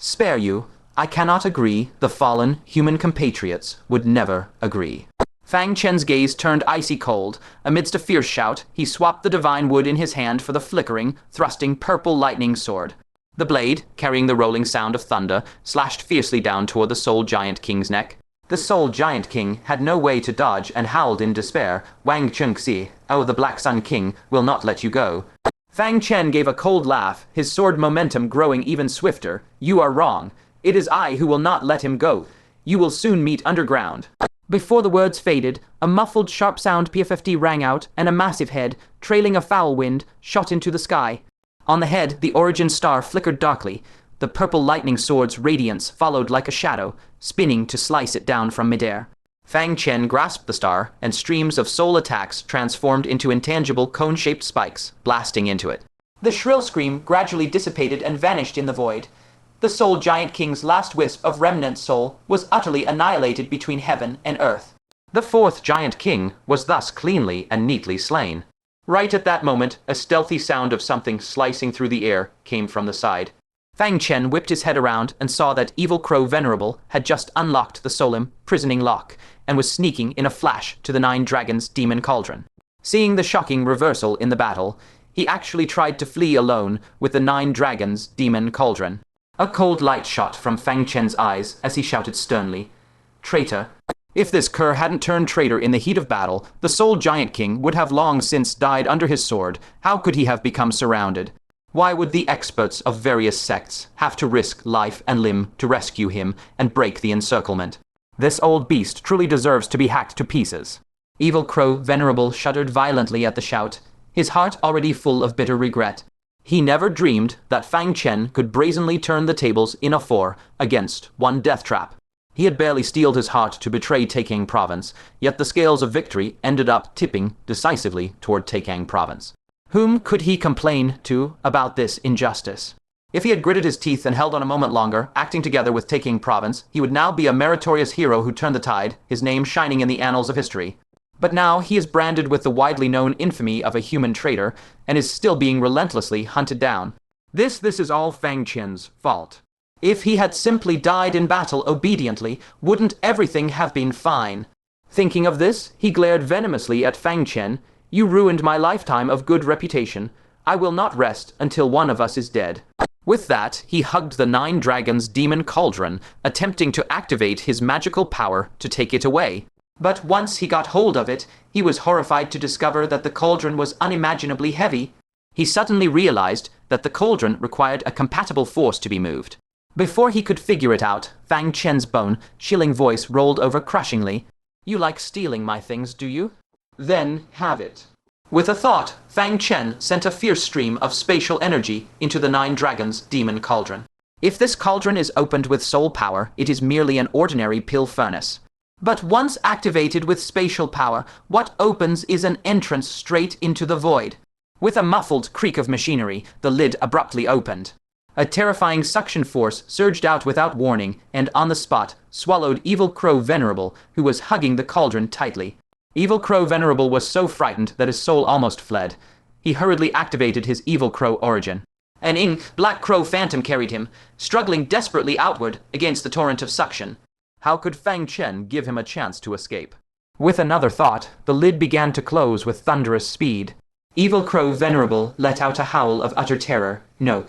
Spare you. I cannot agree. The fallen human compatriots would never agree. Fang Chen's gaze turned icy cold. Amidst a fierce shout, he swapped the divine wood in his hand for the flickering, thrusting purple lightning sword. The blade, carrying the rolling sound of thunder, slashed fiercely down toward the Soul Giant King's neck. The Soul Giant King had no way to dodge and howled in despair. Wang Chengxi, oh, the Black Sun King, will not let you go. Fang Chen gave a cold laugh, his sword momentum growing even swifter. You are wrong. It is I who will not let him go. You will soon meet underground. Before the words faded, a muffled sharp sound PFFD rang out, and a massive head, trailing a foul wind, shot into the sky. On the head, the origin star flickered darkly. The purple lightning sword's radiance followed like a shadow, spinning to slice it down from midair. Fang Chen grasped the star, and streams of soul attacks transformed into intangible cone-shaped spikes, blasting into it. The shrill scream gradually dissipated and vanished in the void. The Soul Giant King's last wisp of remnant soul was utterly annihilated between heaven and earth. The fourth Giant King was thus cleanly and neatly slain. Right at that moment, a stealthy sound of something slicing through the air came from the side. Fang Chen whipped his head around and saw that Evil Crow Venerable had just unlocked the soul imprisoning lock and was sneaking in a flash to the Nine Dragons' demon cauldron. Seeing the shocking reversal in the battle, he actually tried to flee alone with the Nine Dragons' demon cauldron. A cold light shot from Fang Chen's eyes as he shouted sternly, "Traitor!" If this cur hadn't turned traitor in the heat of battle, the Soul Giant King would have long since died under his sword. How could he have become surrounded? Why would the experts of various sects have to risk life and limb to rescue him and break the encirclement? This old beast truly deserves to be hacked to pieces. Evil Crow Venerable shuddered violently at the shout, his heart already full of bitter regret. He never dreamed that Fang Chen could brazenly turn the tables in a 4 against 1 death trap. He had barely steeled his heart to betray Taicang province, yet the scales of victory ended up tipping decisively toward Taicang province. Whom could he complain to about this injustice? If he had gritted his teeth and held on a moment longer, acting together with Taicang province, he would now be a meritorious hero who turned the tide, his name shining in the annals of history. But now he is branded with the widely known infamy of a human traitor, and is still being relentlessly hunted down. This is all Fang Chen's fault. If he had simply died in battle obediently, wouldn't everything have been fine? Thinking of this, he glared venomously at Fang Chen. You ruined my lifetime of good reputation. I will not rest until one of us is dead. With that, he hugged the Nine Dragons' demon cauldron, attempting to activate his magical power to take it away. But once he got hold of it, he was horrified to discover that the cauldron was unimaginably heavy. He suddenly realized that the cauldron required a compatible force to be moved. Before he could figure it out, Fang Chen's bone-chilling voice rolled over crushingly. You like stealing my things, do you? Then have it. With a thought, Fang Chen sent a fierce stream of spatial energy into the Nine Dragons' demon cauldron. If this cauldron is opened with soul power, it is merely an ordinary pill furnace. But once activated with spatial power, what opens is an entrance straight into the void. With a muffled creak of machinery, the lid abruptly opened. A terrifying suction force surged out without warning, and on the spot, swallowed Evil Crow Venerable, who was hugging the cauldron tightly. Evil Crow Venerable was so frightened that his soul almost fled. He hurriedly activated his Evil Crow origin. An ink Black Crow Phantom carried him, struggling desperately outward against the torrent of suction. How could Fang Chen give him a chance to escape? With another thought, the lid began to close with thunderous speed. Evil Crow Venerable let out a howl of utter terror. No.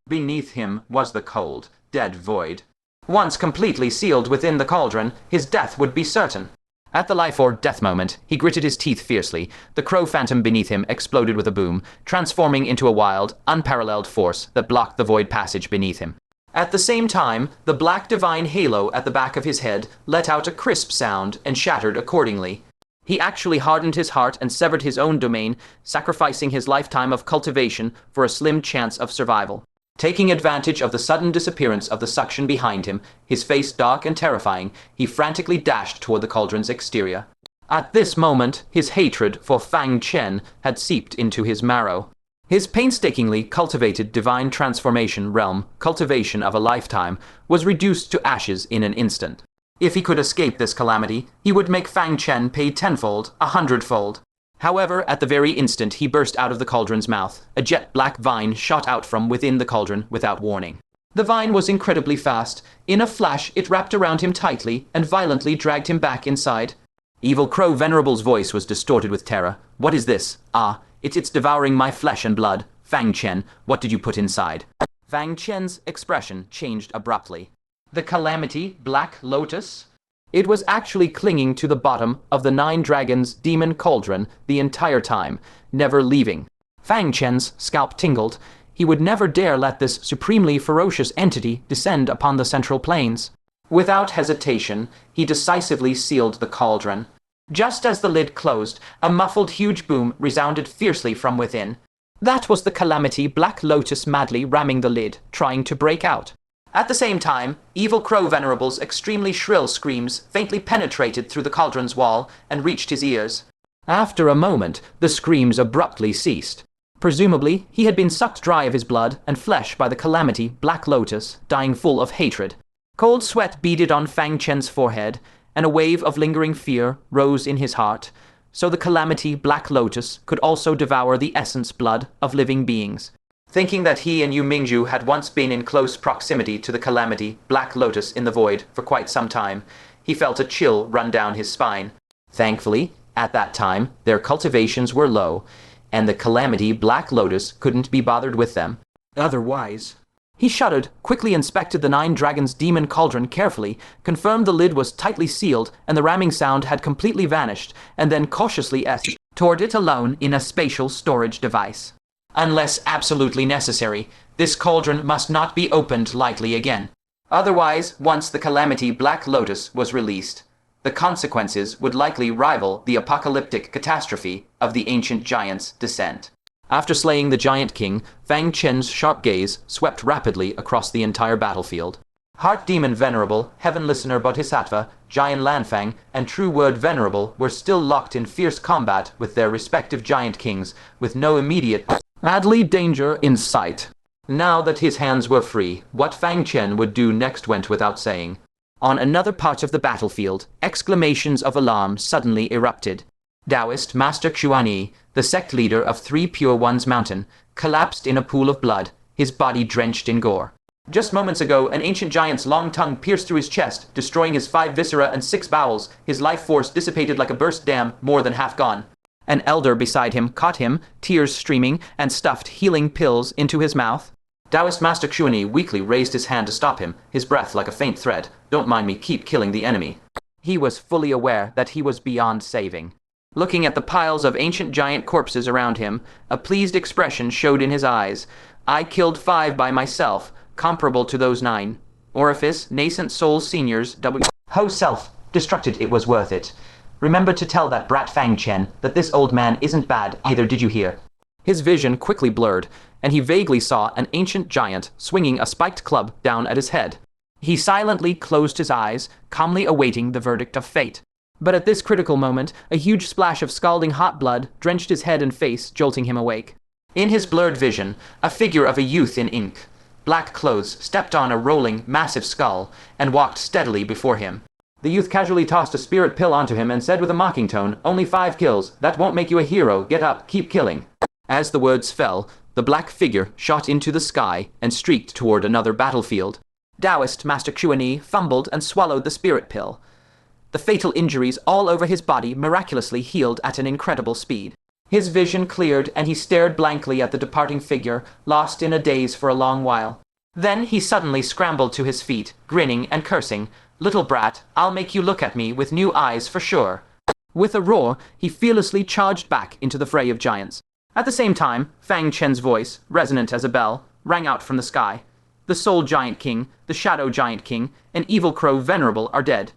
Beneath him was the cold, dead void. Once completely sealed within the cauldron, his death would be certain. At the life or death moment, he gritted his teeth fiercely. The crow phantom beneath him exploded with a boom, transforming into a wild, unparalleled force that blocked the void passage beneath him. At the same time, the black divine halo at the back of his head let out a crisp sound and shattered accordingly. He actually hardened his heart and severed his own domain, sacrificing his lifetime of cultivation for a slim chance of survival. Taking advantage of the sudden disappearance of the suction behind him, his face dark and terrifying, he frantically dashed toward the cauldron's exterior. At this moment, his hatred for Fang Chen had seeped into his marrow. His painstakingly cultivated divine transformation realm, cultivation of a lifetime, was reduced to ashes in an instant. If he could escape this calamity, he would make Fang Chen pay tenfold, 100-fold. However, at the very instant he burst out of the cauldron's mouth, a jet-black vine shot out from within the cauldron without warning. The vine was incredibly fast. In a flash, it wrapped around him tightly and violently dragged him back inside. Evil Crow Venerable's voice was distorted with terror. "What is this? Ah, it's devouring my flesh and blood. Fang Chen, what did you put inside?" Fang Chen's expression changed abruptly. The Calamity Black Lotus? It was actually clinging to the bottom of the Nine Dragons' demon cauldron the entire time, never leaving. Fang Chen's scalp tingled. He would never dare let this supremely ferocious entity descend upon the Central Plains. Without hesitation, he decisively sealed the cauldron. Just as the lid closed, a muffled huge boom resounded fiercely from within. That was the Calamity Black Lotus madly ramming the lid, trying to break out. At the same time, Evil Crow Venerable's extremely shrill screams faintly penetrated through the cauldron's wall and reached his ears. After a moment, the screams abruptly ceased. Presumably, he had been sucked dry of his blood and flesh by the Calamity Black Lotus, dying full of hatred. Cold sweat beaded on Fang Chen's forehead, and a wave of lingering fear rose in his heart. So the Calamity Black Lotus could also devour the essence blood of living beings. Thinking that he and Yu Mingzhu had once been in close proximity to the Calamity Black Lotus in the void for quite some time, he felt a chill run down his spine. Thankfully, at that time, their cultivations were low, and the Calamity Black Lotus couldn't be bothered with them. Otherwise... He shuddered, quickly inspected the Nine Dragons' demon cauldron carefully, confirmed the lid was tightly sealed and the ramming sound had completely vanished, and then cautiously edged toward it alone in a spatial storage device. Unless absolutely necessary, this cauldron must not be opened lightly again. Otherwise, once the Calamity Black Lotus was released, the consequences would likely rival the apocalyptic catastrophe of the ancient giant's descent. After slaying the Giant King, Fang Chen's sharp gaze swept rapidly across the entire battlefield. Heart Demon Venerable, Heaven Listener Bodhisattva, Giant Lanfang, and True Word Venerable were still locked in fierce combat with their respective Giant Kings, with no immediate deadly danger in sight. Now that his hands were free, what Fang Chen would do next went without saying. On another part of the battlefield, exclamations of alarm suddenly erupted. Taoist Master Xuanyi, the sect leader of Three Pure Ones Mountain, collapsed in a pool of blood, his body drenched in gore. Just moments ago, an ancient giant's long tongue pierced through his chest, destroying his 5 viscera and 6 bowels, his life force dissipated like a burst dam, more than half gone. An elder beside him caught him, tears streaming, and stuffed healing pills into his mouth. Taoist Master Xuanyi weakly raised his hand to stop him, his breath like a faint thread. "Don't mind me, keep killing the enemy." He was fully aware that he was beyond saving. Looking at the piles of ancient giant corpses around him, a pleased expression showed in his eyes. "I killed 5 by myself, comparable to those 9. Orifice, Nascent Soul Seniors, Ho self, destructed it was worth it. Remember to tell that brat Fang Chen that this old man isn't bad either, did you hear?" His vision quickly blurred, and he vaguely saw an ancient giant swinging a spiked club down at his head. He silently closed his eyes, calmly awaiting the verdict of fate. But at this critical moment, a huge splash of scalding hot blood drenched his head and face, jolting him awake. In his blurred vision, a figure of a youth in ink, black clothes, stepped on a rolling, massive skull, and walked steadily before him. The youth casually tossed a spirit pill onto him and said with a mocking tone, "Only 5 kills. That won't make you a hero. Get up, keep killing." As the words fell, the black figure shot into the sky and streaked toward another battlefield. Taoist Master Xuanyi fumbled and swallowed the spirit pill. The fatal injuries all over his body miraculously healed at an incredible speed. His vision cleared and he stared blankly at the departing figure, lost in a daze for a long while. Then he suddenly scrambled to his feet, grinning and cursing. "Little brat, I'll make you look at me with new eyes for sure." With a roar, he fearlessly charged back into the fray of giants. At the same time, Fang Chen's voice, resonant as a bell, rang out from the sky. "The Soul Giant King, the Shadow Giant King, and Evil Crow Venerable are dead.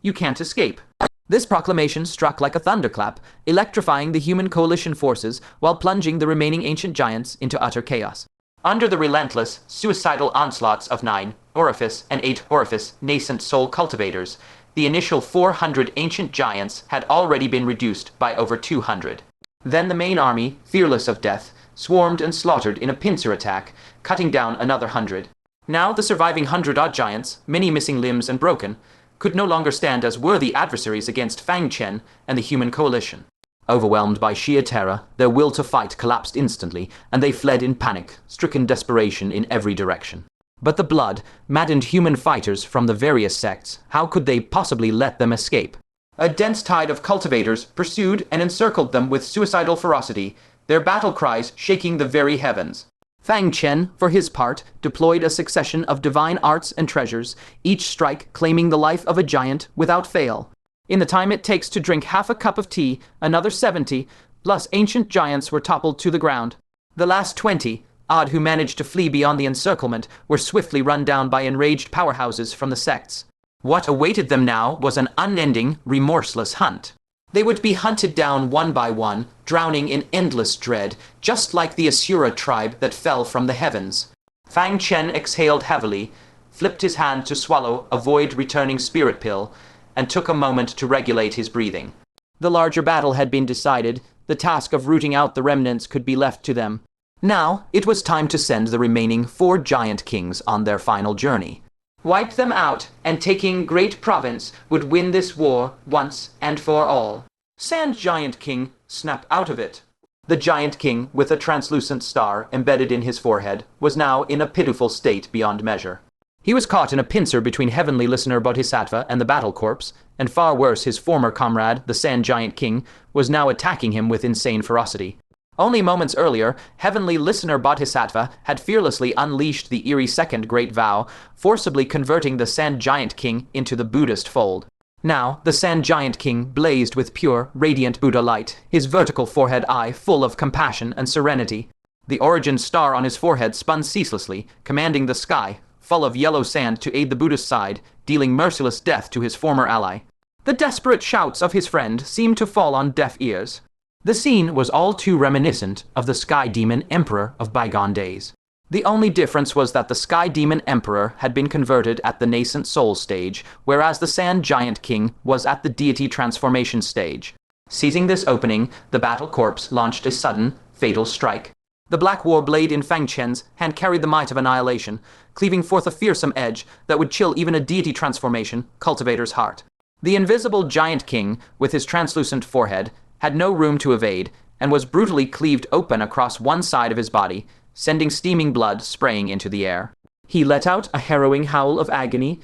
You can't escape." This proclamation struck like a thunderclap, electrifying the human coalition forces while plunging the remaining ancient giants into utter chaos. Under the relentless, suicidal onslaughts of 9 Orifice and 8 Orifice nascent soul cultivators, the initial 400 ancient giants had already been reduced by over 200. Then the main army, fearless of death, swarmed and slaughtered in a pincer attack, cutting down another 100. Now the surviving 100-odd giants, many missing limbs and broken, could no longer stand as worthy adversaries against Fang Chen and the human coalition. Overwhelmed by sheer terror, their will to fight collapsed instantly, and they fled in panic, stricken desperation in every direction. But the blood maddened human fighters from the various sects. How could they possibly let them escape? A dense tide of cultivators pursued and encircled them with suicidal ferocity, their battle cries shaking the very heavens. Fang Chen, for his part, deployed a succession of divine arts and treasures, each strike claiming the life of a giant without fail. In the time it takes to drink half a cup of tea, another 70, plus ancient giants were toppled to the ground. The last 20, odd who managed to flee beyond the encirclement, were swiftly run down by enraged powerhouses from the sects. What awaited them now was an unending, remorseless hunt. They would be hunted down one by one, drowning in endless dread, just like the Asura tribe that fell from the heavens. Fang Chen exhaled heavily, flipped his hand to swallow a void-returning spirit pill, and took a moment to regulate his breathing. The larger battle had been decided. The task of rooting out the remnants could be left to them. Now, it was time to send the remaining 4 giant kings on their final journey. Wipe them out, and taking Great Province would win this war once and for all. Sand Giant King, snap out of it. The Giant King, with a translucent star embedded in his forehead, was now in a pitiful state beyond measure. He was caught in a pincer between Heavenly Listener Bodhisattva and the Battle Corps, and far worse, his former comrade, the Sand Giant King, was now attacking him with insane ferocity. Only moments earlier, Heavenly Listener Bodhisattva had fearlessly unleashed the eerie second great vow, forcibly converting the Sand Giant King into the Buddhist fold. Now, the Sand Giant King blazed with pure, radiant Buddha light, his vertical forehead eye full of compassion and serenity. The origin star on his forehead spun ceaselessly, commanding the sky, full of yellow sand to aid the Buddhist side, dealing merciless death to his former ally. The desperate shouts of his friend seemed to fall on deaf ears. The scene was all too reminiscent of the Sky Demon Emperor of bygone days. The only difference was that the Sky Demon Emperor had been converted at the nascent soul stage, whereas the Sand Giant King was at the deity transformation stage. Seizing this opening, the Battle Corps launched a sudden, fatal strike. The black war blade in Fang Chen's hand carried the might of annihilation, cleaving forth a fearsome edge that would chill even a deity transformation cultivator's heart. The invisible Giant King, with his translucent forehead, had no room to evade, and was brutally cleaved open across one side of his body, sending steaming blood spraying into the air. He let out a harrowing howl of agony.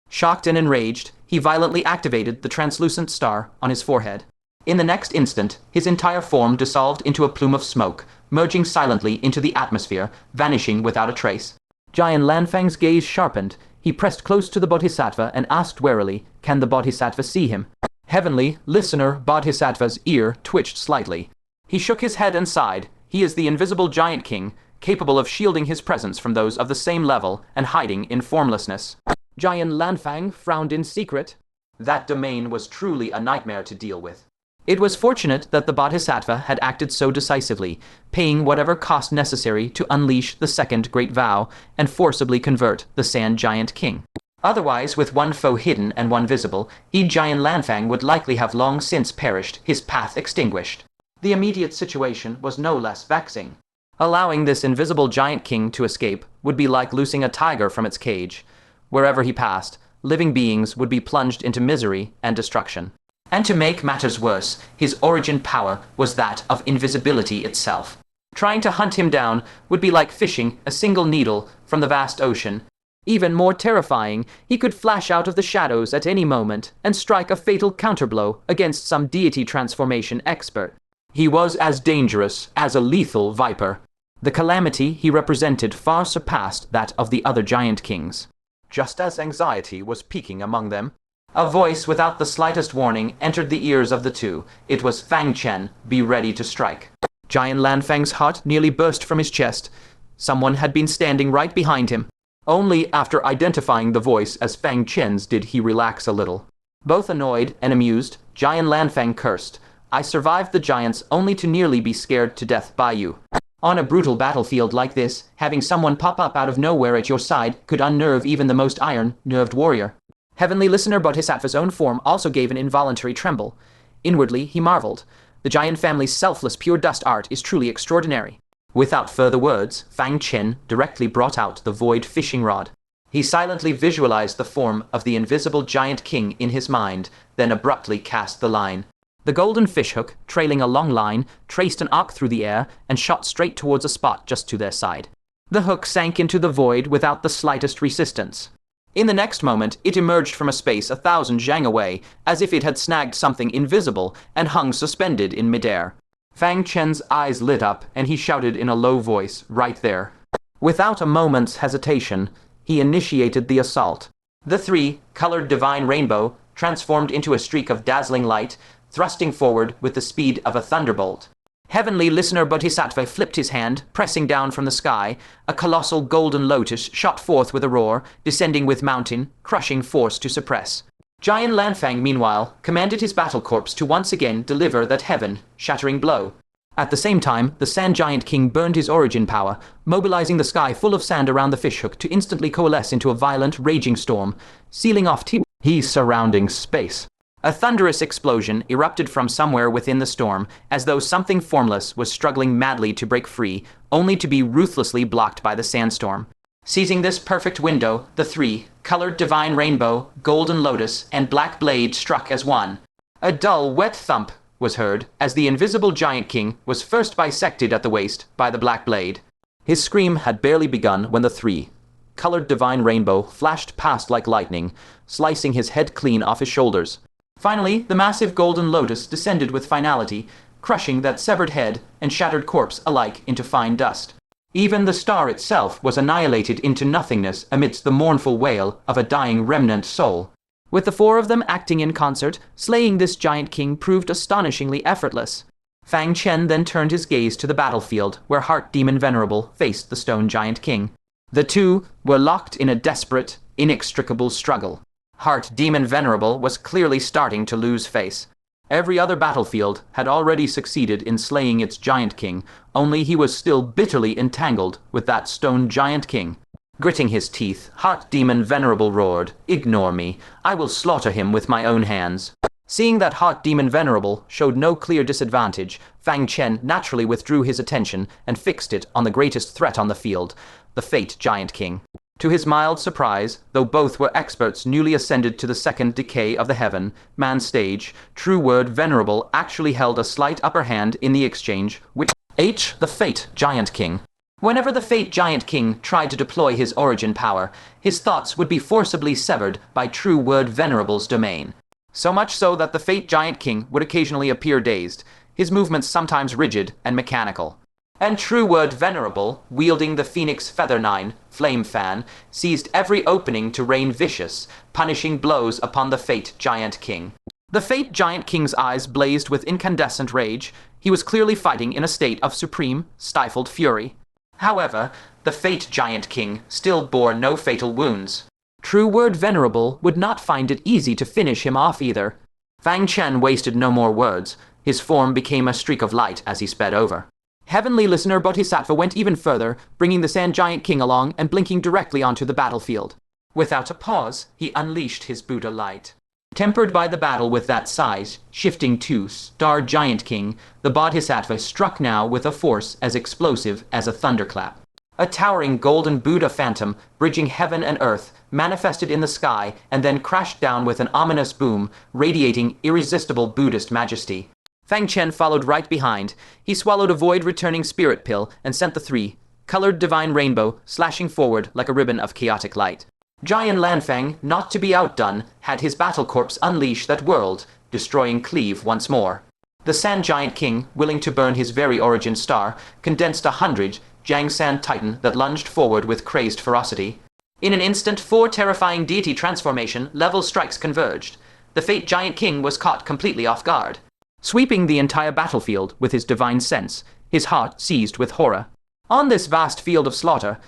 Shocked and enraged, he violently activated the translucent star on his forehead. In the next instant, his entire form dissolved into a plume of smoke, merging silently into the atmosphere, vanishing without a trace. Giant Lanfang's gaze sharpened. He pressed close to the Bodhisattva and asked warily, "Can the Bodhisattva see him?" Heavenly Listener Bodhisattva's ear twitched slightly. He shook his head and sighed. He is the invisible Giant King, capable of shielding his presence from those of the same level and hiding in formlessness. Giant Lanfang frowned in secret. That domain was truly a nightmare to deal with. It was fortunate that the Bodhisattva had acted so decisively, paying whatever cost necessary to unleash the second great vow and forcibly convert the Sand Giant King. Otherwise, with one foe hidden and one visible, Giant Lanfang would likely have long since perished, his path extinguished. The immediate situation was no less vexing. Allowing this invisible Giant King to escape would be like loosing a tiger from its cage. Wherever he passed, living beings would be plunged into misery and destruction. And to make matters worse, his origin power was that of invisibility itself. Trying to hunt him down would be like fishing a single needle from the vast ocean. Even more terrifying, he could flash out of the shadows at any moment and strike a fatal counterblow against some deity transformation expert. He was as dangerous as a lethal viper. The calamity he represented far surpassed that of the other giant kings. Just as anxiety was peaking among them, a voice without the slightest warning entered the ears of the two. It was Fang Chen, be ready to strike. Giant Lanfang's heart nearly burst from his chest. Someone had been standing right behind him. Only after identifying the voice as Fang Chen's did he relax a little. Both annoyed and amused, Giant Lanfang cursed. "I survived the giants only to nearly be scared to death by you." On a brutal battlefield like this, having someone pop up out of nowhere at your side could unnerve even the most iron-nerved warrior. Heavenly Listener Bodhisattva's own form also gave an involuntary tremble. Inwardly, he marveled. The giant family's selfless pure dust art is truly extraordinary. Without further words, Fang Chen directly brought out the void fishing rod. He silently visualized the form of the invisible giant king in his mind, then abruptly cast the line. The golden fishhook, trailing a long line, traced an arc through the air and shot straight towards a spot just to their side. The hook sank into the void without the slightest resistance. In the next moment, it emerged from a space 1,000 zhang away, as if it had snagged something invisible and hung suspended in midair. Fang Chen's eyes lit up, and he shouted in a low voice, right there. Without a moment's hesitation, he initiated the assault. The three, colored divine rainbow, transformed into a streak of dazzling light, thrusting forward with the speed of a thunderbolt. Heavenly listener Bodhisattva flipped his hand, pressing down from the sky. A colossal golden lotus shot forth with a roar, descending with mountain, crushing force to suppress. Giant Lanfang, meanwhile, commanded his battle corps to once again deliver that heaven-shattering blow. At the same time, the Sand Giant King burned his origin power, mobilizing the sky full of sand around the fishhook to instantly coalesce into a violent, raging storm, sealing off his surrounding space. A thunderous explosion erupted from somewhere within the storm, as though something formless was struggling madly to break free, only to be ruthlessly blocked by the sandstorm. Seizing this perfect window, the three, colored divine rainbow, golden lotus, and black blade struck as one. A dull, wet thump was heard as the invisible Giant King was first bisected at the waist by the black blade. His scream had barely begun when the three, colored divine rainbow, flashed past like lightning, slicing his head clean off his shoulders. Finally, the massive golden lotus descended with finality, crushing that severed head and shattered corpse alike into fine dust. Even the star itself was annihilated into nothingness amidst the mournful wail of a dying remnant soul. With the four of them acting in concert, slaying this Giant King proved astonishingly effortless. Fang Chen then turned his gaze to the battlefield, where Heart Demon Venerable faced the Stone Giant King. The two were locked in a desperate, inextricable struggle. Heart Demon Venerable was clearly starting to lose face. Every other battlefield had already succeeded in slaying its Giant King, only he was still bitterly entangled with that Stone Giant King. Gritting his teeth, Heart Demon Venerable roared, "Ignore me. I will slaughter him with my own hands." Seeing that Heart Demon Venerable showed no clear disadvantage, Fang Chen naturally withdrew his attention and fixed it on the greatest threat on the field, the Fate Giant King. To his mild surprise, though both were experts newly ascended to the second decay of the heaven, man stage, True Word Venerable actually held a slight upper hand in the exchange with the Fate Giant King. Whenever the Fate Giant King tried to deploy his origin power, his thoughts would be forcibly severed by True Word Venerable's domain. So much so that the Fate Giant King would occasionally appear dazed, his movements sometimes rigid and mechanical. And True Word Venerable, wielding the Phoenix Feather Nine, Flame Fan, seized every opening to rain vicious, punishing blows upon the Fate Giant King. The Fate Giant King's eyes blazed with incandescent rage. He was clearly fighting in a state of supreme, stifled fury. However, the Fate Giant King still bore no fatal wounds. True Word Venerable would not find it easy to finish him off either. Fang Chen wasted no more words. His form became a streak of light as he sped over. Heavenly Listener Bodhisattva went even further, bringing the Sand Giant King along and blinking directly onto the battlefield. Without a pause, he unleashed his Buddha light. Tempered by the battle with that size, shifting to Star Giant King, the Bodhisattva struck now with a force as explosive as a thunderclap. A towering golden Buddha phantom, bridging heaven and earth, manifested in the sky and then crashed down with an ominous boom, radiating irresistible Buddhist majesty. Fang Chen followed right behind. He swallowed a void-returning spirit pill and sent the three, colored divine rainbow, slashing forward like a ribbon of chaotic light. Giant Lanfang, not to be outdone, had his battle corpse unleash that world, destroying Cleave once more. The Sand Giant King, willing to burn his very origin star, condensed 100 Jiang Sand Titan that lunged forward with crazed ferocity. In an instant, 4 terrifying deity transformation level strikes converged. The Fate Giant King was caught completely off guard. Sweeping the entire battlefield with his divine sense, his heart seized with horror. On this vast field of slaughter,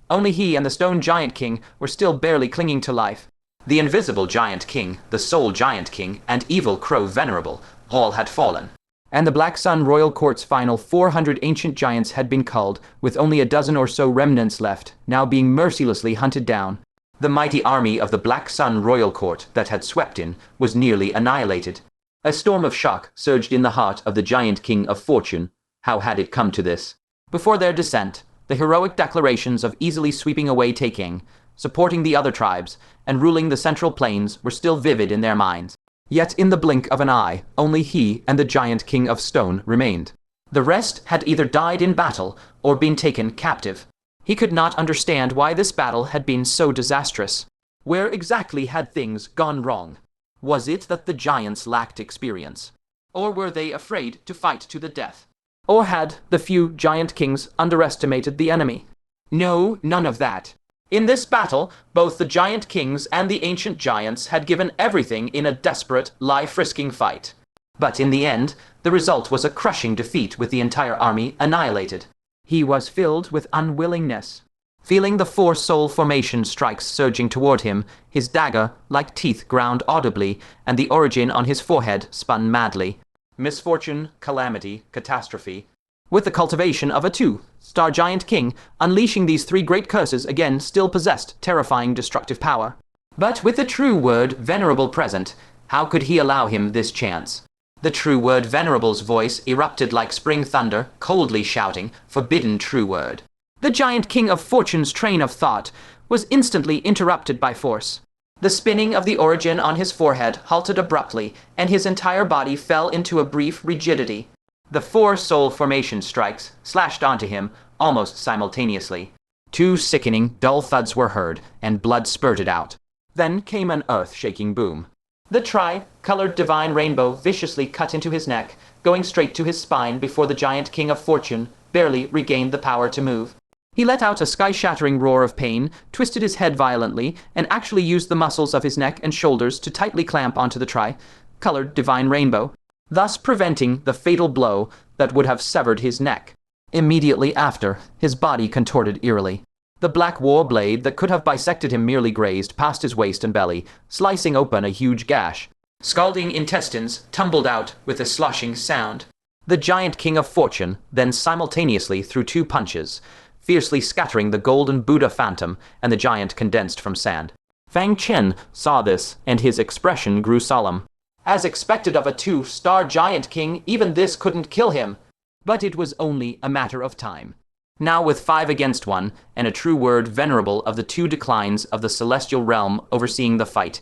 only he and the Stone Giant King were still barely clinging to life. The Invisible Giant King, the Soul Giant King, and Evil Crow Venerable, all had fallen. And the Black Sun Royal Court's final 400 ancient giants had been culled, with only a dozen or so remnants left, now being mercilessly hunted down. The mighty army of the Black Sun Royal Court that had swept in was nearly annihilated. A storm of shock surged in the heart of the Giant King of Fortune. How had it come to this? Before their descent, the heroic declarations of easily sweeping away Taicang, supporting the other tribes, and ruling the Central Plains were still vivid in their minds. Yet in the blink of an eye, only he and the Giant King of Stone remained. The rest had either died in battle or been taken captive. He could not understand why this battle had been so disastrous. Where exactly had things gone wrong? Was it that the giants lacked experience? Or were they afraid to fight to the death? Or had the few giant kings underestimated the enemy? No, none of that. In this battle, both the giant kings and the ancient giants had given everything in a desperate, life-risking fight. But in the end, the result was a crushing defeat with the entire army annihilated. He was filled with unwillingness. Feeling the 4 soul formation strikes surging toward him, his dagger, like teeth, ground audibly, and the origin on his forehead spun madly. Misfortune, calamity, catastrophe. With the cultivation of a 2-star giant king, unleashing these 3 great curses again still possessed terrifying destructive power. But with the true word venerable present, how could he allow him this chance? The true word venerable's voice erupted like spring thunder, coldly shouting, forbidden true word. The giant king of fortune's train of thought was instantly interrupted by force. The spinning of the origin on his forehead halted abruptly, and his entire body fell into a brief rigidity. The 4 soul formation strikes slashed onto him almost simultaneously. 2 sickening, dull thuds were heard, and blood spurted out. Then came an earth-shaking boom. The tri-colored divine rainbow viciously cut into his neck, going straight to his spine before the giant king of fortune barely regained the power to move. He let out a sky-shattering roar of pain, twisted his head violently, and actually used the muscles of his neck and shoulders to tightly clamp onto the tri-colored divine rainbow, thus preventing the fatal blow that would have severed his neck. Immediately after, his body contorted eerily. The black war blade that could have bisected him merely grazed past his waist and belly, slicing open a huge gash. Scalding intestines tumbled out with a sloshing sound. The giant king of fortune then simultaneously threw 2 punches, fiercely scattering the golden Buddha phantom, and the giant condensed from sand. Fang Chen saw this, and his expression grew solemn. As expected of a 2-star giant king, even this couldn't kill him. But it was only a matter of time. Now with 5 against 1, and a true word venerable of the 2 declines of the celestial realm overseeing the fight,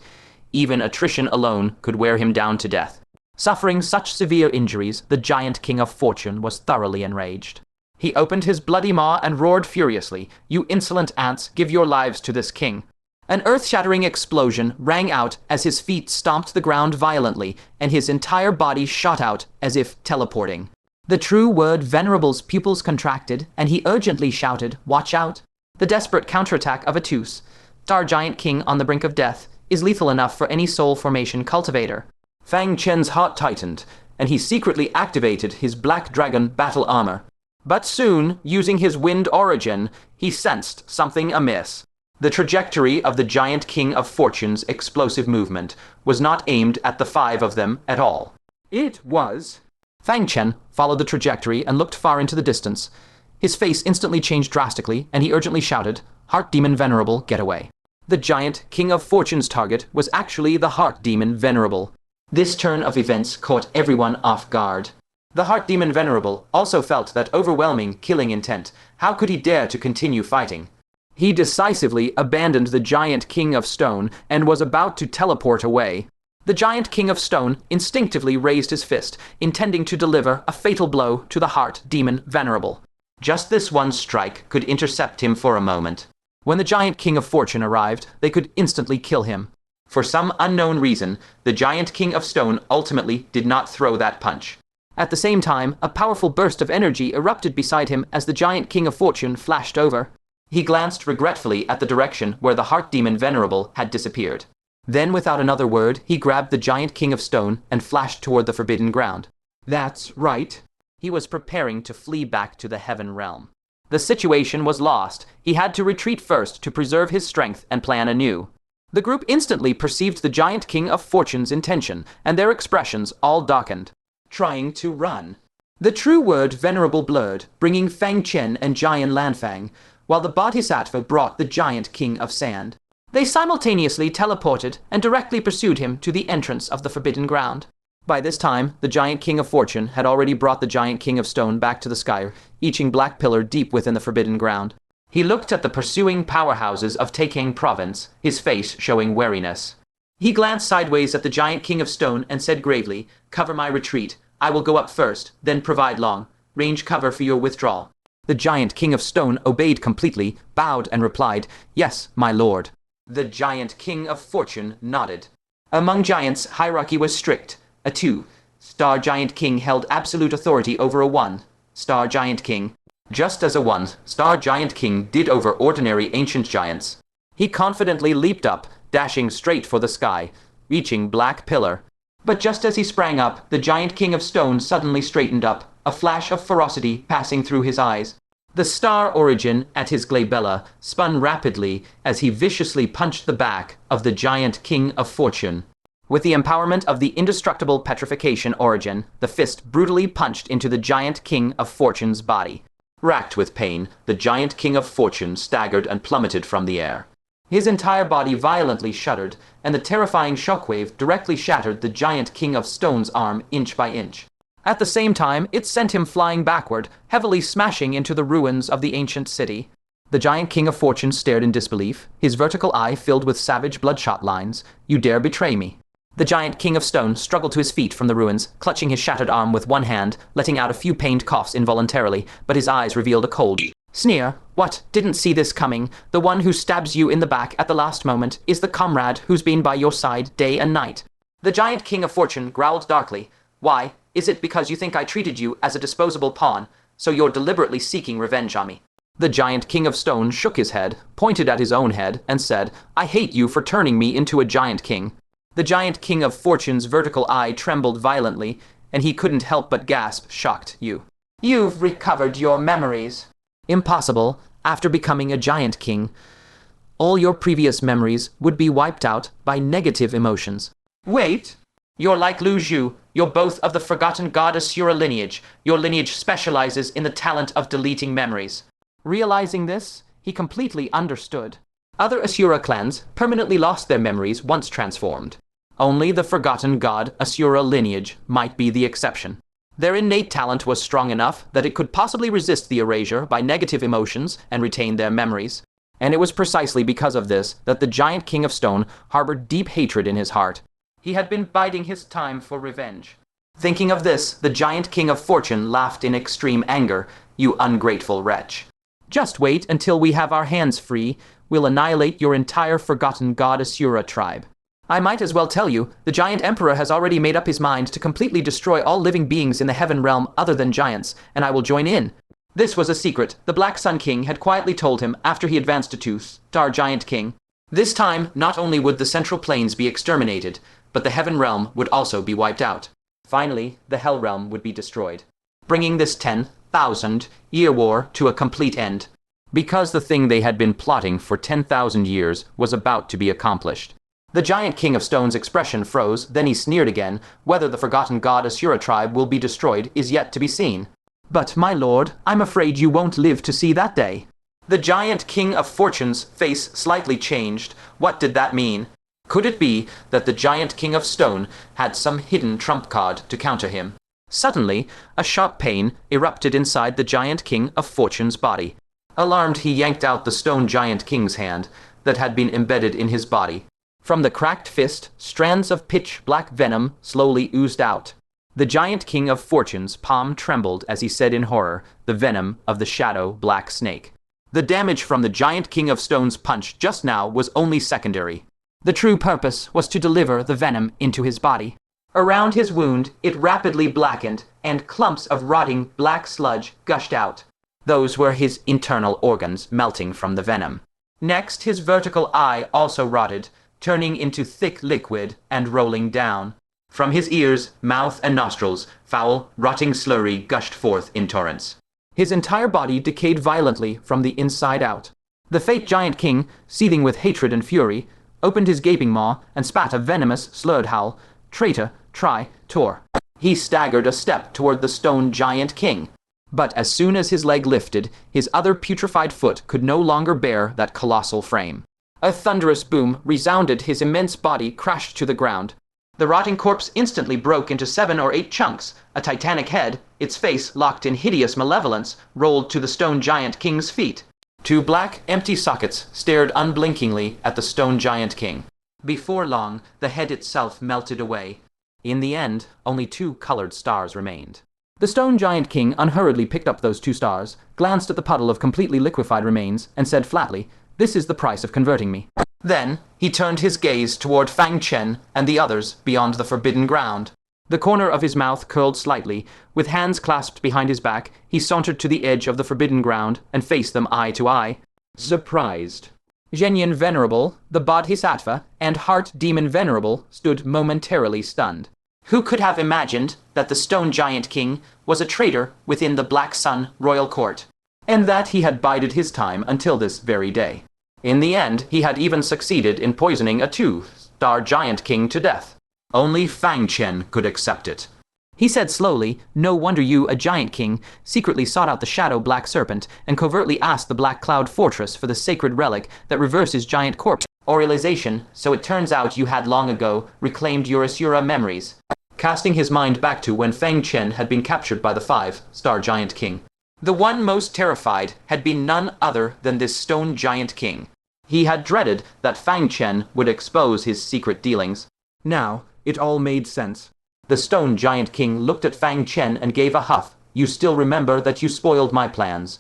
even attrition alone could wear him down to death. Suffering such severe injuries, the giant king of fortune was thoroughly enraged. He opened his bloody maw and roared furiously, "You insolent ants, give your lives to this king." An earth-shattering explosion rang out as his feet stomped the ground violently, and his entire body shot out as if teleporting. The true word venerable's pupils contracted, and he urgently shouted, "Watch out!" The desperate counterattack of a 2-star giant king on the brink of death is lethal enough for any soul formation cultivator. Fang Chen's heart tightened, and he secretly activated his black dragon battle armor. But soon, using his wind origin, he sensed something amiss. The trajectory of the giant king of fortune's explosive movement was not aimed at the 5 of them at all. It was... Fang Chen followed the trajectory and looked far into the distance. His face instantly changed drastically, and he urgently shouted, "Heart Demon Venerable, get away." The giant king of fortune's target was actually the Heart Demon Venerable. This turn of events caught everyone off guard. The Heart Demon Venerable also felt that overwhelming killing intent. How could he dare to continue fighting? He decisively abandoned the giant king of stone and was about to teleport away. The giant king of stone instinctively raised his fist, intending to deliver a fatal blow to the Heart Demon Venerable. Just this one strike could intercept him for a moment. When the giant king of fortune arrived, they could instantly kill him. For some unknown reason, the giant king of stone ultimately did not throw that punch. At the same time, a powerful burst of energy erupted beside him as the giant king of fortune flashed over. He glanced regretfully at the direction where the Heart Demon Venerable had disappeared. Then, without another word, he grabbed the giant king of stone and flashed toward the forbidden ground. That's right. He was preparing to flee back to the heaven realm. The situation was lost. He had to retreat first to preserve his strength and plan anew. The group instantly perceived the giant king of fortune's intention, and their expressions all darkened. Trying to run. The true word venerable blurred, bringing Fang Chen and Jian Lanfang, while the Bodhisattva brought the giant king of sand. They simultaneously teleported and directly pursued him to the entrance of the forbidden ground. By this time, the giant king of fortune had already brought the giant king of stone back to the sky, eaching black pillar deep within the forbidden ground. He looked at the pursuing powerhouses of Taicang province, his face showing wariness. He glanced sideways at the giant king of stone and said gravely, "Cover my retreat. I will go up first, then provide long-range cover for your withdrawal." The giant king of stone obeyed completely, bowed and replied, "Yes, my lord." The giant king of fortune nodded. Among giants, hierarchy was strict. A 2-star giant king held absolute authority over a 1-star giant king, just as a 1-star giant king did over ordinary ancient giants. He confidently leaped up, dashing straight for the sky, reaching Black Pillar. But just as he sprang up, the giant king of stone suddenly straightened up, a flash of ferocity passing through his eyes. The star origin at his glabella spun rapidly as he viciously punched the back of the giant king of fortune. With the empowerment of the indestructible petrification origin, the fist brutally punched into the giant king of fortune's body. Racked with pain, the giant king of fortune staggered and plummeted from the air. His entire body violently shuddered, and the terrifying shockwave directly shattered the giant king of stone's arm inch by inch. At the same time, it sent him flying backward, heavily smashing into the ruins of the ancient city. The giant king of fortune stared in disbelief, his vertical eye filled with savage bloodshot lines. "You dare betray me?" The giant king of stone struggled to his feet from the ruins, clutching his shattered arm with one hand, letting out a few pained coughs involuntarily, but his eyes revealed a cold sneer. "What? Didn't see this coming? The one who stabs you in the back at the last moment is the comrade who's been by your side day and night." The giant king of fortune growled darkly. "Why? Is it because you think I treated you as a disposable pawn, so you're deliberately seeking revenge on me?" The giant king of stone shook his head, pointed at his own head, and said, "I hate you for turning me into a giant king." The giant king of fortune's vertical eye trembled violently, and he couldn't help but gasp, shocked. You've recovered your memories." "Impossible. After becoming a giant king, all your previous memories would be wiped out by negative emotions." "Wait. You're like Lu Zhu. You're both of the forgotten god Asura lineage. Your lineage specializes in the talent of deleting memories." Realizing this, he completely understood. Other Asura clans permanently lost their memories once transformed. Only the forgotten god Asura lineage might be the exception. Their innate talent was strong enough that it could possibly resist the erasure by negative emotions and retain their memories. And it was precisely because of this that the giant king of stone harbored deep hatred in his heart. He had been biding his time for revenge. Thinking of this, the giant king of fortune laughed in extreme anger. "You ungrateful wretch. Just wait until we have our hands free. We'll annihilate your entire forgotten god Asura tribe." I might as well tell you, the giant emperor has already made up his mind to completely destroy all living beings in the heaven realm other than giants, and I will join in. This was a secret the Black Sun King had quietly told him after he advanced to 2-star giant king. This time, not only would the central plains be exterminated, but the heaven realm would also be wiped out. Finally, the hell realm would be destroyed, bringing this 10,000-year war to a complete end. Because the thing they had been plotting for 10,000 years was about to be accomplished. The giant king of stone's expression froze, then he sneered again. "Whether the forgotten god Asura tribe will be destroyed is yet to be seen." "But, my lord, I'm afraid you won't live to see that day." The giant king of fortune's face slightly changed. What did that mean? Could it be that the giant king of stone had some hidden trump card to counter him? Suddenly, a sharp pain erupted inside the giant king of fortune's body. Alarmed, he yanked out the stone giant king's hand that had been embedded in his body. From the cracked fist, strands of pitch-black venom slowly oozed out. The giant king of fortune's palm trembled as he said in horror, "The venom of the shadow black snake." The damage from the giant king of stone's punch just now was only secondary. The true purpose was to deliver the venom into his body. Around his wound, it rapidly blackened, and clumps of rotting black sludge gushed out. Those were his internal organs melting from the venom. Next, his vertical eye also rotted, turning into thick liquid and rolling down. From his ears, mouth, and nostrils, foul, rotting slurry gushed forth in torrents. His entire body decayed violently from the inside out. The fate giant king, seething with hatred and fury, opened his gaping maw and spat a venomous, slurred howl. "Traitor, Tor." He staggered a step toward the stone giant king. But as soon as his leg lifted, his other putrefied foot could no longer bear that colossal frame. A thunderous boom resounded, his immense body crashed to the ground. The rotting corpse instantly broke into 7 or 8 chunks. A titanic head, its face locked in hideous malevolence, rolled to the stone giant king's feet. 2 black, empty sockets stared unblinkingly at the stone giant king. Before long, the head itself melted away. In the end, only 2 colored stars remained. The stone giant king unhurriedly picked up those 2 stars, glanced at the puddle of completely liquefied remains, and said flatly, "This is the price of converting me." Then he turned his gaze toward Fang Chen and the others beyond the forbidden ground. The corner of his mouth curled slightly. With hands clasped behind his back, he sauntered to the edge of the forbidden ground and faced them eye to eye. Surprised. Zhenyan Venerable, the Bodhisattva, and Heart Demon Venerable stood momentarily stunned. Who could have imagined that the Stone Giant King was a traitor within the Black Sun Royal Court, and that he had bided his time until this very day? In the end, he had even succeeded in poisoning a 2-star Giant King to death. Only Fang Chen could accept it. He said slowly, "No wonder you, a Giant King, secretly sought out the Shadow Black Serpent and covertly asked the Black Cloud Fortress for the sacred relic that reverses giant corpse oralization, so it turns out you had long ago reclaimed your Asura memories." Casting his mind back to when Fang Chen had been captured by the 5-star Giant King. The one most terrified had been none other than this Stone Giant King. He had dreaded that Fang Chen would expose his secret dealings. Now, it all made sense. The Stone Giant King looked at Fang Chen and gave a huff. "You still remember that you spoiled my plans."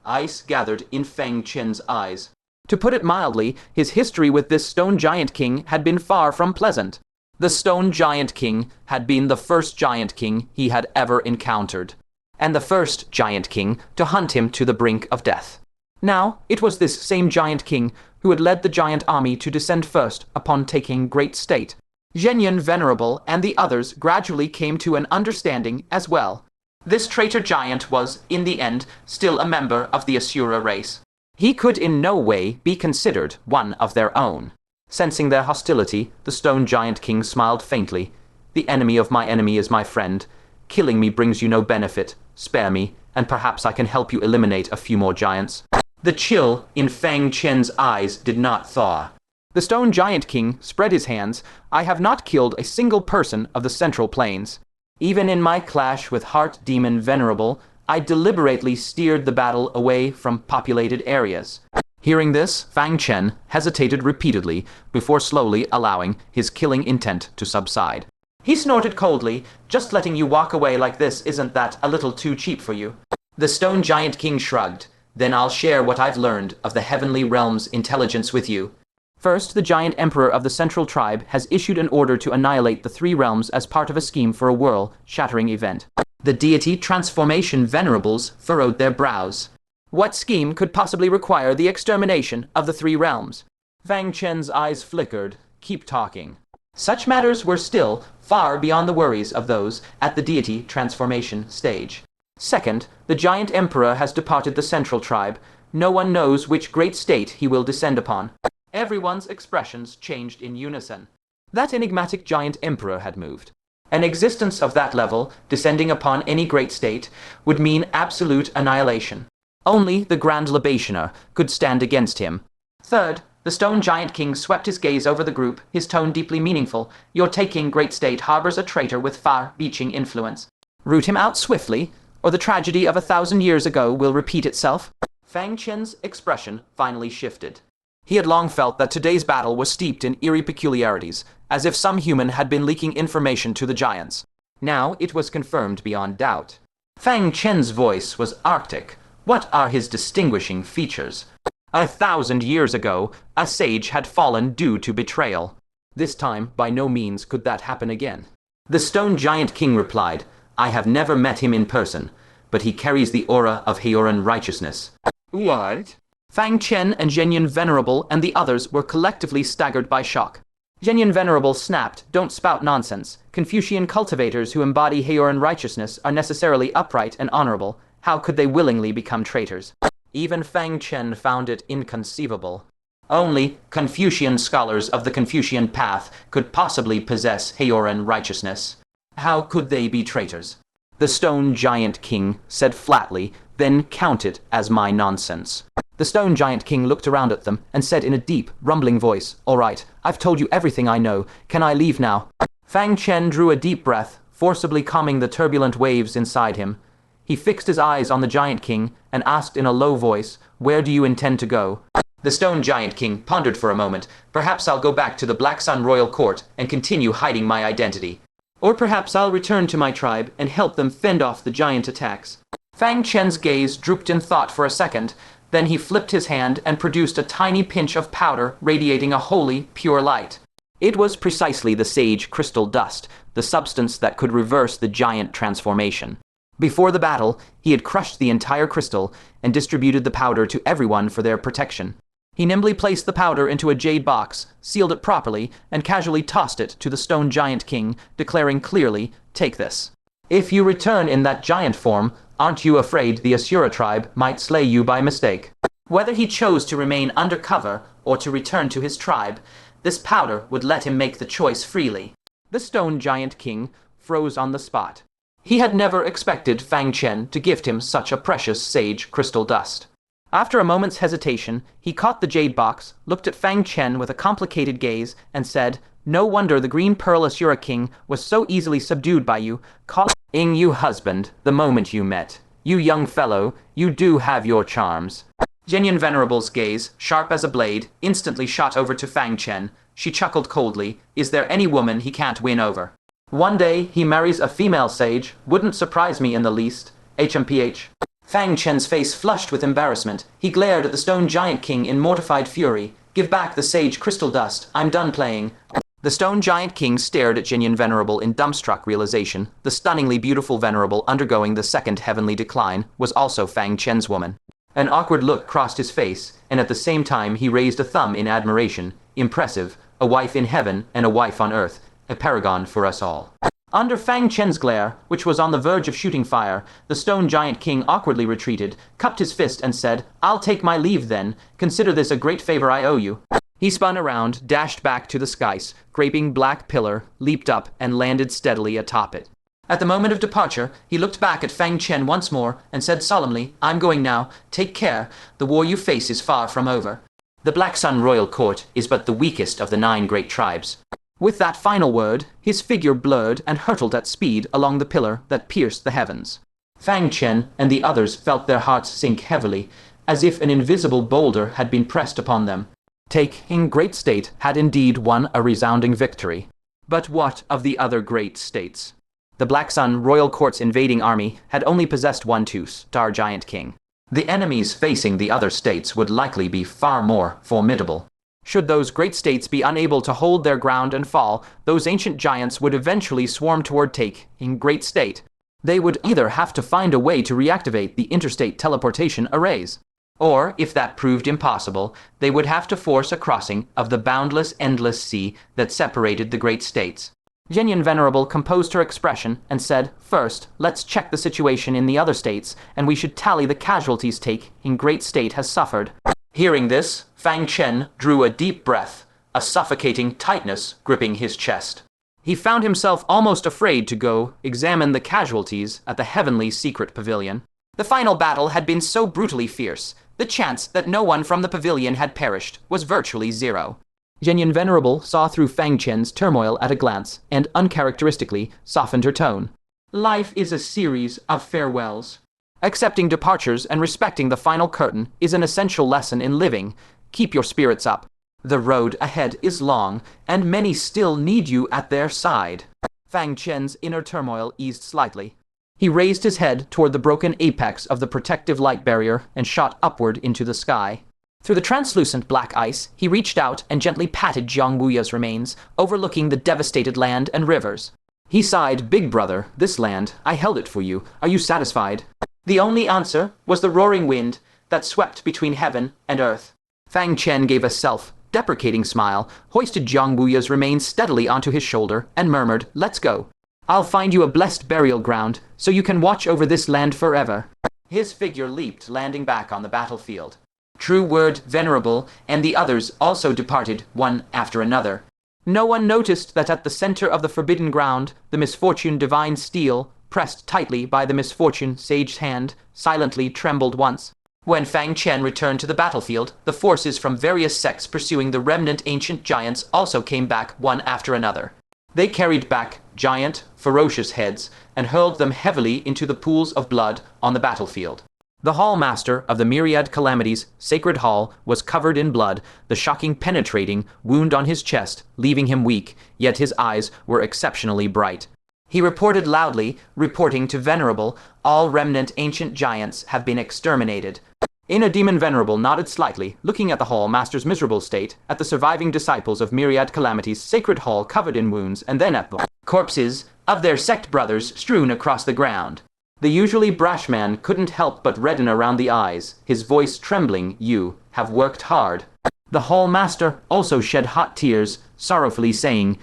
Ice gathered in Fang Chen's eyes. To put it mildly, his history with this Stone Giant King had been far from pleasant. The Stone Giant King had been the first Giant King he had ever encountered, and the first Giant King to hunt him to the brink of death. Now, it was this same Giant King who had led the giant army to descend first upon taking great state. Zhenyan Venerable and the others gradually came to an understanding as well. This traitor giant was, in the end, still a member of the Asura race. He could in no way be considered one of their own. Sensing their hostility, the Stone Giant King smiled faintly. "The enemy of my enemy is my friend. Killing me brings you no benefit. Spare me, and perhaps I can help you eliminate a few more giants." The chill in Fang Chen's eyes did not thaw. The Stone Giant King spread his hands. "I have not killed a single person of the Central Plains. Even in my clash with Heart Demon Venerable, I deliberately steered the battle away from populated areas." Hearing this, Fang Chen hesitated repeatedly before slowly allowing his killing intent to subside. He snorted coldly. "Just letting you walk away like this, isn't that a little too cheap for you?" The Stone Giant King shrugged. "Then I'll share what I've learned of the Heavenly Realm's intelligence with you. First, the Giant Emperor of the Central Tribe has issued an order to annihilate the 3 realms as part of a scheme for a world-shattering event." The deity Transformation Venerables furrowed their brows. What scheme could possibly require the extermination of the 3 realms? Fang Chen's eyes flickered. "Keep talking." Such matters were still far beyond the worries of those at the deity transformation stage. Second, the Giant Emperor has departed the Central Tribe. No one knows which great state he will descend upon. Everyone's expressions changed in unison. That enigmatic Giant Emperor had moved. An existence of that level, descending upon any great state, would mean absolute annihilation. Only the Grand Libationer could stand against him. Third, the Stone Giant King swept his gaze over the group, his tone deeply meaningful. "Your Taicang great state harbors a traitor with far-reaching influence. Root him out swiftly, or the tragedy of 1,000 years ago will repeat itself." Fang Chen's expression finally shifted. He had long felt that today's battle was steeped in eerie peculiarities, as if some human had been leaking information to the giants. Now it was confirmed beyond doubt. Fang Chen's voice was arctic. What are his distinguishing features? 1,000 years ago, a sage had fallen due to betrayal. This time, by no means could that happen again. The Stone Giant King replied, "I have never met him in person, but he carries the aura of Heoran righteousness." "What?" Fang Chen and Zhenyan Venerable and the others were collectively staggered by shock. Zhenyan Venerable snapped, "Don't spout nonsense. Confucian cultivators who embody Heoran righteousness are necessarily upright and honorable. How could they willingly become traitors?" Even Fang Chen found it inconceivable. Only Confucian scholars of the Confucian path could possibly possess Heoran righteousness. How could they be traitors? The Stone Giant King said flatly, "Then count it as my nonsense." The Stone Giant King looked around at them and said in a deep, rumbling voice, "All right, I've told you everything I know. Can I leave now?" Fang Chen drew a deep breath, forcibly calming the turbulent waves inside him. He fixed his eyes on the Giant King and asked in a low voice, "Where do you intend to go?" The Stone Giant King pondered for a moment. "Perhaps I'll go back to the Black Sun Royal Court and continue hiding my identity. Or perhaps I'll return to my tribe and help them fend off the giant attacks. Fang Chen's gaze drooped in thought for a second. Then he flipped his hand and produced a tiny pinch of powder radiating a holy, pure light. It was precisely the sage crystal dust, the substance that could reverse the giant transformation. Before the battle, he had crushed the entire crystal and distributed the powder to everyone for their protection. He nimbly placed the powder into a jade box, sealed it properly, and casually tossed it to the stone giant king, declaring clearly, "Take this. If you return in that giant form, aren't you afraid the Asura tribe might slay you by mistake?" Whether he chose to remain undercover or to return to his tribe, this powder would let him make the choice freely. The stone giant king froze on the spot. He had never expected Fang Chen to gift him such a precious sage crystal dust. After a moment's hesitation, he caught the jade box, looked at Fang Chen with a complicated gaze, and said, "No wonder the Green Pearl Asura king was so easily subdued by you, calling you husband the moment you met. You young fellow, you do have your charms." Jinyan Venerable's gaze, sharp as a blade, instantly shot over to Fang Chen. She chuckled coldly. Is there any woman he can't win over? One day he marries a female sage. Wouldn't surprise me in the least. HMPH. Fang Chen's face flushed with embarrassment. He glared at the stone giant king in mortified fury. "Give back the sage crystal dust. I'm done playing." The stone giant king stared at Jinyan Venerable in dumbstruck realization. The stunningly beautiful Venerable undergoing the second heavenly decline was also Fang Chen's woman. An awkward look crossed his face, and at the same time he raised a thumb in admiration. Impressive. A wife in heaven and a wife on earth. A paragon for us all. Under Fang Chen's glare, which was on the verge of shooting fire, the stone giant king awkwardly retreated, cupped his fist and said, "I'll take my leave then. Consider this a great favor I owe you." He spun around, dashed back to the skies, scraping black pillar, leaped up and landed steadily atop it. At the moment of departure, he looked back at Fang Chen once more and said solemnly, "I'm going now. Take care. The war you face is far from over. The Black Sun Royal Court is but the weakest of the 9 great tribes." With that final word, his figure blurred and hurtled at speed along the pillar that pierced the heavens. Fang Chen and the others felt their hearts sink heavily, as if an invisible boulder had been pressed upon them. Taicang Great State had indeed won a resounding victory. But what of the other great states? The Black Sun Royal Court's invading army had only possessed one Star Giant King. The enemies facing the other states would likely be far more formidable. Should those great states be unable to hold their ground and fall, those ancient giants would eventually swarm toward Taicang Great State. They would either have to find a way to reactivate the interstate teleportation arrays, or, if that proved impossible, they would have to force a crossing of the boundless, endless sea that separated the great states. Jinyan Venerable composed her expression and said, "First, let's check the situation in the other states, and we should tally the casualties Taicang Great State has suffered." Hearing this, Fang Chen drew a deep breath, a suffocating tightness gripping his chest. He found himself almost afraid to go examine the casualties at the heavenly secret pavilion. The final battle had been so brutally fierce, the chance that no one from the pavilion had perished was virtually zero. Jinyan Venerable saw through Fang Chen's turmoil at a glance, and uncharacteristically softened her tone. "Life is a series of farewells. Accepting departures and respecting the final curtain is an essential lesson in living. Keep your spirits up. The road ahead is long, and many still need you at their side." Fang Chen's inner turmoil eased slightly. He raised his head toward the broken apex of the protective light barrier and shot upward into the sky. Through the translucent black ice, he reached out and gently patted Jiang Wuya's remains, overlooking the devastated land and rivers. He sighed, "Big brother, this land, I held it for you. Are you satisfied?" The only answer was the roaring wind that swept between heaven and earth. Fang Chen gave a self-deprecating smile, hoisted Jiang Wuya's remains steadily onto his shoulder, and murmured, "Let's go. I'll find you a blessed burial ground, so you can watch over this land forever." His figure leaped, landing back on the battlefield. True Word, Venerable, and the others also departed, one after another. No one noticed that at the center of the forbidden ground, the misfortune divine steel, pressed tightly by the misfortune sage's hand, silently trembled once. When Fang Chen returned to the battlefield, the forces from various sects pursuing the remnant ancient giants also came back one after another. They carried back giant, ferocious heads and hurled them heavily into the pools of blood on the battlefield. The hall master of the myriad calamities, Sacred Hall, was covered in blood, the shocking penetrating wound on his chest, leaving him weak, yet his eyes were exceptionally bright. He reported loudly, reporting to Venerable, all remnant ancient giants have been exterminated. Inner Demon Venerable nodded slightly, looking at the Hall Master's miserable state, at the surviving disciples of Myriad Calamities' sacred hall covered in wounds, and then at the corpses of their sect brothers strewn across the ground. The usually brash man couldn't help but redden around the eyes, his voice trembling. You have worked hard. The Hall Master also shed hot tears, sorrowfully saying,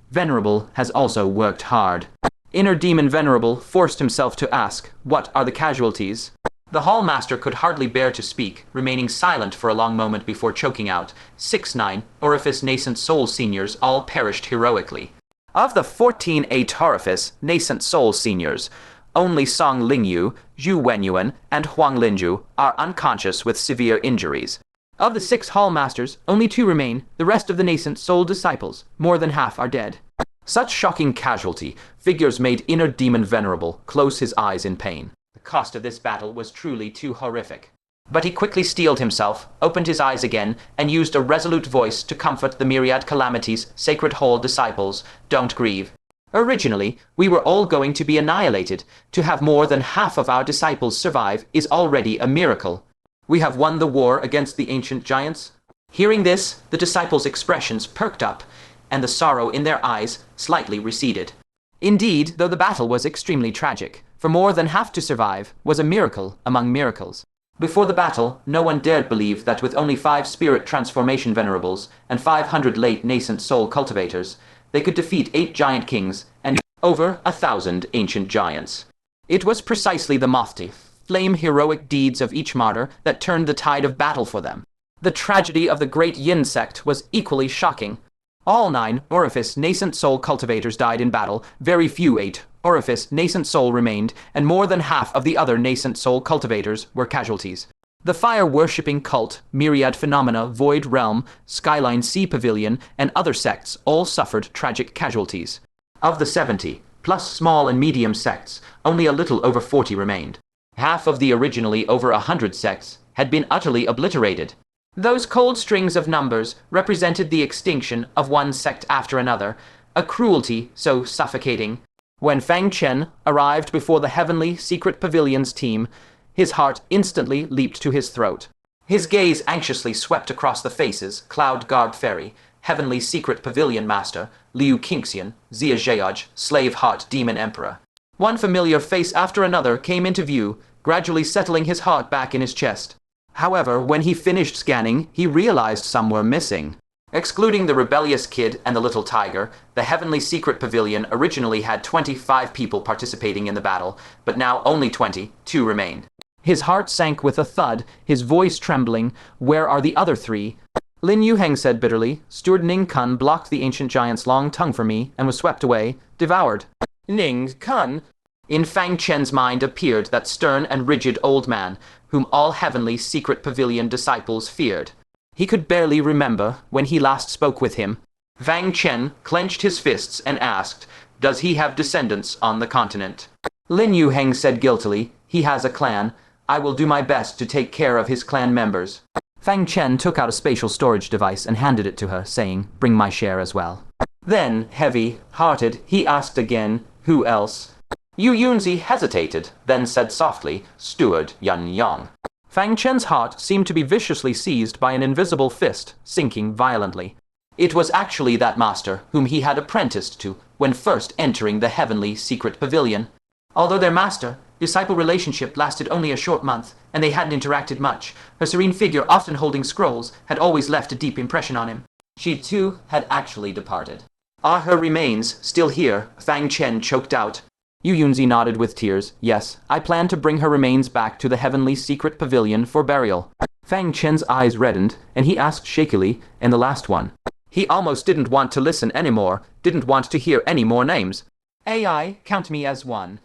Venerable has also worked hard. Inner Demon Venerable forced himself to ask, what are the casualties? The Hall Master could hardly bear to speak, remaining silent for a long moment before choking out, 6-9 Orifice Nascent Soul Seniors all perished heroically. Of the 14-8 Orifice Nascent Soul Seniors, only Song Lingyu, Zhu Wenyuan, and Huang Linju are unconscious with severe injuries. Of the 6 Hall Masters, only 2 remain, the rest of the Nascent Soul disciples, more than half are dead. Such shocking casualty figures made Inner Demon Venerable close his eyes in pain. The cost of this battle was truly too horrific. But he quickly steeled himself, opened his eyes again, and used a resolute voice to comfort the Myriad Calamities' Sacred Hall disciples. Don't grieve. Originally, we were all going to be annihilated. To have more than half of our disciples survive is already a miracle. We have won the war against the ancient giants. Hearing this, the disciples' expressions perked up, and the sorrow in their eyes slightly receded. Indeed, though the battle was extremely tragic, for more than half to survive was a miracle among miracles. Before the battle, no one dared believe that with only 5 spirit transformation venerables and 500 late nascent soul cultivators, they could defeat 8 giant kings and over 1,000 ancient giants. It was precisely the Mothti, flame heroic deeds of each martyr that turned the tide of battle for them. The tragedy of the great Yin sect was equally shocking. All 9 Orifice Nascent Soul cultivators died in battle, very few 8 Orifice Nascent Soul remained, and more than half of the other Nascent Soul cultivators were casualties. The fire-worshipping cult, Myriad Phenomena, Void Realm, Skyline Sea Pavilion, and other sects all suffered tragic casualties. Of the 70, plus small and medium sects, only a little over 40 remained. Half of the originally over 100 sects had been utterly obliterated. Those cold strings of numbers represented the extinction of one sect after another, a cruelty so suffocating. When Fang Chen arrived before the Heavenly Secret Pavilion's team, his heart instantly leaped to his throat. His gaze anxiously swept across the faces, Cloud Garb Fairy, Heavenly Secret Pavilion Master, Liu Qingxian, Zia Zheoj, Slave Heart Demon Emperor. One familiar face after another came into view, gradually settling his heart back in his chest. However, when he finished scanning, he realized some were missing. Excluding the rebellious kid and the little tiger, the Heavenly Secret Pavilion originally had 25 people participating in the battle, but now only 22 remained. His heart sank with a thud, his voice trembling. Where are the other 3? Lin Yuheng said bitterly. Steward Ning Kun blocked the ancient giant's long tongue for me and was swept away, devoured. Ning Kun? In Fang Chen's mind appeared that stern and rigid old man, whom all Heavenly Secret Pavilion disciples feared. He could barely remember when he last spoke with him. Fang Chen clenched his fists and asked, does he have descendants on the continent? Lin Yuheng said guiltily, he has a clan. I will do my best to take care of his clan members. Fang Chen took out a spatial storage device and handed it to her, saying, bring my share as well. Then, heavy-hearted, he asked again, who else? Yu Yunzi hesitated, then said softly, Steward Yun Yang. Fang Chen's heart seemed to be viciously seized by an invisible fist, sinking violently. It was actually that master whom he had apprenticed to when first entering the Heavenly Secret Pavilion. Although their master-disciple relationship lasted only a short month, and they hadn't interacted much, her serene figure often holding scrolls had always left a deep impression on him. She too had actually departed. Are her remains still here? Fang Chen choked out. Yu Yunzi nodded with tears. Yes, I plan to bring her remains back to the Heavenly Secret Pavilion for burial. Fang Chen's eyes reddened, and he asked shakily, and the last one. He almost didn't want to listen anymore, didn't want to hear any more names. AI, count me as one.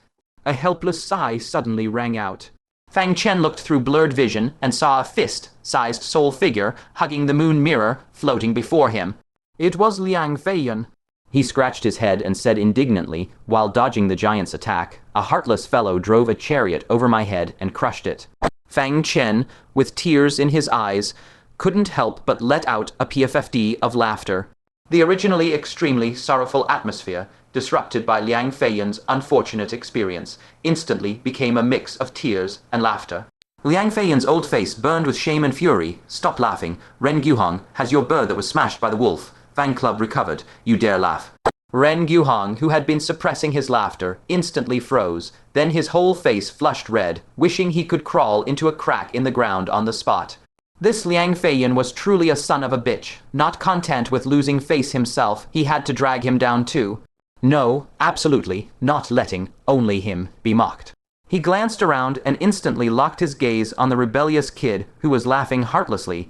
A helpless sigh suddenly rang out. Fang Chen looked through blurred vision and saw a fist-sized soul figure hugging the moon mirror floating before him. It was Liang Feiyan. He scratched his head and said indignantly, while dodging the giant's attack, a heartless fellow drove a chariot over my head and crushed it. Fang Chen, with tears in his eyes, couldn't help but let out a PFFD of laughter. The originally extremely sorrowful atmosphere disrupted by Liang Feiyan's unfortunate experience, instantly became a mix of tears and laughter. Liang Feiyan's old face burned with shame and fury. Stop laughing. Ren Guhong has your bird that was smashed by the wolf. Fang Club recovered. You dare laugh. Ren Guhong, who had been suppressing his laughter, instantly froze. Then his whole face flushed red, wishing he could crawl into a crack in the ground on the spot. This Liang Feiyan was truly a son of a bitch. Not content with losing face himself, he had to drag him down too. No, absolutely, not letting only him be mocked. He glanced around and instantly locked his gaze on the rebellious kid who was laughing heartlessly.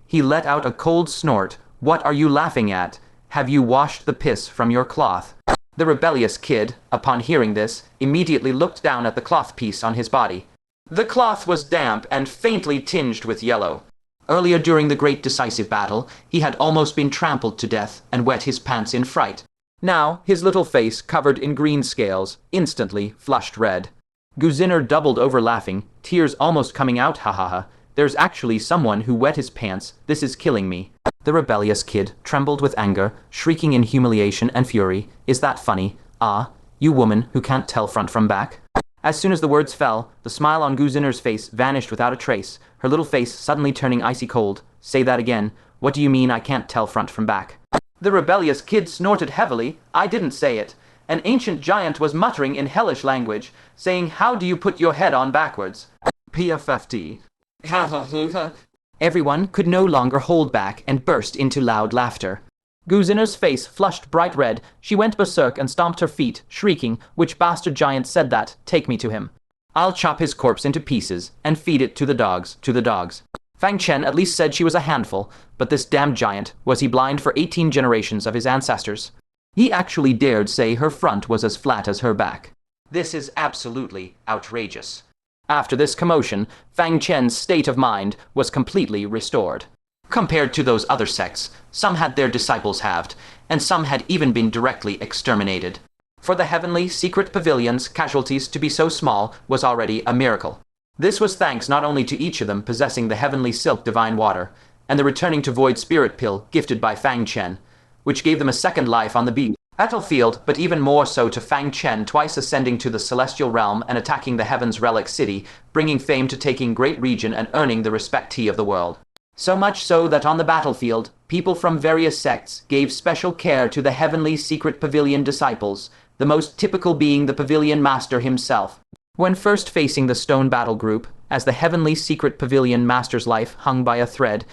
He let out a cold snort. What are you laughing at? Have you washed the piss from your cloth? The rebellious kid, upon hearing this, immediately looked down at the cloth piece on his body. The cloth was damp and faintly tinged with yellow. Earlier during the great decisive battle, he had almost been trampled to death and wet his pants in fright. Now, his little face, covered in green scales, instantly flushed red. Guziner doubled over laughing, tears almost coming out. Ha ha ha. There's actually someone who wet his pants. This is killing me. The rebellious kid trembled with anger, shrieking in humiliation and fury. Is that funny? Ah, you woman who can't tell front from back. As soon as the words fell, the smile on Guziner's face vanished without a trace, her little face suddenly turning icy cold. Say that again. What do you mean I can't tell front from back? The rebellious kid snorted heavily. I didn't say it. An ancient giant was muttering in hellish language, saying, how do you put your head on backwards? PFFD. Everyone could no longer hold back and burst into loud laughter. Guziner's face flushed bright red. She went berserk and stomped her feet, shrieking, which bastard giant said that? Take me to him. I'll chop his corpse into pieces and feed it to the dogs. Fang Chen at least said she was a handful, but this damned giant, was he blind for 18 generations of his ancestors? He actually dared say her front was as flat as her back. This is absolutely outrageous. After this commotion, Fang Chen's state of mind was completely restored. Compared to those other sects, some had their disciples halved, and some had even been directly exterminated. For the heavenly secret pavilion's casualties to be so small was already a miracle. This was thanks not only to each of them possessing the heavenly silk divine water, and the returning to void spirit pill gifted by Fang Chen, which gave them a second life on the battlefield, but even more so to Fang Chen twice ascending to the celestial realm and attacking the heaven's relic city, bringing fame to Taicang great region and earning the respect of the world. So much so that on the battlefield, people from various sects gave special care to the heavenly secret pavilion disciples, the most typical being the pavilion master himself. When first facing the stone battle group, as the heavenly secret pavilion master's life hung by a thread,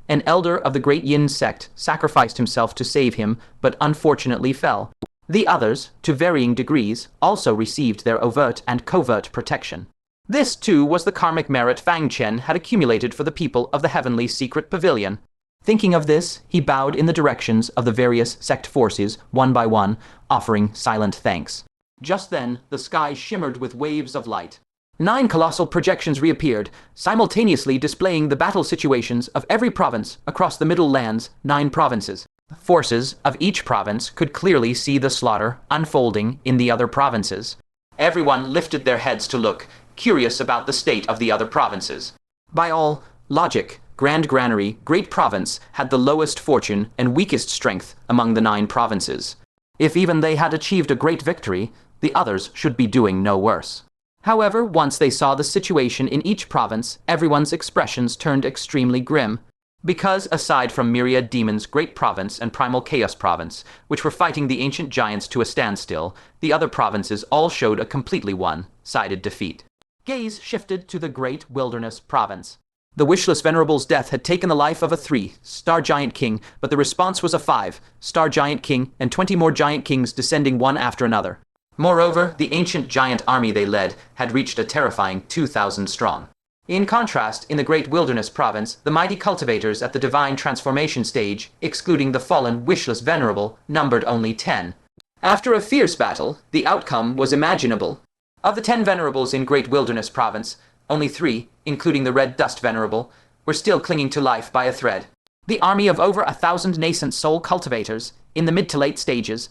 an elder of the great Yin sect sacrificed himself to save him, but unfortunately fell. The others, to varying degrees, also received their overt and covert protection. This, too, was the karmic merit Fang Chen had accumulated for the people of the heavenly secret pavilion. Thinking of this, he bowed in the directions of the various sect forces, one by one, offering silent thanks. Just then, the sky shimmered with waves of light. 9 colossal projections reappeared, simultaneously displaying the battle situations of every province across the Middle Lands, 9 provinces. Forces of each province could clearly see the slaughter unfolding in the other provinces. Everyone lifted their heads to look, curious about the state of the other provinces. By all logic, Grand Granary, Great Province, had the lowest fortune and weakest strength among the 9 provinces. If even they had achieved a great victory, the others should be doing no worse. However, once they saw the situation in each province, everyone's expressions turned extremely grim. Because, aside from Myriad Demons' Great Province and Primal Chaos Province, which were fighting the ancient giants to a standstill, the other provinces all showed a completely one-sided defeat. Gaze shifted to the Great Wilderness Province. The wishless Venerable's death had taken the life of a 3-star Giant King, but the response was a 5-star Giant King and 20 more Giant Kings descending one after another. Moreover, the ancient giant army they led had reached a terrifying 2,000 strong. In contrast, in the Great Wilderness Province, the mighty cultivators at the divine transformation stage, excluding the fallen wishless Venerable, numbered only 10. After a fierce battle, the outcome was imaginable. Of the 10 Venerables in Great Wilderness Province, only 3, including the Red Dust Venerable, were still clinging to life by a thread. The army of over 1,000 nascent soul cultivators, in the mid to late stages,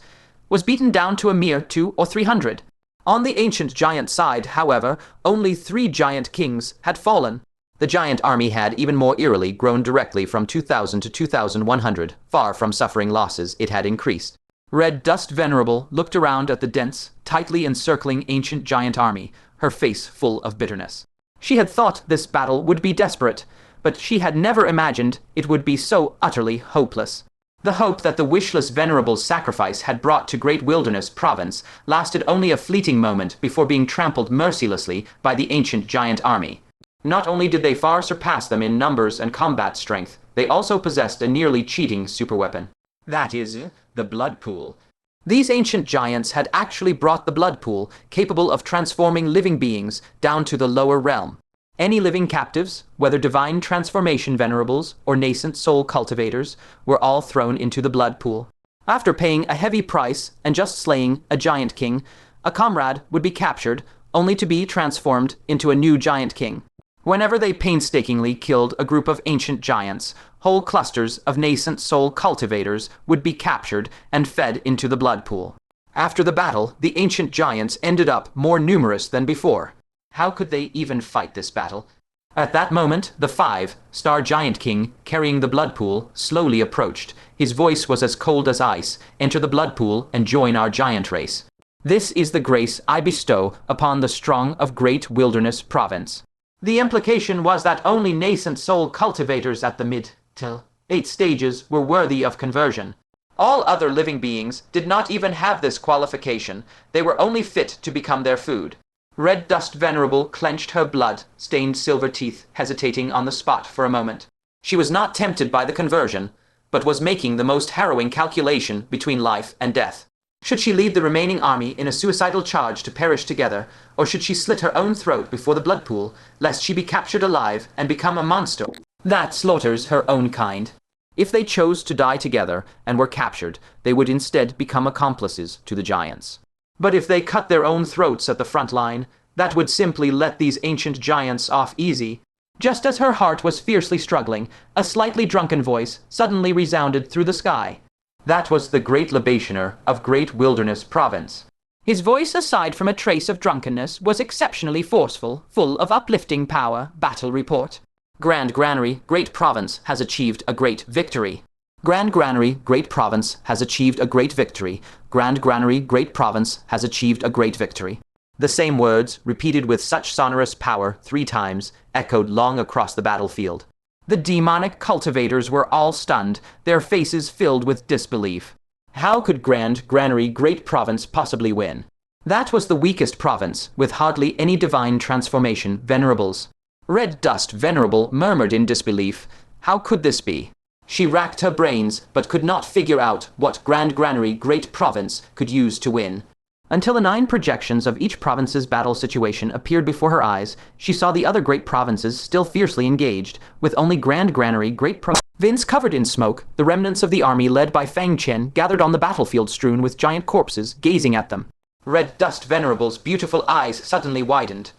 was beaten down to a mere 200 or 300. On the ancient giant side, however, only 3 giant kings had fallen. The giant army had, even more eerily, grown directly from 2,000 to 2,100. Far from suffering losses, it had increased. Red Dust Venerable looked around at the dense, tightly encircling ancient giant army, her face full of bitterness. She had thought this battle would be desperate, but she had never imagined it would be so utterly hopeless. The hope that the wishless Venerable's sacrifice had brought to Great Wilderness Province lasted only a fleeting moment before being trampled mercilessly by the ancient giant army. Not only did they far surpass them in numbers and combat strength, they also possessed a nearly cheating superweapon. That is, the blood pool. These ancient giants had actually brought the blood pool, capable of transforming living beings, down to the lower realm. Any living captives, whether divine transformation venerables or nascent soul cultivators, were all thrown into the blood pool. After paying a heavy price and just slaying a giant king, a comrade would be captured, only to be transformed into a new giant king. Whenever they painstakingly killed a group of ancient giants, whole clusters of nascent soul cultivators would be captured and fed into the blood pool. After the battle, the ancient giants ended up more numerous than before. How could they even fight this battle? At that moment, the 5-star giant king, carrying the blood pool, slowly approached. His voice was as cold as ice. Enter the blood pool and join our giant race. This is the grace I bestow upon the strong of Great Wilderness Province. The implication was that only nascent soul cultivators at the mid till 8 stages were worthy of conversion. All other living beings did not even have this qualification. They were only fit to become their food. Red Dust Venerable clenched her blood-stained silver teeth, hesitating on the spot for a moment. She was not tempted by the conversion, but was making the most harrowing calculation between life and death. Should she lead the remaining army in a suicidal charge to perish together, or should she slit her own throat before the blood pool, lest she be captured alive and become a monster that slaughters her own kind? If they chose to die together and were captured, they would instead become accomplices to the giants. But if they cut their own throats at the front line, that would simply let these ancient giants off easy. Just as her heart was fiercely struggling, a slightly drunken voice suddenly resounded through the sky. That was the Great Libationer of Great Wilderness Province. His voice, aside from a trace of drunkenness, was exceptionally forceful, full of uplifting power. Battle report. Grand Granary, Great Province, has achieved a great victory. Grand Granary, Great Province, has achieved a great victory. Grand Granary, Great Province, has achieved a great victory. The same words, repeated with such sonorous power 3 times, echoed long across the battlefield. The demonic cultivators were all stunned, their faces filled with disbelief. How could Grand Granary, Great Province possibly win? That was the weakest province, with hardly any divine transformation venerables. Red Dust Venerable murmured in disbelief. How could this be? She racked her brains, but could not figure out what Grand Granary, Great Province could use to win. Until the 9 projections of each province's battle situation appeared before her eyes, she saw the other great provinces still fiercely engaged, with only Grand Granary, Great Province covered in smoke. The remnants of the army led by Fang Chen gathered on the battlefield strewn with giant corpses, gazing at them. Red Dust Venerable's beautiful eyes suddenly widened.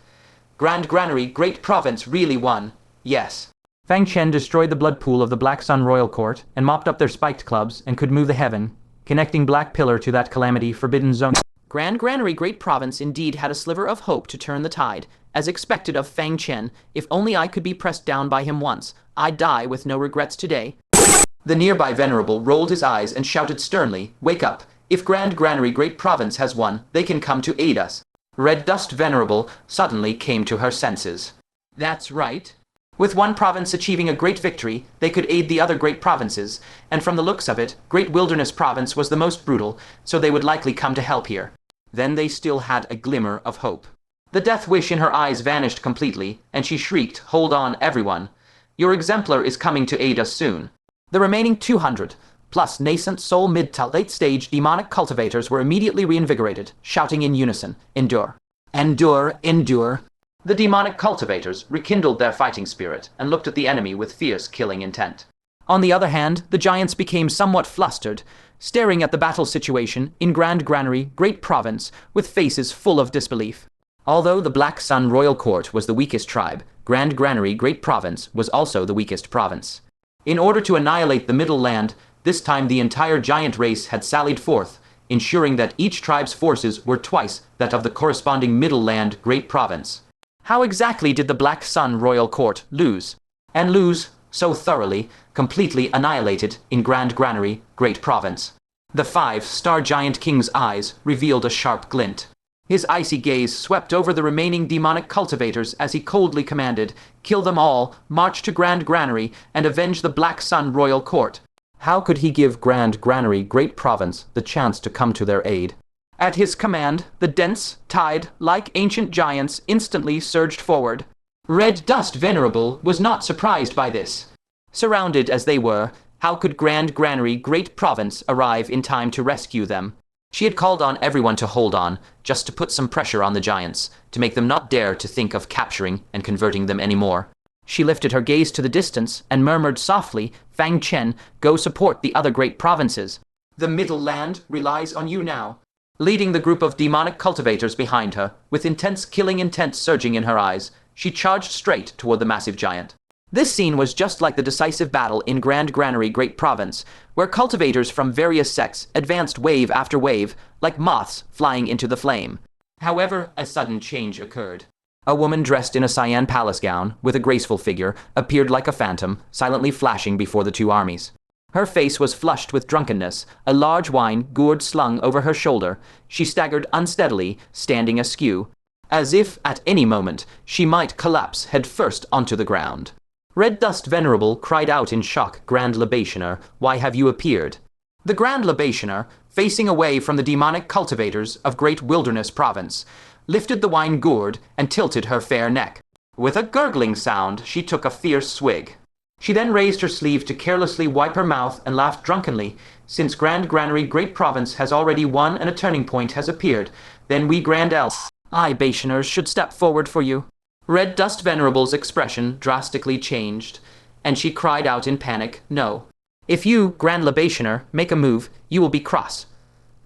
Grand Granary, Great Province really won. Yes. Fang Chen destroyed the blood pool of the Black Sun Royal Court and mopped up their spiked clubs and could move the heaven, connecting Black Pillar to that calamity forbidden zone. Grand Granary, Great Province indeed had a sliver of hope to turn the tide, as expected of Fang Chen. If only I could be pressed down by him once, I'd die with no regrets today. The nearby Venerable rolled his eyes and shouted sternly, "Wake up! If Grand Granary, Great Province has won, they can come to aid us." Red Dust Venerable suddenly came to her senses. That's right. With one province achieving a great victory, they could aid the other great provinces, and from the looks of it, Great Wilderness Province was the most brutal, so they would likely come to help here. Then they still had a glimmer of hope. The death wish in her eyes vanished completely, and she shrieked, "Hold on, everyone. Your exemplar is coming to aid us soon." The remaining 200, plus nascent soul mid to late stage demonic cultivators were immediately reinvigorated, shouting in unison, "Endure! Endure! Endure!" The demonic cultivators rekindled their fighting spirit and looked at the enemy with fierce killing intent. On the other hand, the giants became somewhat flustered, staring at the battle situation in Grand Granary, Great Province, with faces full of disbelief. Although the Black Sun Royal Court was the weakest tribe, Grand Granary, Great Province was also the weakest province. In order to annihilate the Middle Land, this time the entire giant race had sallied forth, ensuring that each tribe's forces were twice that of the corresponding Middle Land Great Province. How exactly did the Black Sun Royal Court lose? And lose so thoroughly, completely annihilated in Grand Granary, Great Province? The 5-star giant king's eyes revealed a sharp glint. His icy gaze swept over the remaining demonic cultivators as he coldly commanded, "Kill them all, march to Grand Granary, and avenge the Black Sun royal court." How could he give Grand Granary, Great Province, the chance to come to their aid? At his command, the dense tide, like ancient giants, instantly surged forward. Red Dust Venerable was not surprised by this. Surrounded as they were, how could Grand Granary, Great Province, arrive in time to rescue them? She had called on everyone to hold on, just to put some pressure on the giants, to make them not dare to think of capturing and converting them anymore. She lifted her gaze to the distance and murmured softly, "Fang Chen, go support the other great provinces. The Middle Land relies on you now." Leading the group of demonic cultivators behind her, with intense killing intent surging in her eyes, she charged straight toward the massive giant. This scene was just like the decisive battle in Grand Granary Great Province, where cultivators from various sects advanced wave after wave, like moths flying into the flame. However, a sudden change occurred. A woman dressed in a cyan palace gown, with a graceful figure, appeared like a phantom, silently flashing before the two armies. Her face was flushed with drunkenness, a large wine gourd slung over her shoulder. She staggered unsteadily, standing askew, as if, at any moment, she might collapse headfirst onto the ground. Red Dust Venerable cried out in shock, "Grand Libationer, why have you appeared?" The Grand Libationer, facing away from the demonic cultivators of Great Wilderness Province, lifted the wine gourd and tilted her fair neck. With a gurgling sound, she took a fierce swig. She then raised her sleeve to carelessly wipe her mouth and laughed drunkenly. "Since Grand Granary Great Province has already won and a turning point has appeared, then we Grand Libationers should step forward for you." Red Dust Venerable's expression drastically changed, and she cried out in panic, "No. If you, Grand Libationer, make a move, you will be cross.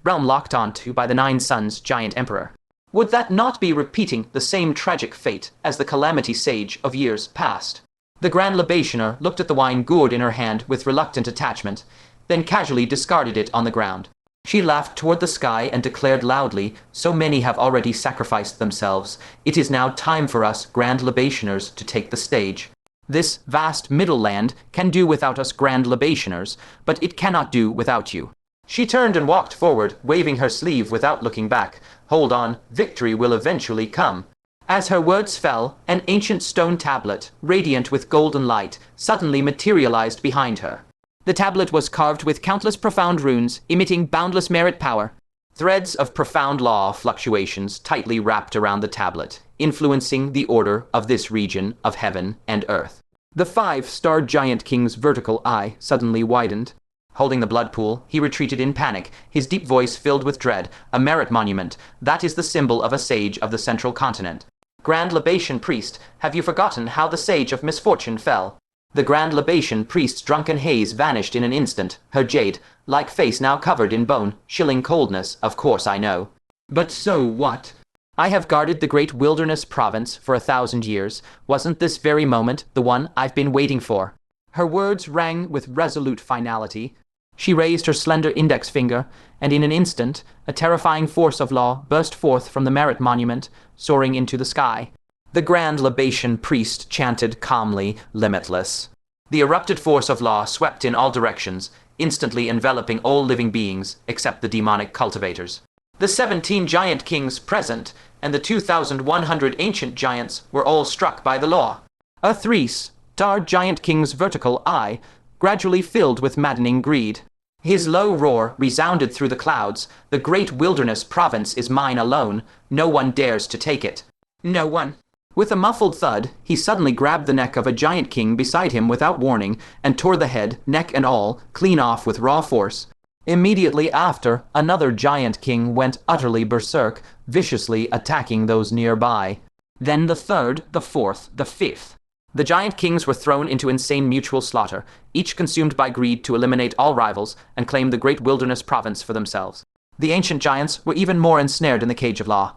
Realm locked onto by the 9 Suns Giant Emperor. Would that not be repeating the same tragic fate as the Calamity Sage of years past?" The Grand Libationer looked at the wine gourd in her hand with reluctant attachment, then casually discarded it on the ground. She laughed toward the sky and declared loudly, "So many have already sacrificed themselves. It is now time for us, Grand Libationers, to take the stage. This vast Middle Land can do without us Grand Libationers, but it cannot do without you." She turned and walked forward, waving her sleeve without looking back. "Hold on, victory will eventually come." As her words fell, an ancient stone tablet, radiant with golden light, suddenly materialized behind her. The tablet was carved with countless profound runes, emitting boundless merit power. Threads of profound law fluctuations tightly wrapped around the tablet, influencing the order of this region of heaven and earth. The 5-star giant king's vertical eye suddenly widened. Holding the blood pool, he retreated in panic, his deep voice filled with dread. "A merit monument, that is the symbol of a sage of the central continent. Grand Libation Priest, have you forgotten how the Sage of Misfortune fell?" The Grand Libation Priest's drunken haze vanished in an instant, her jade-like face now covered in bone, chilling coldness. "Of course I know. But so what? I have guarded the Great Wilderness Province for 1,000 years. Wasn't this very moment the one I've been waiting for?" Her words rang with resolute finality. She raised her slender index finger, and in an instant, a terrifying force of law burst forth from the merit monument, soaring into the sky. The Grand Libation Priest chanted calmly, "Limitless." The erupted force of law swept in all directions, instantly enveloping all living beings except the demonic cultivators. The 17 giant kings present and the 2,100 ancient giants were all struck by the law. A 3-star giant king's vertical eye gradually filled with maddening greed. His low roar resounded through the clouds. "The Great Wilderness Province is mine alone. No one dares to take it. No one." With a muffled thud, he suddenly grabbed the neck of a giant king beside him without warning and tore the head, neck and all, clean off with raw force. Immediately after, another giant king went utterly berserk, viciously attacking those nearby. Then the 3rd, the 4th, the 5th. The giant kings were thrown into insane mutual slaughter, each consumed by greed to eliminate all rivals and claim the Great Wilderness Province for themselves. The ancient giants were even more ensnared in the cage of law,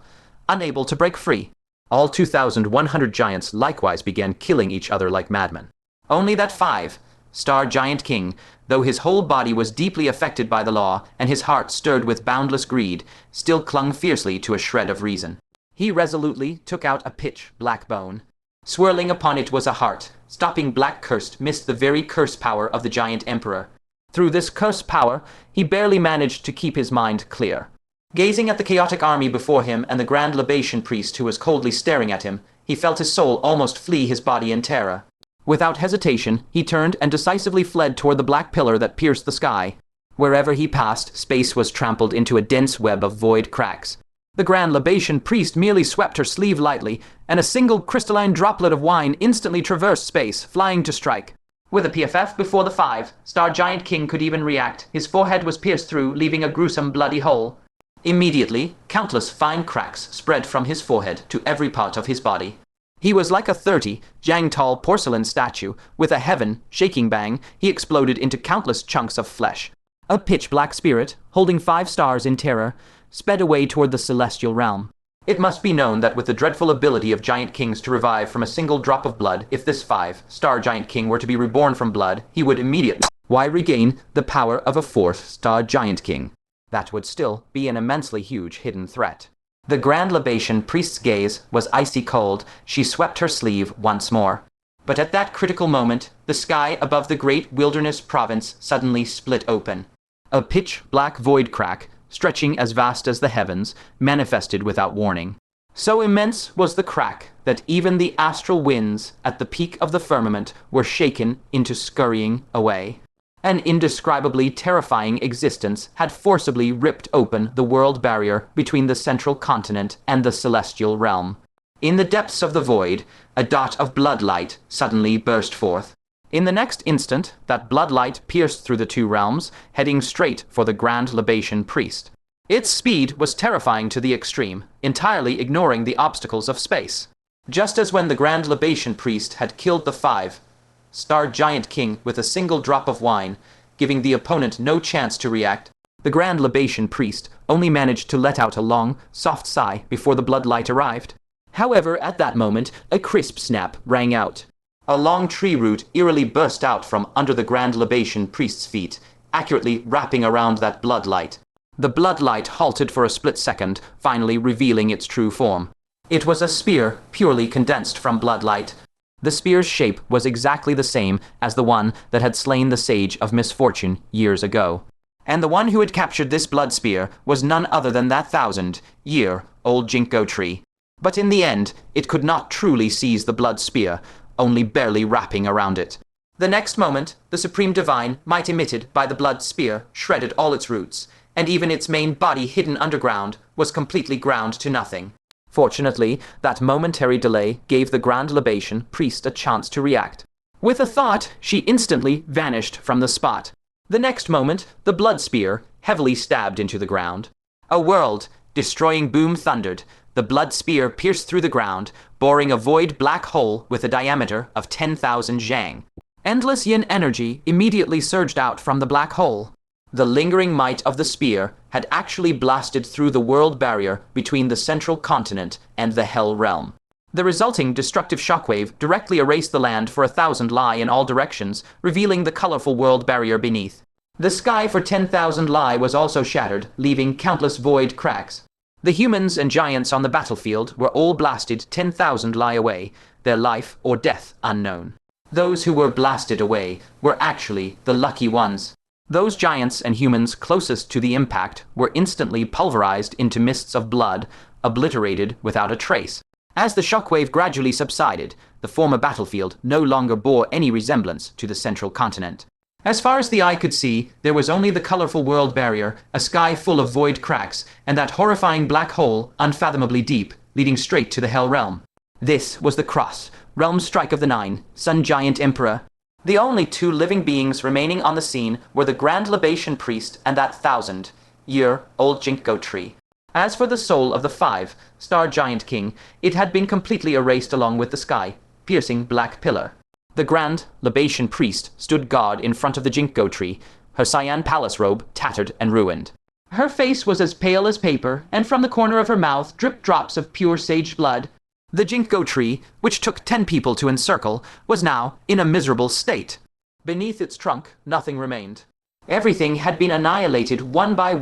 unable to break free. All 2,100 giants likewise began killing each other like madmen. Only that 5-star giant king, though his whole body was deeply affected by the law and his heart stirred with boundless greed, still clung fiercely to a shred of reason. He resolutely took out a pitch-black bone. Swirling upon it was a heart. Stopping black curse missed the very curse power of the giant emperor. Through this cursed power, he barely managed to keep his mind clear. Gazing at the chaotic army before him and the grand libation priest who was coldly staring at him, he felt his soul almost flee his body in terror. Without hesitation, he turned and decisively fled toward the black pillar that pierced the sky. Wherever he passed, space was trampled into a dense web of void cracks. The grand libation priest merely swept her sleeve lightly, and a single crystalline droplet of wine instantly traversed space, flying to strike. With a PFF before the 5, Star Giant King could even react. His forehead was pierced through, leaving a gruesome bloody hole. Immediately, countless fine cracks spread from his forehead to every part of his body. He was like a 30-jang-tall porcelain statue. With a heaven-shaking bang, he exploded into countless chunks of flesh. A pitch-black spirit, holding 5 stars in terror, sped away toward the celestial realm. It must be known that with the dreadful ability of giant kings to revive from a single drop of blood, if this 5-star giant king were to be reborn from blood, he would immediately regain the power of a 4th-star giant king. That would still be an immensely huge hidden threat. The grand libation priest's gaze was icy cold. She swept her sleeve once more. But at that critical moment, the sky above the great wilderness province suddenly split open. A pitch-black void crack, stretching as vast as the heavens, manifested without warning. So immense was the crack that even the astral winds at the peak of the firmament were shaken into scurrying away. An indescribably terrifying existence had forcibly ripped open the world barrier between the central continent and the celestial realm. In the depths of the void, a dot of bloodlight suddenly burst forth. In the next instant, that bloodlight pierced through the 2 realms, heading straight for the grand libation priest. Its speed was terrifying to the extreme, entirely ignoring the obstacles of space. Just as when the grand libation priest had killed the 5-star giant king with a single drop of wine, giving the opponent no chance to react, the grand libation priest only managed to let out a long, soft sigh before the bloodlight arrived. However, at that moment, a crisp snap rang out. A long tree root eerily burst out from under the grand libation priest's feet, accurately wrapping around that bloodlight. The bloodlight halted for a split second, finally revealing its true form. It was a spear purely condensed from bloodlight. The spear's shape was exactly the same as the one that had slain the Sage of Misfortune years ago. And the one who had captured this blood spear was none other than that 1,000-year-old ginkgo tree. But in the end, it could not truly seize the blood spear, only barely wrapping around it. The next moment, the supreme divine might emitted by the blood spear shredded all its roots, and even its main body hidden underground was completely ground to nothing. Fortunately, that momentary delay gave the grand libation priest a chance to react. With a thought, she instantly vanished from the spot. The next moment, the blood spear heavily stabbed into the ground. A world-destroying boom thundered. The blood spear pierced through the ground, boring a void black hole with a diameter of 10,000 zhang. Endless yin energy immediately surged out from the black hole. The lingering might of the spear had actually blasted through the world barrier between the central continent and the Hell Realm. The resulting destructive shockwave directly erased the land for 1,000 li in all directions, revealing the colorful world barrier beneath. The sky for 10,000 li was also shattered, leaving countless void cracks. The humans and giants on the battlefield were all blasted 10,000 li away, their life or death unknown. Those who were blasted away were actually the lucky ones. Those giants and humans closest to the impact were instantly pulverized into mists of blood, obliterated without a trace. As the shockwave gradually subsided, the former battlefield no longer bore any resemblance to the central continent. As far as the eye could see, there was only the colorful world barrier, a sky full of void cracks, and that horrifying black hole, unfathomably deep, leading straight to the Hell Realm. This was the Cross, Realm Strike of the Nine, Sun Giant Emperor. The only two living beings remaining on the scene were the Grand Libation Priest and that 1,000-year-old ginkgo tree. As for the soul of the 5-star Giant King, it had been completely erased along with the sky, piercing black pillar. The Grand Libation Priest stood guard in front of the ginkgo tree, her cyan palace robe tattered and ruined. Her face was as pale as paper, and from the corner of her mouth dripped drops of pure sage blood. The ginkgo tree, which took 10 people to encircle, was now in a miserable state. Beneath its trunk, nothing remained. Everything had been annihilated one by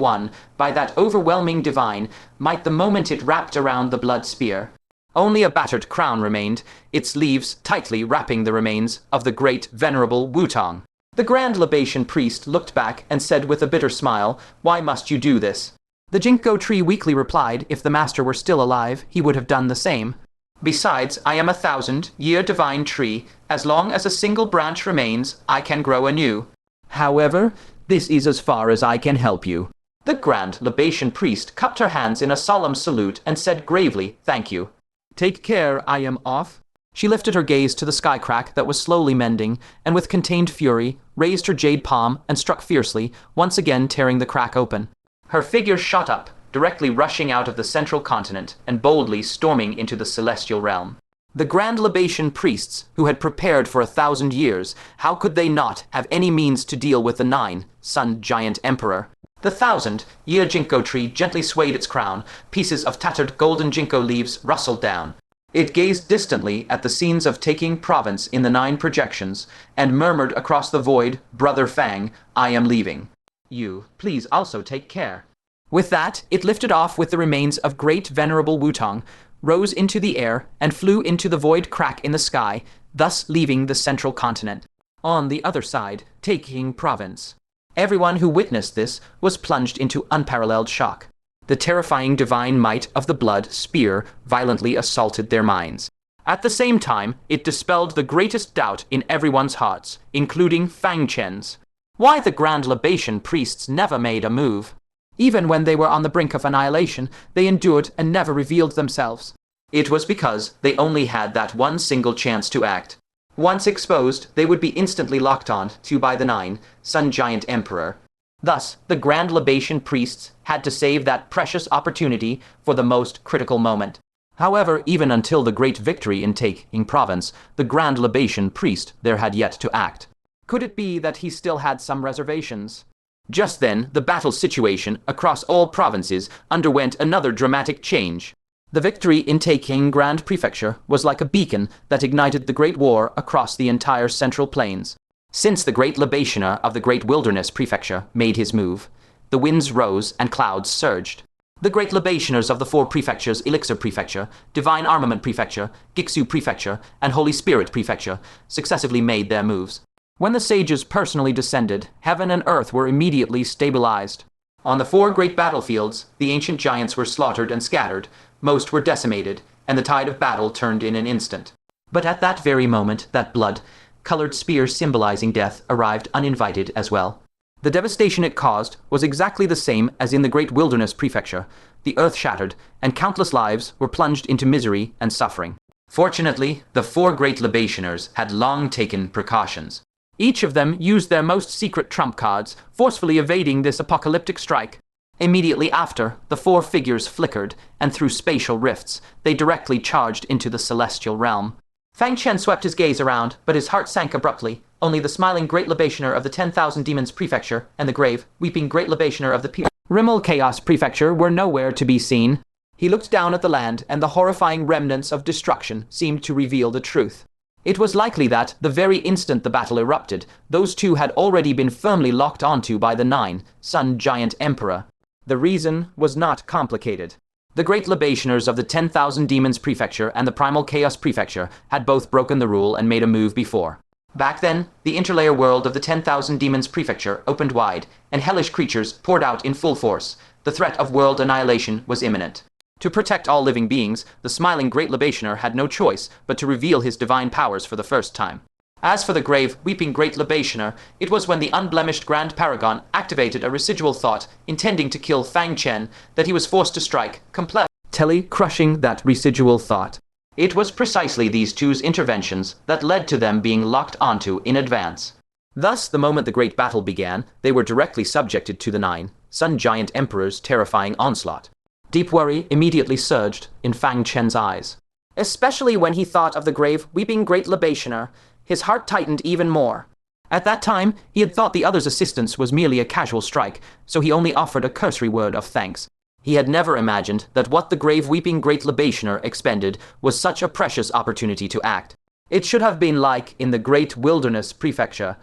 that overwhelming divine might the moment it wrapped around the blood spear. Only a battered crown remained, its leaves tightly wrapping the remains of the great venerable Wutong. The Grand Libation priest looked back and said with a bitter smile, "Why must you do this?" The ginkgo tree weakly replied if the master were still alive, he would have done the same. "Besides, I am a 1,000-year divine tree. As long as a single branch remains, I can grow anew. However, this is as far as I can help you." The Grand Libation priest cupped her hands in a solemn salute and said gravely, "Thank you. Take care, I am off." She lifted her gaze to the sky crack that was slowly mending, and with contained fury, raised her jade palm and struck fiercely, once again tearing the crack open. Her figure shot up, directly rushing out of the central continent and boldly storming into the celestial realm. The Grand Libation priests, who had prepared for 1,000 years, how could they not have any means to deal with the 9, Sun Giant Emperor? The 1,000-year ginkgo tree gently swayed its crown, pieces of tattered golden ginkgo leaves rustled down. It gazed distantly at the scenes of taking province in the 9 projections, and murmured across the void, "Brother Fang, I am leaving. You, please also take care." With that, it lifted off with the remains of great venerable Wutong, rose into the air, and flew into the void crack in the sky, thus leaving the central continent. On the other side, taking province. Everyone who witnessed this was plunged into unparalleled shock. The terrifying divine might of the blood spear violently assaulted their minds. At the same time, it dispelled the greatest doubt in everyone's hearts, including Fang Chen's. Why the Grand Libation priests never made a move. Even when they were on the brink of annihilation, they endured and never revealed themselves. It was because they only had that one single chance to act. Once exposed, they would be instantly locked on to by the 9, Sun Giant Emperor. Thus, the Grand Libation priests had to save that precious opportunity for the most critical moment. However, even until the great victory in taking province, the Grand Libation priest there had yet to act. Could it be that he still had some reservations? Just then, the battle situation across all provinces underwent another dramatic change. The victory in Taicang Grand Prefecture was like a beacon that ignited the Great War across the entire Central Plains. Since the Great Libationer of the Great Wilderness Prefecture made his move, the winds rose and clouds surged. The Great Libationers of the 4 prefectures, Elixir Prefecture, Divine Armament Prefecture, Gixu Prefecture, and Holy Spirit Prefecture, successively made their moves. When the sages personally descended, heaven and earth were immediately stabilized. On the 4 great battlefields, the ancient giants were slaughtered and scattered, most were decimated, and the tide of battle turned in an instant. But at that very moment, that blood-colored spear symbolizing death arrived uninvited as well. The devastation it caused was exactly the same as in the Great Wilderness Prefecture. The earth shattered, and countless lives were plunged into misery and suffering. Fortunately, the 4 great Libationers had long taken precautions. Each of them used their most secret trump cards, forcefully evading this apocalyptic strike. Immediately after, the 4 figures flickered, and through spatial rifts, they directly charged into the celestial realm. Fang Chen swept his gaze around, but his heart sank abruptly. Only the smiling Great Libationer of the 10,000 Demons Prefecture and the grave, weeping Great Libationer of the Rimmel Chaos Prefecture were nowhere to be seen. He looked down at the land, and the horrifying remnants of destruction seemed to reveal the truth. It was likely that, the very instant the battle erupted, those 2 had already been firmly locked onto by the 9, Sun Giant Emperor. The reason was not complicated. The Great Libationers of the 10,000 Demons Prefecture and the Primal Chaos Prefecture had both broken the rule and made a move before. Back then, the interlayer world of the 10,000 Demons Prefecture opened wide, and hellish creatures poured out in full force. The threat of world annihilation was imminent. To protect all living beings, the smiling Great Libationer had no choice but to reveal his divine powers for the first time. As for the grave, weeping Great Libationer, it was when the unblemished Grand Paragon activated a residual thought intending to kill Fang Chen that he was forced to strike, completely crushing that residual thought. It was precisely these 2's interventions that led to them being locked onto in advance. Thus, the moment the great battle began, they were directly subjected to the 9, Sun Giant Emperor's terrifying onslaught. Deep worry immediately surged in Fang Chen's eyes. Especially when he thought of the grave, weeping Great Libationer, his heart tightened even more. At that time, he had thought the other's assistance was merely a casual strike, so he only offered a cursory word of thanks. He had never imagined that what the grave-weeping Great Libationer expended was such a precious opportunity to act. It should have been like in the Great Wilderness Prefecture,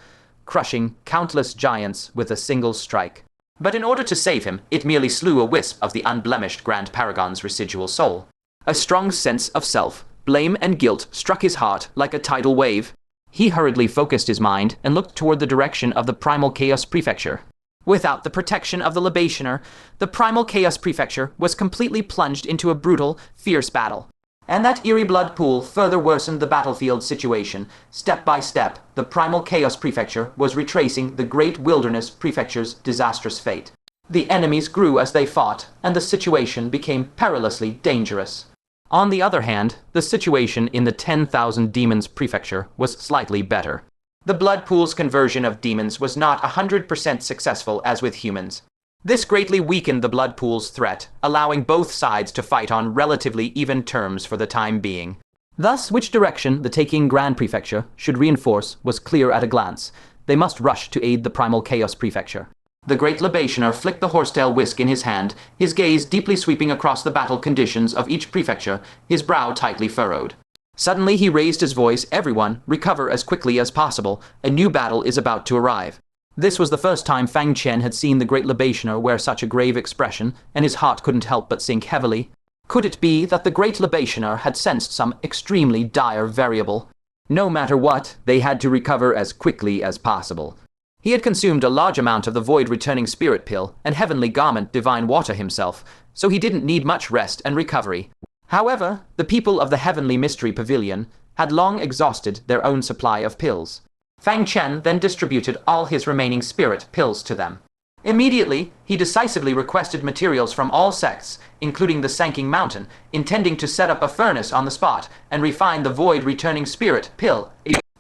crushing countless giants with a single strike. But in order to save him, it merely slew a wisp of the unblemished Grand Paragon's residual soul. A strong sense of self, blame and guilt struck his heart like a tidal wave. He hurriedly focused his mind and looked toward the direction of the Primal Chaos Prefecture. Without the protection of the Libationer, the Primal Chaos Prefecture was completely plunged into a brutal, fierce battle. And that eerie blood pool further worsened the battlefield situation. Step by step, the Primal Chaos Prefecture was retracing the Great Wilderness Prefecture's disastrous fate. The enemies grew as they fought, and the situation became perilously dangerous. On the other hand, the situation in the 10,000 Demons Prefecture was slightly better. The blood pool's conversion of demons was not 100% successful as with humans. This greatly weakened the blood pool's threat, allowing both sides to fight on relatively even terms for the time being. Thus, which direction the Taicang Grand Prefecture should reinforce was clear at a glance. They must rush to aid the Primal Chaos Prefecture. The great Libationer flicked the horsetail whisk in his hand, his gaze deeply sweeping across the battle conditions of each prefecture, his brow tightly furrowed. Suddenly he raised his voice. Everyone, recover as quickly as possible. A new battle is about to arrive. This was the first time Fang Chen had seen the great Libationer wear such a grave expression, and his heart couldn't help but sink heavily. Could it be that the great Libationer had sensed some extremely dire variable? No matter what, they had to recover as quickly as possible. He had consumed a large amount of the void-returning spirit pill and heavenly garment divine water himself, so he didn't need much rest and recovery. However, the people of the Heavenly Mystery Pavilion had long exhausted their own supply of pills. Fang Chen then distributed all his remaining spirit pills to them. Immediately, he decisively requested materials from all sects, including the Sanking Mountain, intending to set up a furnace on the spot and refine the void-returning spirit pill.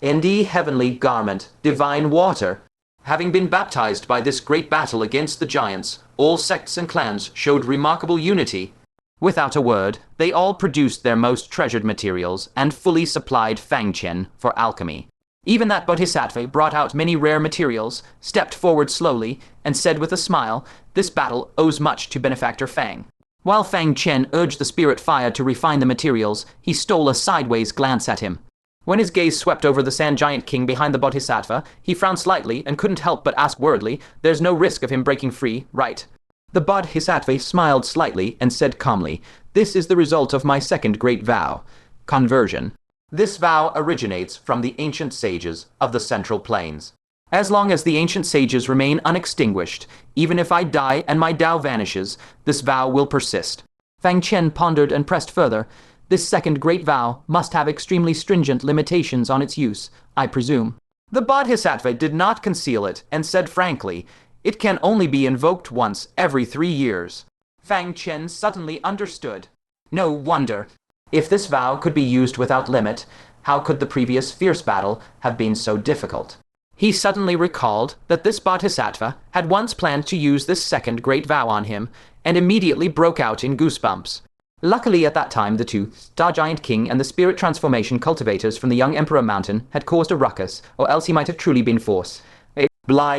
ND Heavenly Garment, Divine Water. Having been baptized by this great battle against the giants, all sects and clans showed remarkable unity. Without a word, they all produced their most treasured materials and fully supplied Fang Chen for alchemy. Even that Bodhisattva brought out many rare materials, stepped forward slowly, and said with a smile, "This battle owes much to Benefactor Fang." While Fang Chen urged the spirit fire to refine the materials, he stole a sideways glance at him. When his gaze swept over the Sand Giant King behind the Bodhisattva, he frowned slightly and couldn't help but ask worriedly, "There's no risk of him breaking free, right?" The Bodhisattva smiled slightly and said calmly, "This is the result of my second great vow, conversion. This vow originates from the ancient sages of the Central Plains. As long as the ancient sages remain unextinguished, even if I die and my Tao vanishes, this vow will persist." Fang Chen pondered and pressed further. "This second great vow must have extremely stringent limitations on its use, I presume." The Bodhisattva did not conceal it and said frankly, "It can only be invoked once every 3 years." Fang Chen suddenly understood. No wonder. If this vow could be used without limit, how could the previous fierce battle have been so difficult? He suddenly recalled that this Bodhisattva had once planned to use this second great vow on him, and immediately broke out in goosebumps. Luckily at that time the two, Star Giant King and the spirit transformation cultivators from the Young Emperor Mountain, had caused a ruckus, or else he might have truly been forced.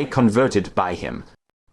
Converted by him.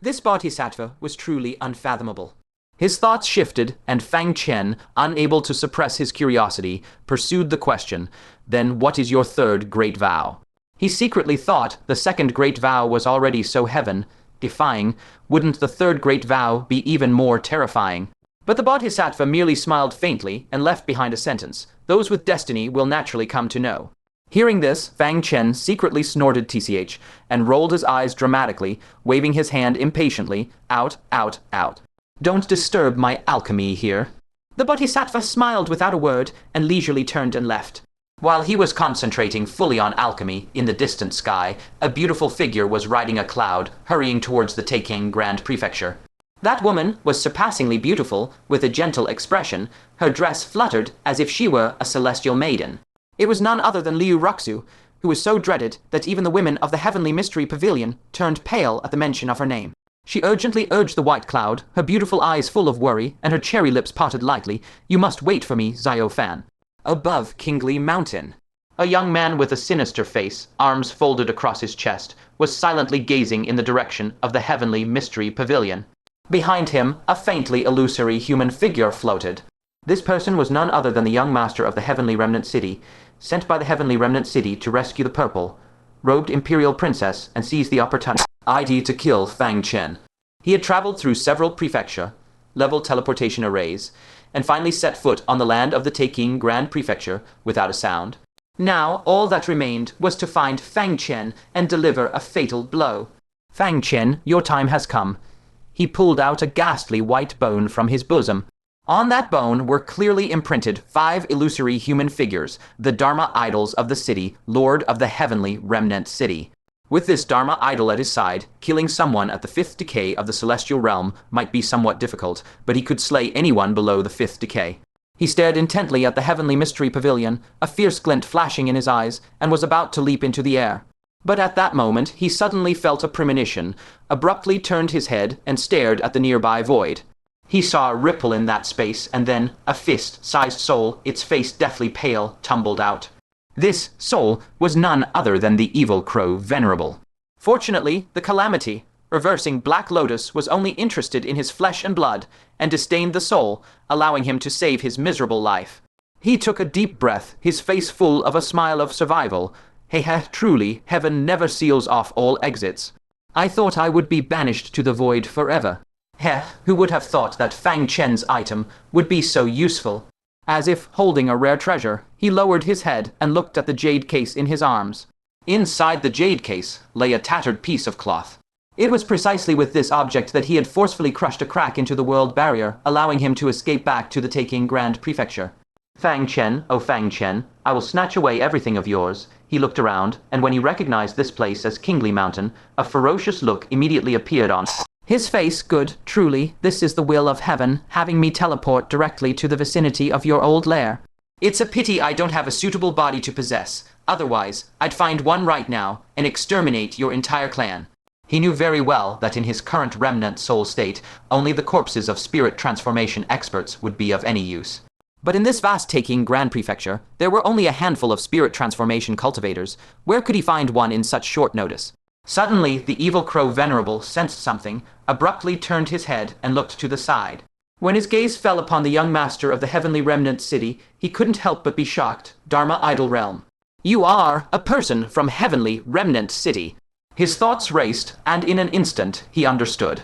This Bodhisattva was truly unfathomable. His thoughts shifted, and Fang Chen, unable to suppress his curiosity, pursued the question, "Then what is your third great vow?" He secretly thought the second great vow was already so heaven-defying. Wouldn't the third great vow be even more terrifying? But the Bodhisattva merely smiled faintly and left behind a sentence, "Those with destiny will naturally come to know." Hearing this, Fang Chen secretly snorted tch and rolled his eyes dramatically, waving his hand impatiently, "Out, out, out. Don't disturb my alchemy here." The Bodhisattva smiled without a word and leisurely turned and left. While he was concentrating fully on alchemy, in the distant sky, a beautiful figure was riding a cloud, hurrying towards the Taicang Grand Prefecture. That woman was surpassingly beautiful, with a gentle expression. Her dress fluttered as if she were a celestial maiden. It was none other than Liu Ruxu, who was so dreaded that even the women of the Heavenly Mystery Pavilion turned pale at the mention of her name. She urgently urged the white cloud, her beautiful eyes full of worry, and her cherry lips parted lightly, "You must wait for me, Xiao Fan." Above Kingly Mountain, a young man with a sinister face, arms folded across his chest, was silently gazing in the direction of the Heavenly Mystery Pavilion. Behind him, a faintly illusory human figure floated. This person was none other than the young master of the Heavenly Remnant City, sent by the Heavenly Remnant City to rescue the purple, robed imperial princess and seize the opportunity to kill Fang Chen. He had traveled through several prefecture-level teleportation arrays, and finally set foot on the land of the Taicang Grand Prefecture without a sound. Now all that remained was to find Fang Chen and deliver a fatal blow. Fang Chen, your time has come. He pulled out a ghastly white bone from his bosom. On that bone were clearly imprinted 5 illusory human figures, the Dharma idols of the city, lord of the heavenly remnant city. With this Dharma idol at his side, killing someone at the 5th decay of the celestial realm might be somewhat difficult, but he could slay anyone below the 5th decay. He stared intently at the heavenly mystery pavilion, a fierce glint flashing in his eyes, and was about to leap into the air. But at that moment he suddenly felt a premonition, abruptly turned his head, and stared at the nearby void. He saw a ripple in that space, and then a fist-sized soul, its face deathly pale, tumbled out. This soul was none other than the evil crow Venerable. Fortunately, the calamity, reversing Black Lotus, was only interested in his flesh and blood, and disdained the soul, allowing him to save his miserable life. He took a deep breath, his face full of a smile of survival. Hey, truly, heaven never seals off all exits. I thought I would be banished to the void forever. Who would have thought that Fang Chen's item would be so useful? As if holding a rare treasure, he lowered his head and looked at the jade case in his arms. Inside the jade case lay a tattered piece of cloth. It was precisely with this object that he had forcefully crushed a crack into the world barrier, allowing him to escape back to the Taicang Grand Prefecture. Fang Chen, oh Fang Chen, I will snatch away everything of yours. He looked around, and when he recognized this place as Kingly Mountain, a ferocious look immediately appeared on his face. Good, truly, this is the will of heaven, having me teleport directly to the vicinity of your old lair. It's a pity I don't have a suitable body to possess. Otherwise, I'd find one right now and exterminate your entire clan. He knew very well that in his current remnant soul state, only the corpses of spirit transformation experts would be of any use. But in this vast Taicang Grand Prefecture, there were only a handful of spirit transformation cultivators. Where could he find one in such short notice? Suddenly, the evil crow Venerable sensed something, abruptly turned his head and looked to the side. When his gaze fell upon the young master of the heavenly remnant city, he couldn't help but be shocked. Dharma Idol Realm. You are a person from heavenly remnant city. His thoughts raced, and in an instant he understood.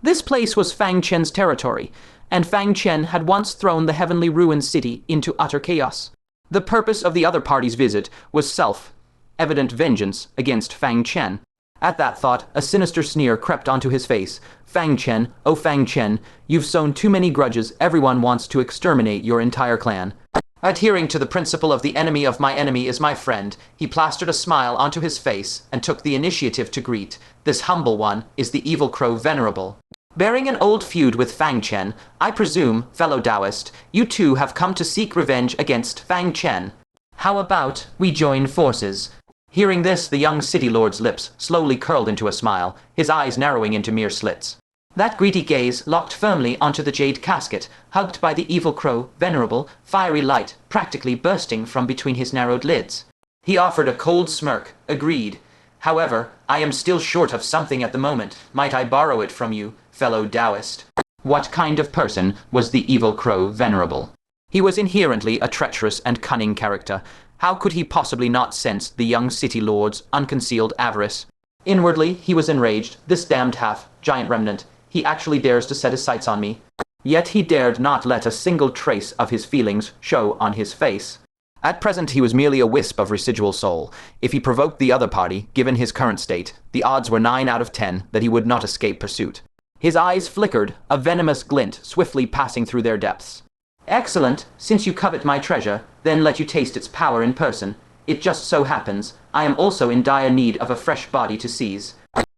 This place was Fang Chen's territory, and Fang Chen had once thrown the heavenly ruined city into utter chaos. The purpose of the other party's visit was self-evident vengeance against Fang Chen. At that thought, a sinister sneer crept onto his face. Fang Chen, oh Fang Chen, you've sown too many grudges. Everyone wants to exterminate your entire clan. Adhering to the principle of the enemy of my enemy is my friend, he plastered a smile onto his face and took the initiative to greet. This humble one is the evil crow Venerable. Bearing an old feud with Fang Chen, I presume, fellow Taoist, you too have come to seek revenge against Fang Chen. How about we join forces? Hearing this, the young city lord's lips slowly curled into a smile, his eyes narrowing into mere slits. That greedy gaze locked firmly onto the jade casket, hugged by the evil crow Venerable, fiery light practically bursting from between his narrowed lids. He offered a cold smirk, agreed. However, I am still short of something at the moment. Might I borrow it from you, fellow Taoist? What kind of person was the evil crow Venerable? He was inherently a treacherous and cunning character. How could he possibly not sense the young city lord's unconcealed avarice? Inwardly, he was enraged. This damned half-giant remnant. He actually dares to set his sights on me. Yet he dared not let a single trace of his feelings show on his face. At present he was merely a wisp of residual soul. If he provoked the other party, given his current state, the odds were 9 out of 10 that he would not escape pursuit. His eyes flickered, a venomous glint swiftly passing through their depths. Excellent. Since you covet my treasure, then let you taste its power in person. It just so happens, I am also in dire need of a fresh body to seize.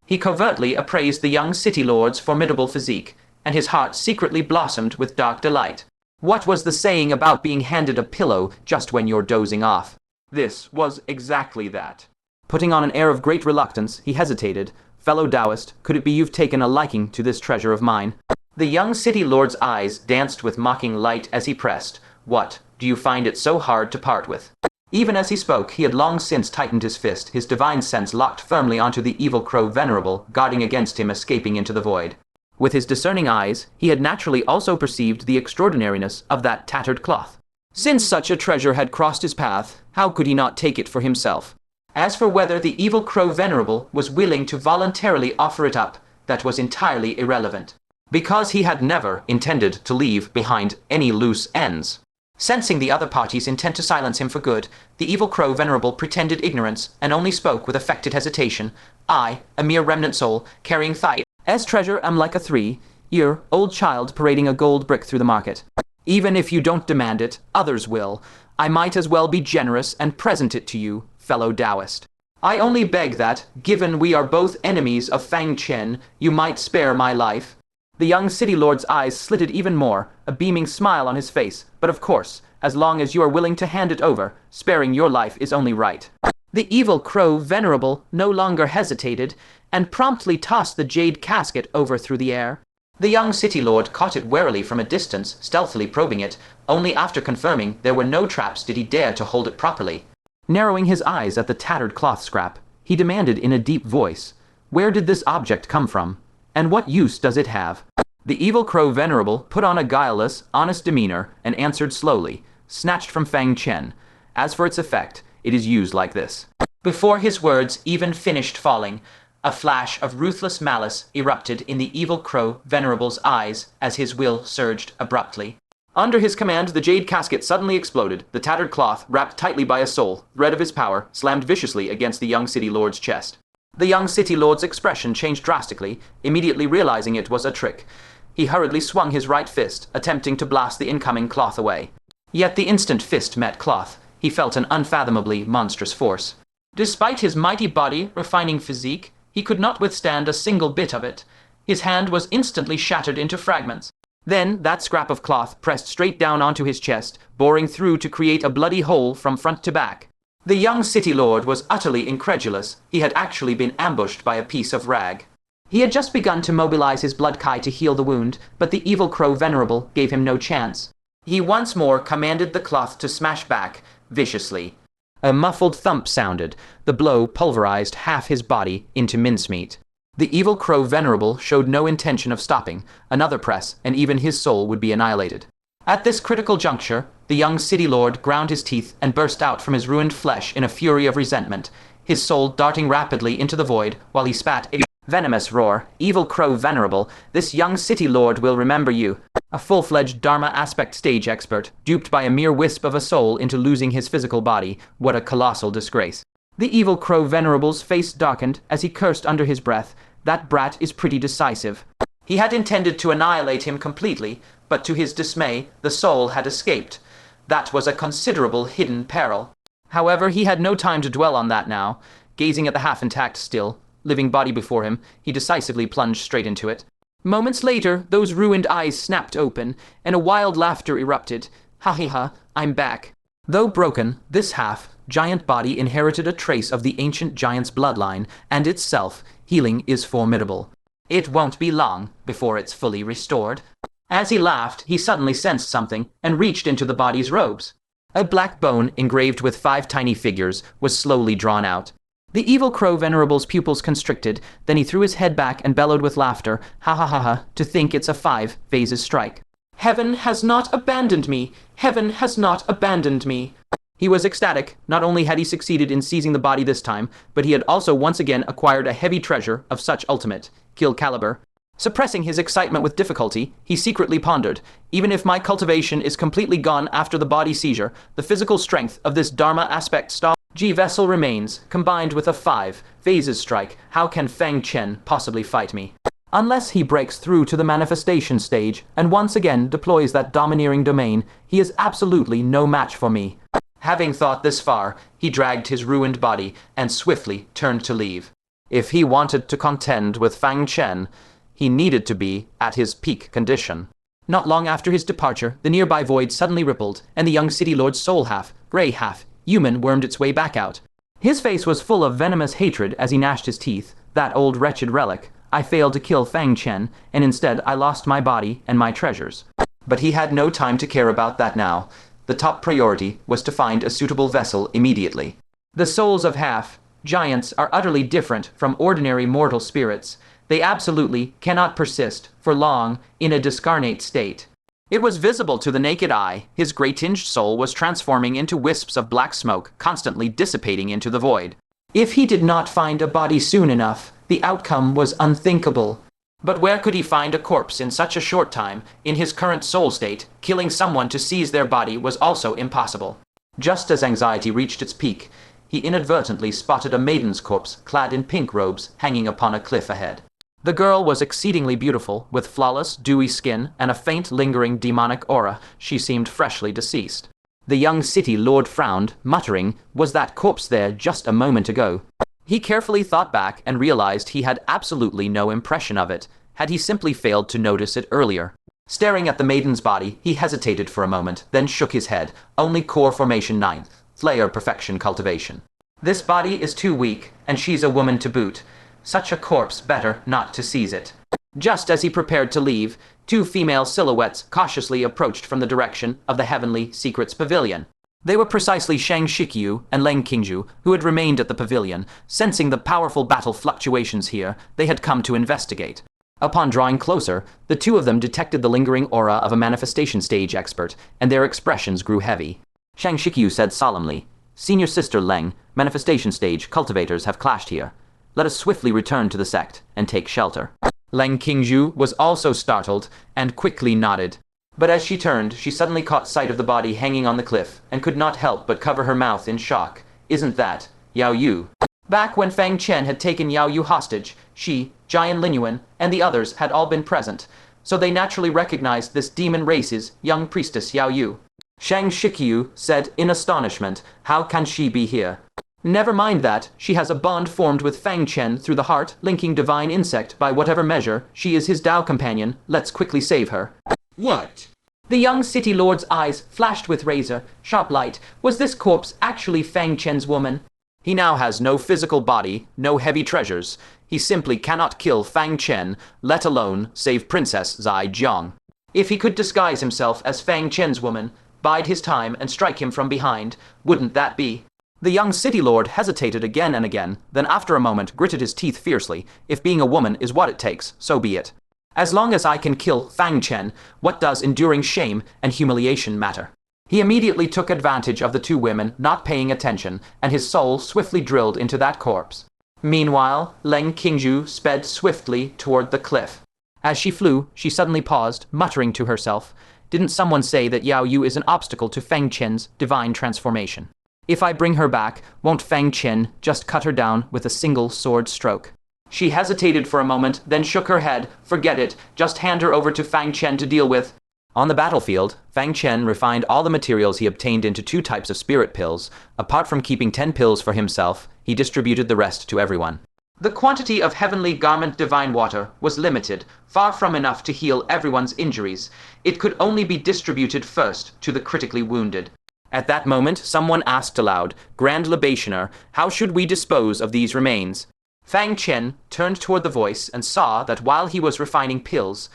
He covertly appraised the young city lord's formidable physique, and his heart secretly blossomed with dark delight. What was the saying about being handed a pillow just when you're dozing off? This was exactly that. Putting on an air of great reluctance, he hesitated. Fellow Taoist, could it be you've taken a liking to this treasure of mine? The young city lord's eyes danced with mocking light as he pressed. What, do you find it so hard to part with? Even as he spoke, he had long since tightened his fist, his divine sense locked firmly onto the evil crow Venerable, guarding against him escaping into the void. With his discerning eyes, he had naturally also perceived the extraordinariness of that tattered cloth. Since such a treasure had crossed his path, how could he not take it for himself? As for whether the evil crow Venerable was willing to voluntarily offer it up, that was entirely irrelevant. Because he had never intended to leave behind any loose ends. Sensing the other party's intent to silence him for good, the evil crow venerable pretended ignorance and only spoke with affected hesitation. I, a mere remnant soul, carrying Taicang's treasure, am like a 3-year-old child parading a gold brick through the market. Even if you don't demand it, others will. I might as well be generous and present it to you, fellow Taoist. I only beg that, given we are both enemies of Fang Chen, you might spare my life. The young city lord's eyes slitted even more, a beaming smile on his face, but of course, as long as you are willing to hand it over, sparing your life is only right. The evil crow venerable no longer hesitated, and promptly tossed the jade casket over through the air. The young city lord caught it warily from a distance, stealthily probing it. Only after confirming there were no traps did he dare to hold it properly. Narrowing his eyes at the tattered cloth scrap, he demanded in a deep voice, "Where did this object come from? And what use does it have?" The evil crow venerable put on a guileless, honest demeanor and answered slowly, "Snatched from Fang Chen. As for its effect, it is used like this." Before his words even finished falling, a flash of ruthless malice erupted in the evil crow venerable's eyes as his will surged abruptly. Under his command, the jade casket suddenly exploded. The tattered cloth, wrapped tightly by a soul thread of his power, slammed viciously against the young city lord's chest. The young city lord's expression changed drastically, immediately realizing it was a trick. He hurriedly swung his right fist, attempting to blast the incoming cloth away. Yet the instant fist met cloth, he felt an unfathomably monstrous force. Despite his mighty body, refining physique, he could not withstand a single bit of it. His hand was instantly shattered into fragments. Then that scrap of cloth pressed straight down onto his chest, boring through to create a bloody hole from front to back. The young city lord was utterly incredulous. He had actually been ambushed by a piece of rag. He had just begun to mobilize his blood kai to heal the wound, but the evil crow venerable gave him no chance. He once more commanded the cloth to smash back, viciously. A muffled thump sounded. The blow pulverized half his body into mincemeat. The evil crow venerable showed no intention of stopping. Another press, and even his soul would be annihilated. At this critical juncture, the young city lord ground his teeth and burst out from his ruined flesh in a fury of resentment, his soul darting rapidly into the void while he spat a venomous roar. "Evil crow venerable, this young city lord will remember you." A full-fledged Dharma aspect stage expert, duped by a mere wisp of a soul into losing his physical body. What a colossal disgrace. The evil crow venerable's face darkened as he cursed under his breath. That brat is pretty decisive. He had intended to annihilate him completely, but to his dismay, the soul had escaped. That was a considerable hidden peril. However, he had no time to dwell on that now. Gazing at the half-intact, still, living body before him, he decisively plunged straight into it. Moments later, those ruined eyes snapped open, and a wild laughter erupted. "Ha, I'm back." Though broken, this half-giant body inherited a trace of the ancient giant's bloodline, and itself, healing is formidable. It won't be long before it's fully restored. As he laughed, he suddenly sensed something and reached into the body's robes. A black bone engraved with 5 tiny figures was slowly drawn out. The evil crow venerable's pupils constricted, then he threw his head back and bellowed with laughter. Ha, to think it's a 5 phases strike. "Heaven has not abandoned me! Heaven has not abandoned me!" He was ecstatic. Not only had he succeeded in seizing the body this time, but he had also once again acquired a heavy treasure of such ultimate kill caliber. Suppressing his excitement with difficulty, he secretly pondered, even if my cultivation is completely gone after the body seizure, the physical strength of this Dharma aspect G vessel remains, combined with a 5 phases strike. How can Fang Chen possibly fight me? Unless he breaks through to the manifestation stage and once again deploys that domineering domain, he is absolutely no match for me. Having thought this far, he dragged his ruined body and swiftly turned to leave. If he wanted to contend with Fang Chen, he needed to be at his peak condition. Not long after his departure, the nearby void suddenly rippled, and the young city lord's soul half, gray half, human wormed its way back out. His face was full of venomous hatred as he gnashed his teeth. That old wretched relic. I failed to kill Fang Chen, and instead I lost my body and my treasures. But he had no time to care about that now. The top priority was to find a suitable vessel immediately. The souls of half-giants are utterly different from ordinary mortal spirits. They absolutely cannot persist for long in a discarnate state. It was visible to the naked eye. His gray-tinged soul was transforming into wisps of black smoke, constantly dissipating into the void. If he did not find a body soon enough, the outcome was unthinkable. But where could he find a corpse in such a short time? In his current soul state, killing someone to seize their body was also impossible. Just as anxiety reached its peak, he inadvertently spotted a maiden's corpse clad in pink robes hanging upon a cliff ahead. The girl was exceedingly beautiful, with flawless, dewy skin and a faint, lingering demonic aura. She seemed freshly deceased. The young city lord frowned, muttering, "Was that corpse there just a moment ago?" He carefully thought back and realized he had absolutely no impression of it, had he simply failed to notice it earlier. Staring at the maiden's body, he hesitated for a moment, then shook his head. Only core formation 9th, Flayer perfection cultivation. This body is too weak, and she's a woman to boot. Such a corpse better not to seize it. Just as he prepared to leave, two female silhouettes cautiously approached from the direction of the Heavenly Secrets Pavilion. They were precisely Shang Shikyu and Leng Qingju, who had remained at the pavilion. Sensing the powerful battle fluctuations here, they had come to investigate. Upon drawing closer, the two of them detected the lingering aura of a manifestation stage expert, and their expressions grew heavy. Shang Shikyu said solemnly, "Senior Sister Leng, manifestation stage cultivators have clashed here. Let us swiftly return to the sect and take shelter." Leng Qingju was also startled and quickly nodded. But as she turned, she suddenly caught sight of the body hanging on the cliff and could not help but cover her mouth in shock. "Isn't that Yao Yu?" Back when Fang Chen had taken Yao Yu hostage, she, Jian Linyuan, and the others had all been present, so they naturally recognized this demon race's young priestess Yao Yu. Shang Shikyu said in astonishment, "How can she be here?" "Never mind that. She has a bond formed with Fang Chen through the heart-linking divine insect. By whatever measure, she is his Tao companion. Let's quickly save her." What? The young city lord's eyes flashed with razor-sharp light. Was this corpse actually Fang Chen's woman? He now has no physical body, no heavy treasures. He simply cannot kill Fang Chen, let alone save Princess Zai Jiang. If he could disguise himself as Fang Chen's woman, bide his time and strike him from behind, wouldn't that be? The young city lord hesitated again and again, then after a moment gritted his teeth fiercely. If being a woman is what it takes, so be it. As long as I can kill Fang Chen, what does enduring shame and humiliation matter? He immediately took advantage of the two women not paying attention, and his soul swiftly drilled into that corpse. Meanwhile, Leng Qingju sped swiftly toward the cliff. As she flew, she suddenly paused, muttering to herself, "Didn't someone say that Yao Yu is an obstacle to Fang Chen's divine transformation? If I bring her back, won't Fang Chen just cut her down with a single sword stroke?" She hesitated for a moment, then shook her head. "Forget it. Just hand her over to Fang Chen to deal with." On the battlefield, Fang Chen refined all the materials he obtained into 2 types of spirit pills. Apart from keeping 10 pills for himself, he distributed the rest to everyone. The quantity of heavenly garment divine water was limited, far from enough to heal everyone's injuries. It could only be distributed first to the critically wounded. At that moment, someone asked aloud, "Grand Libationer, how should we dispose of these remains?" Fang Chen turned toward the voice and saw that while he was refining pills,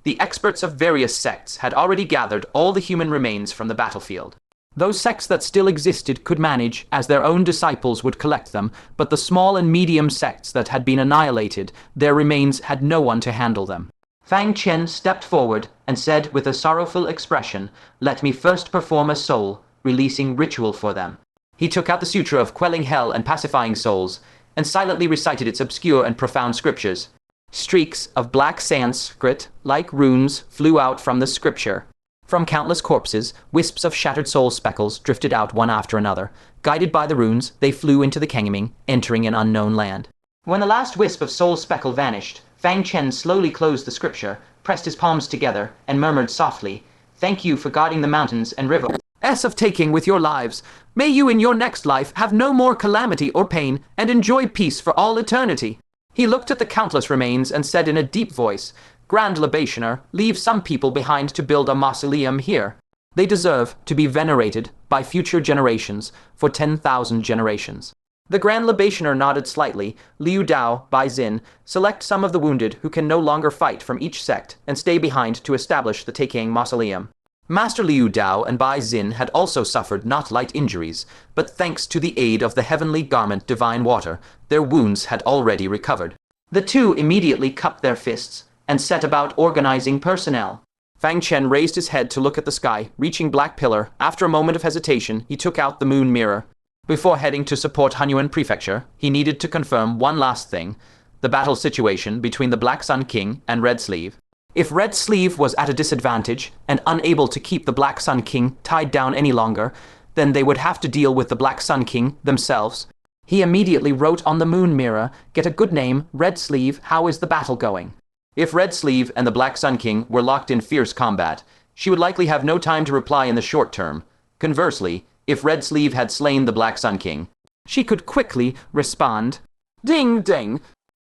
the experts of various sects had already gathered all the human remains from the battlefield. Those sects that still existed could manage, as their own disciples would collect them, but the small and medium sects that had been annihilated, their remains had no one to handle them. Fang Chen stepped forward and said with a sorrowful expression, "Let me first perform a soul releasing ritual for them." He took out the sutra of quelling hell and pacifying souls, and silently recited its obscure and profound scriptures. Streaks of black Sanskrit, like runes, flew out from the scripture. From countless corpses, wisps of shattered soul speckles drifted out one after another. Guided by the runes, they flew into the Kangming, entering an unknown land. When the last wisp of soul speckle vanished, Fang Chen slowly closed the scripture, pressed his palms together, and murmured softly, "Thank you for guarding the mountains and river of Taicang with your lives. May you in your next life have no more calamity or pain, and enjoy peace for all eternity." He looked at the countless remains and said in a deep voice, "Grand Libationer, leave some people behind to build a mausoleum here. They deserve to be venerated by future generations for 10,000 generations." The Grand Libationer nodded slightly. "Liu Dao, Bai Xin, select some of the wounded who can no longer fight from each sect and stay behind to establish the Taicang mausoleum." Master Liu Dao and Bai Xin had also suffered not light injuries, but thanks to the aid of the heavenly garment divine water, their wounds had already recovered. The two immediately cupped their fists and set about organizing personnel. Fang Chen raised his head to look at the sky, reaching Black Pillar. After a moment of hesitation, he took out the moon mirror. Before heading to support Hunyuan Prefecture, he needed to confirm one last thing. the battle situation between the Black Sun King and Red Sleeve. If Red Sleeve was at a disadvantage and unable to keep the Black Sun King tied down any longer, then they would have to deal with the Black Sun King themselves. He immediately wrote on the moon mirror, "Get a good name, Red Sleeve, how is the battle going?" If Red Sleeve and the Black Sun King were locked in fierce combat, she would likely have no time to reply in the short term. Conversely, if Red Sleeve had slain the Black Sun King, she could quickly respond. Ding ding!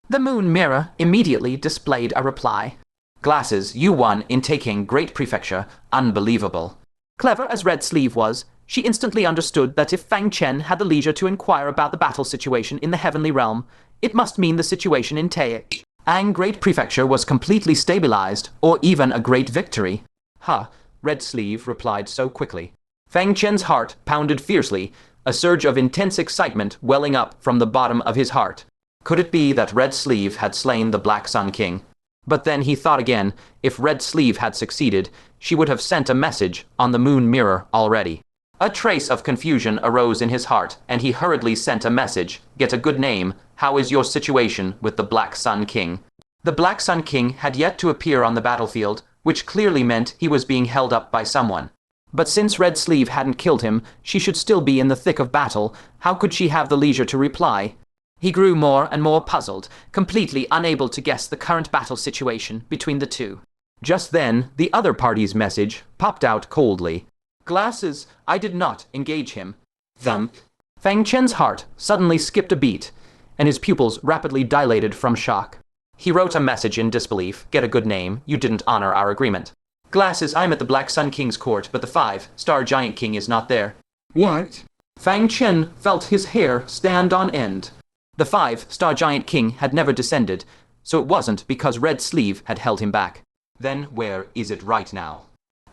The moon mirror immediately displayed a reply. Glasses, you won in taking Great Prefecture. Unbelievable. Clever as Red Sleeve was, she instantly understood that if Fang Chen had the leisure to inquire about the battle situation in the Heavenly Realm, it must mean the situation in Taicang Great Prefecture was completely stabilized, or even a great victory. Ha, Red Sleeve replied so quickly. Fang Chen's heart pounded fiercely, a surge of intense excitement welling up from the bottom of his heart. Could it be that Red Sleeve had slain the Black Sun King? But then he thought again, if Red Sleeve had succeeded, she would have sent a message on the moon mirror already. A trace of confusion arose in his heart, and he hurriedly sent a message. Get a good name. How is your situation with the Black Sun King? The Black Sun King had yet to appear on the battlefield, which clearly meant he was being held up by someone. But since Red Sleeve hadn't killed him, she should still be in the thick of battle. How could she have the leisure to reply? He grew more and more puzzled, completely unable to guess the current battle situation between the two. Just then, the other party's message popped out coldly. Glasses, I did not engage him. Thump. Fang Chen's heart suddenly skipped a beat, and his pupils rapidly dilated from shock. He wrote a message in disbelief. Get a good name. You didn't honor our agreement. Glasses, I'm at the Black Sun King's court, but the 5-star Giant King is not there. What? Fang Chen felt his hair stand on end. The 5-star Giant King had never descended, so it wasn't because Red Sleeve had held him back. Then where is it right now?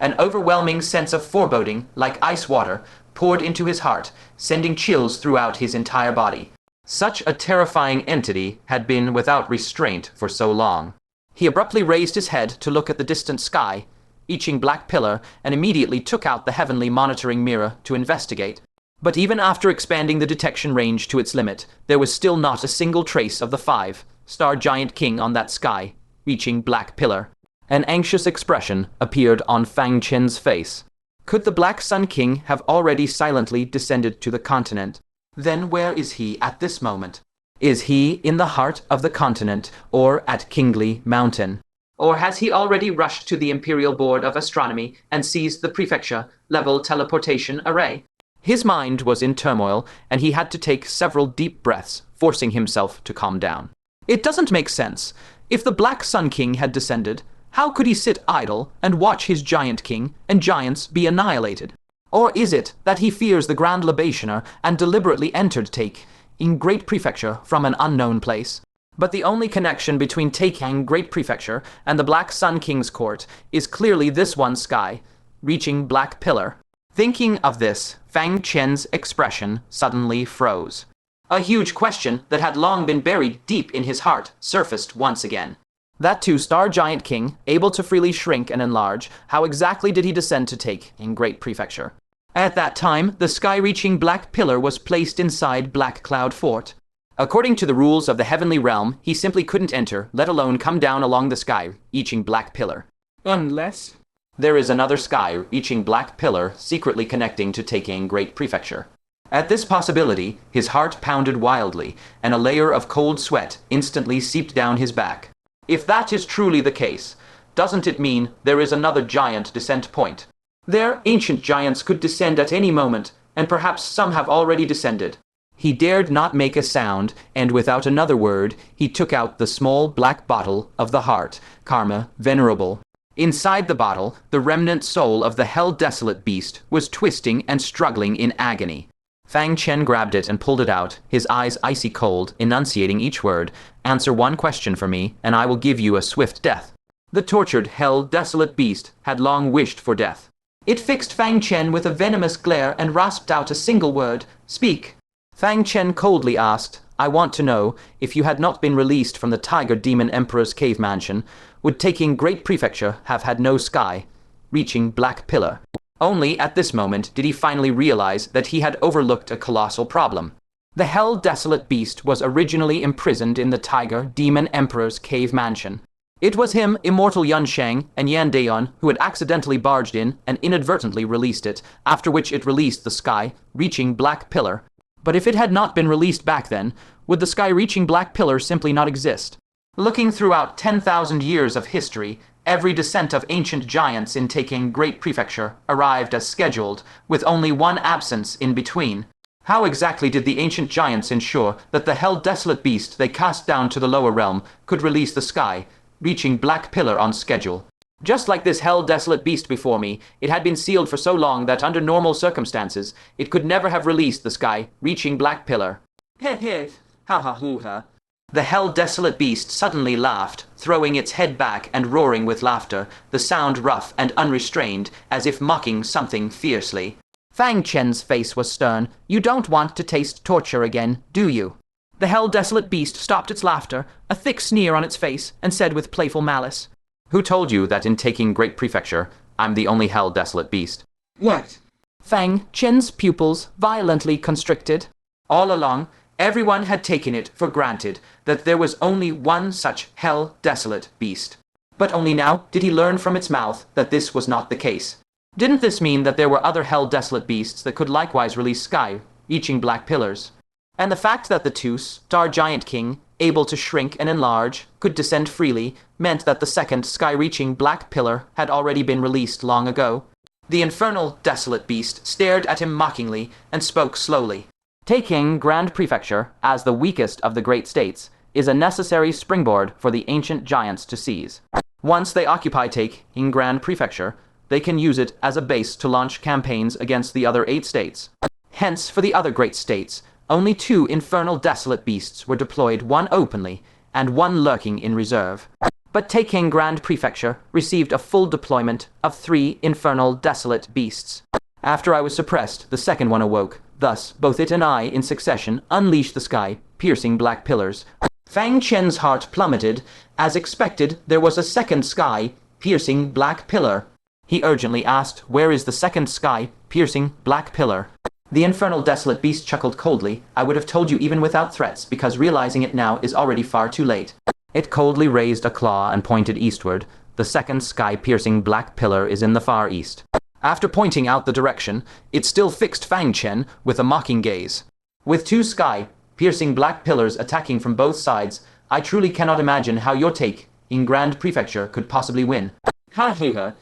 An overwhelming sense of foreboding, like ice water, poured into his heart, sending chills throughout his entire body. Such a terrifying entity had been without restraint for so long. He abruptly raised his head to look at the distant sky, reaching Black Pillar, and immediately took out the heavenly monitoring mirror to investigate. But even after expanding the detection range to its limit, there was still not a single trace of the 5-star Giant King on that sky, reaching Black Pillar. An anxious expression appeared on Fang Chen's face. Could the Black Sun King have already silently descended to the continent? Then where is he at this moment? Is he in the heart of the continent, or at Kingly Mountain? Or has he already rushed to the Imperial Board of Astronomy and seized the prefecture-level teleportation array? His mind was in turmoil, and he had to take several deep breaths, forcing himself to calm down. It doesn't make sense. If the Black Sun King had descended, how could he sit idle and watch his Giant King and giants be annihilated? Or is it that he fears the Grand Libationer and deliberately entered Taicang Great Prefecture from an unknown place? But the only connection between Taicang Great Prefecture and the Black Sun King's court is clearly this one sky, reaching Black Pillar. Thinking of this, Fang Chen's expression suddenly froze. A huge question that had long been buried deep in his heart surfaced once again. That 2-star Giant King, able to freely shrink and enlarge, how exactly did he descend to Taicang Great Prefecture? At that time, the sky-reaching Black Pillar was placed inside Black Cloud Fort. According to the rules of the Heavenly Realm, he simply couldn't enter, let alone come down along the sky, reaching Black Pillar. Unless there is another sky reaching Black Pillar secretly connecting to Taicang Great Prefecture. At this possibility, his heart pounded wildly, and a layer of cold sweat instantly seeped down his back. If that is truly the case, doesn't it mean there is another giant descent point? Their ancient giants could descend at any moment, and perhaps some have already descended. He dared not make a sound, and without another word, he took out the small black bottle of the heart, Karma Venerable. Inside the bottle, the remnant soul of the hell-desolate beast was twisting and struggling in agony. Fang Chen grabbed it and pulled it out, his eyes icy cold, enunciating each word. Answer one question for me, and I will give you a swift death. The tortured, hell-desolate beast had long wished for death. It fixed Fang Chen with a venomous glare and rasped out a single word. Speak. Fang Chen coldly asked, I want to know, if you had not been released from the Tiger Demon Emperor's cave mansion, would Taicang Great Prefecture have had no sky, reaching Black Pillar? Only at this moment did he finally realize that he had overlooked a colossal problem. The Hell Desolate Beast was originally imprisoned in the Tiger Demon Emperor's cave mansion. It was him, Immortal Yunsheng, and Yan Daeon who had accidentally barged in and inadvertently released it, after which it released the sky, reaching Black Pillar. But if it had not been released back then, would the sky-reaching Black Pillar simply not exist? Looking throughout 10,000 years of history, every descent of ancient giants in Taicang Great Prefecture arrived as scheduled, with only one absence in between. How exactly did the ancient giants ensure that the Hell Desolate Beast they cast down to the lower realm could release the sky, reaching Black Pillar on schedule? Just like this Hell Desolate Beast before me, it had been sealed for so long that under normal circumstances, it could never have released the sky, reaching Black Pillar. Heh heh, ha ha hoo ha. The Hell Desolate Beast suddenly laughed, throwing its head back and roaring with laughter, the sound rough and unrestrained, as if mocking something fiercely. Fang Chen's face was stern. You don't want to taste torture again, do you? The Hell Desolate Beast stopped its laughter, a thick sneer on its face, and said with playful malice, Who told you that in Taicang Great Prefecture, I'm the only Hell Desolate Beast? What? Fang Chen's pupils violently constricted. All along, everyone had taken it for granted that there was only one such Hell Desolate Beast. But only now did he learn from its mouth that this was not the case. Didn't this mean that there were other Hell Desolate Beasts that could likewise release sky, reaching Black Pillars? And the fact that the two Star Giant King, able to shrink and enlarge, could descend freely, meant that the second sky-reaching Black Pillar had already been released long ago. The infernal Desolate Beast stared at him mockingly and spoke slowly. Taicang Grand Prefecture, as the weakest of the great states, is a necessary springboard for the ancient giants to seize. Once they occupy Taicang Grand Prefecture, they can use it as a base to launch campaigns against the other 8 states. Hence, for the other great states, only 2 infernal desolate beasts were deployed, one openly, and one lurking in reserve. But Taicang Grand Prefecture received a full deployment of 3 infernal desolate beasts. After I was suppressed, the second one awoke. Thus, both it and I, in succession, unleashed the sky, piercing Black Pillars. Fang Chen's heart plummeted. As expected, there was a second sky, piercing Black Pillar. He urgently asked, Where is the second sky, piercing Black Pillar? The infernal desolate beast chuckled coldly. I would have told you even without threats, because realizing it now is already far too late. It coldly raised a claw and pointed eastward. The second sky-piercing Black Pillar is in the far east. After pointing out the direction, it still fixed Fang Chen with a mocking gaze. With 2 sky-piercing Black Pillars attacking from both sides, I truly cannot imagine how your take in Grand Prefecture could possibly win. Ha-hoo-ha.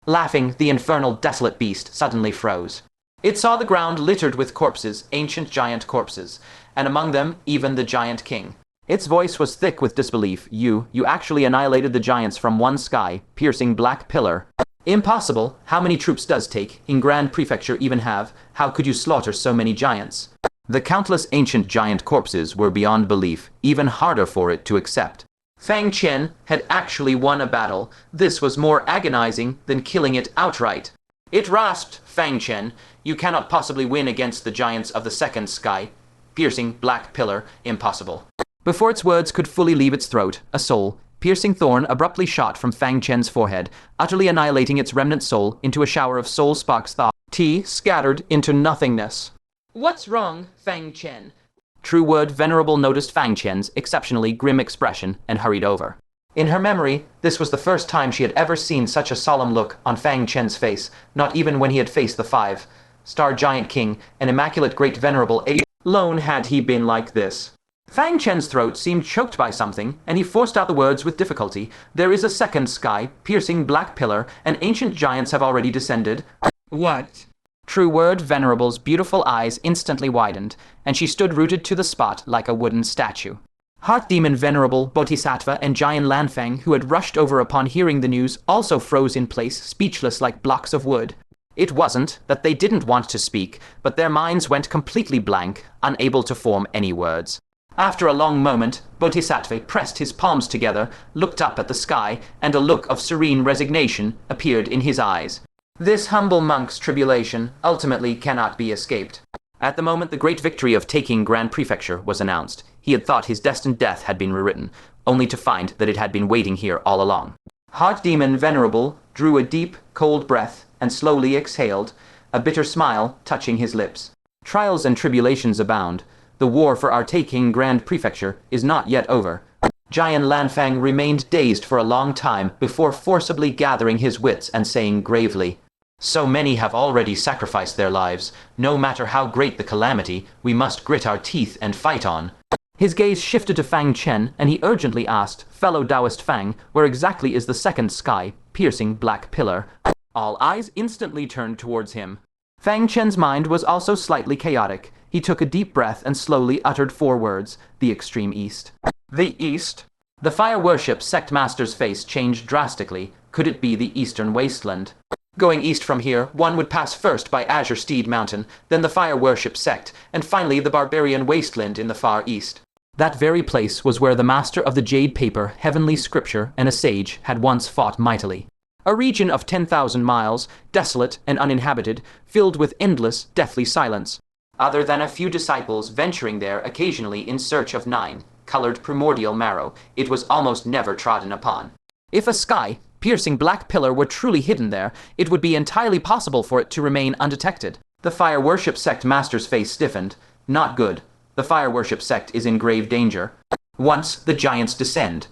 Laughing, the infernal desolate beast suddenly froze. It saw the ground littered with corpses, ancient giant corpses, and among them even the giant king. Its voice was thick with disbelief. You actually annihilated the giants from one sky, piercing Black Pillar. Impossible. How many troops does Taicang Grand Prefecture even have? How could you slaughter so many giants? The countless ancient giant corpses were beyond belief, even harder for it to accept. Fang Chen had actually won a battle. This was more agonizing than killing it outright. It rasped, Fang Chen, you cannot possibly win against the giants of the second sky, piercing Black Pillar, impossible. Before its words could fully leave its throat, a soul-piercing thorn abruptly shot from Fang Chen's forehead, utterly annihilating its remnant soul into a shower of soul sparks scattered into nothingness. What's wrong, Fang Chen? True Word Venerable noticed Fang Chen's exceptionally grim expression and hurried over. In her memory, this was the first time she had ever seen such a solemn look on Fang Chen's face, not even when he had faced the 5-star giant king, an immaculate great venerable age. Alone had he been like this. Fang Chen's throat seemed choked by something, and he forced out the words with difficulty. There is a second sky, piercing Black Pillar, and ancient giants have already descended. What? True Word Venerable's beautiful eyes instantly widened, and she stood rooted to the spot like a wooden statue. Heart Demon Venerable, Bodhisattva, and Giant Lanfang, who had rushed over upon hearing the news, also froze in place, speechless like blocks of wood. It wasn't that they didn't want to speak, but their minds went completely blank, unable to form any words. After a long moment, Bodhisattva pressed his palms together, looked up at the sky, and a look of serene resignation appeared in his eyes. This humble monk's tribulation ultimately cannot be escaped. At the moment the great victory of Taicang Grand Prefecture was announced, he had thought his destined death had been rewritten, only to find that it had been waiting here all along. Heart Demon Venerable drew a deep, cold breath and slowly exhaled, a bitter smile touching his lips. Trials and tribulations abound. The war for our Taicang Grand Prefecture is not yet over. Giant Lanfang remained dazed for a long time before forcibly gathering his wits and saying gravely, "So many have already sacrificed their lives. No matter how great the calamity, we must grit our teeth and fight on." His gaze shifted to Fang Chen, and he urgently asked, "Fellow Taoist Fang, where exactly is the second sky, piercing black pillar?" All eyes instantly turned towards him. Fang Chen's mind was also slightly chaotic. He took a deep breath and slowly uttered 4 words: the extreme east. The east? The fire worship sect master's face changed drastically. Could it be the eastern wasteland? Going east from here, one would pass first by Azure Steed Mountain, then the fire worship sect, and finally the barbarian wasteland in the far east. That very place was where the master of the jade paper, heavenly scripture, and a sage had once fought mightily. A region of 10,000 miles, desolate and uninhabited, filled with endless, deathly silence. Other than a few disciples venturing there occasionally in search of 9-colored primordial marrow, it was almost never trodden upon. If a sky, piercing black pillar were truly hidden there, it would be entirely possible for it to remain undetected. The fire worship sect master's face stiffened. Not good. The fire worship sect is in grave danger. Once the giants descend,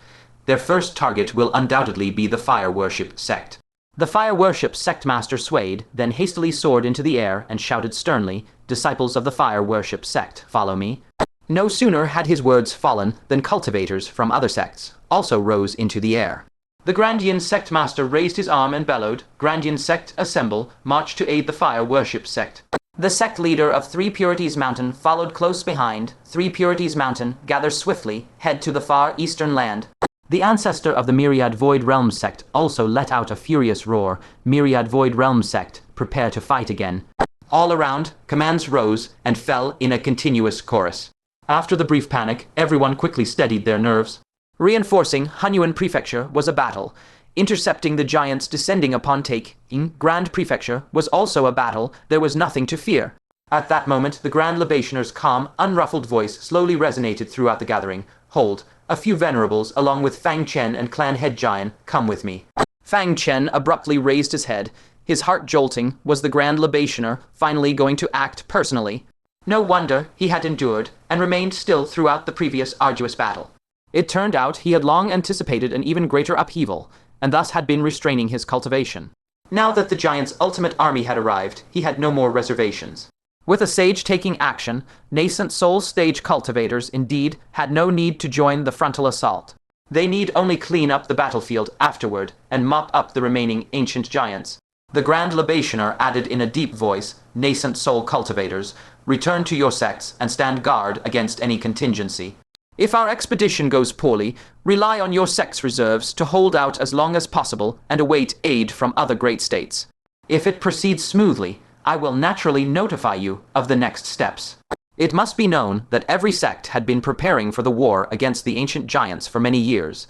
their first target will undoubtedly be the fire worship sect. The fire worship sect master swayed, then hastily soared into the air and shouted sternly, "Disciples of the fire worship sect, follow me." No sooner had his words fallen than cultivators from other sects also rose into the air. The Grandian sect master raised his arm and bellowed, "Grandian sect, assemble, march to aid the fire worship sect." The sect leader of 3 Purities Mountain followed close behind. 3 Purities Mountain, gather swiftly, head to the far eastern land. The ancestor of the Myriad Void Realms sect also let out a furious roar. Myriad Void Realms sect, prepare to fight again. All around, commands rose and fell in a continuous chorus. After the brief panic, everyone quickly steadied their nerves. Reinforcing Hunyuan Prefecture was a battle. Intercepting the giants descending upon Taicang Grand Prefecture was also a battle. There was nothing to fear. At that moment, the Grand Libationer's calm, unruffled voice slowly resonated throughout the gathering. "Hold. A few venerables, along with Fang Chen and clan head Giant, come with me." Fang Chen abruptly raised his head. His heart jolting. Was the Grand Libationer finally going to act personally? No wonder he had endured and remained still throughout the previous arduous battle. It turned out he had long anticipated an even greater upheaval, and thus had been restraining his cultivation. Now that the giant's ultimate army had arrived, he had no more reservations. With a sage taking action, nascent soul stage cultivators, indeed, had no need to join the frontal assault. They need only clean up the battlefield afterward and mop up the remaining ancient giants. The Grand Libationer added in a deep voice, "Nascent soul cultivators, return to your sects and stand guard against any contingency. If our expedition goes poorly, rely on your sect's reserves to hold out as long as possible and await aid from other great states. If it proceeds smoothly, I will naturally notify you of the next steps." It must be known that every sect had been preparing for the war against the ancient giants for many years,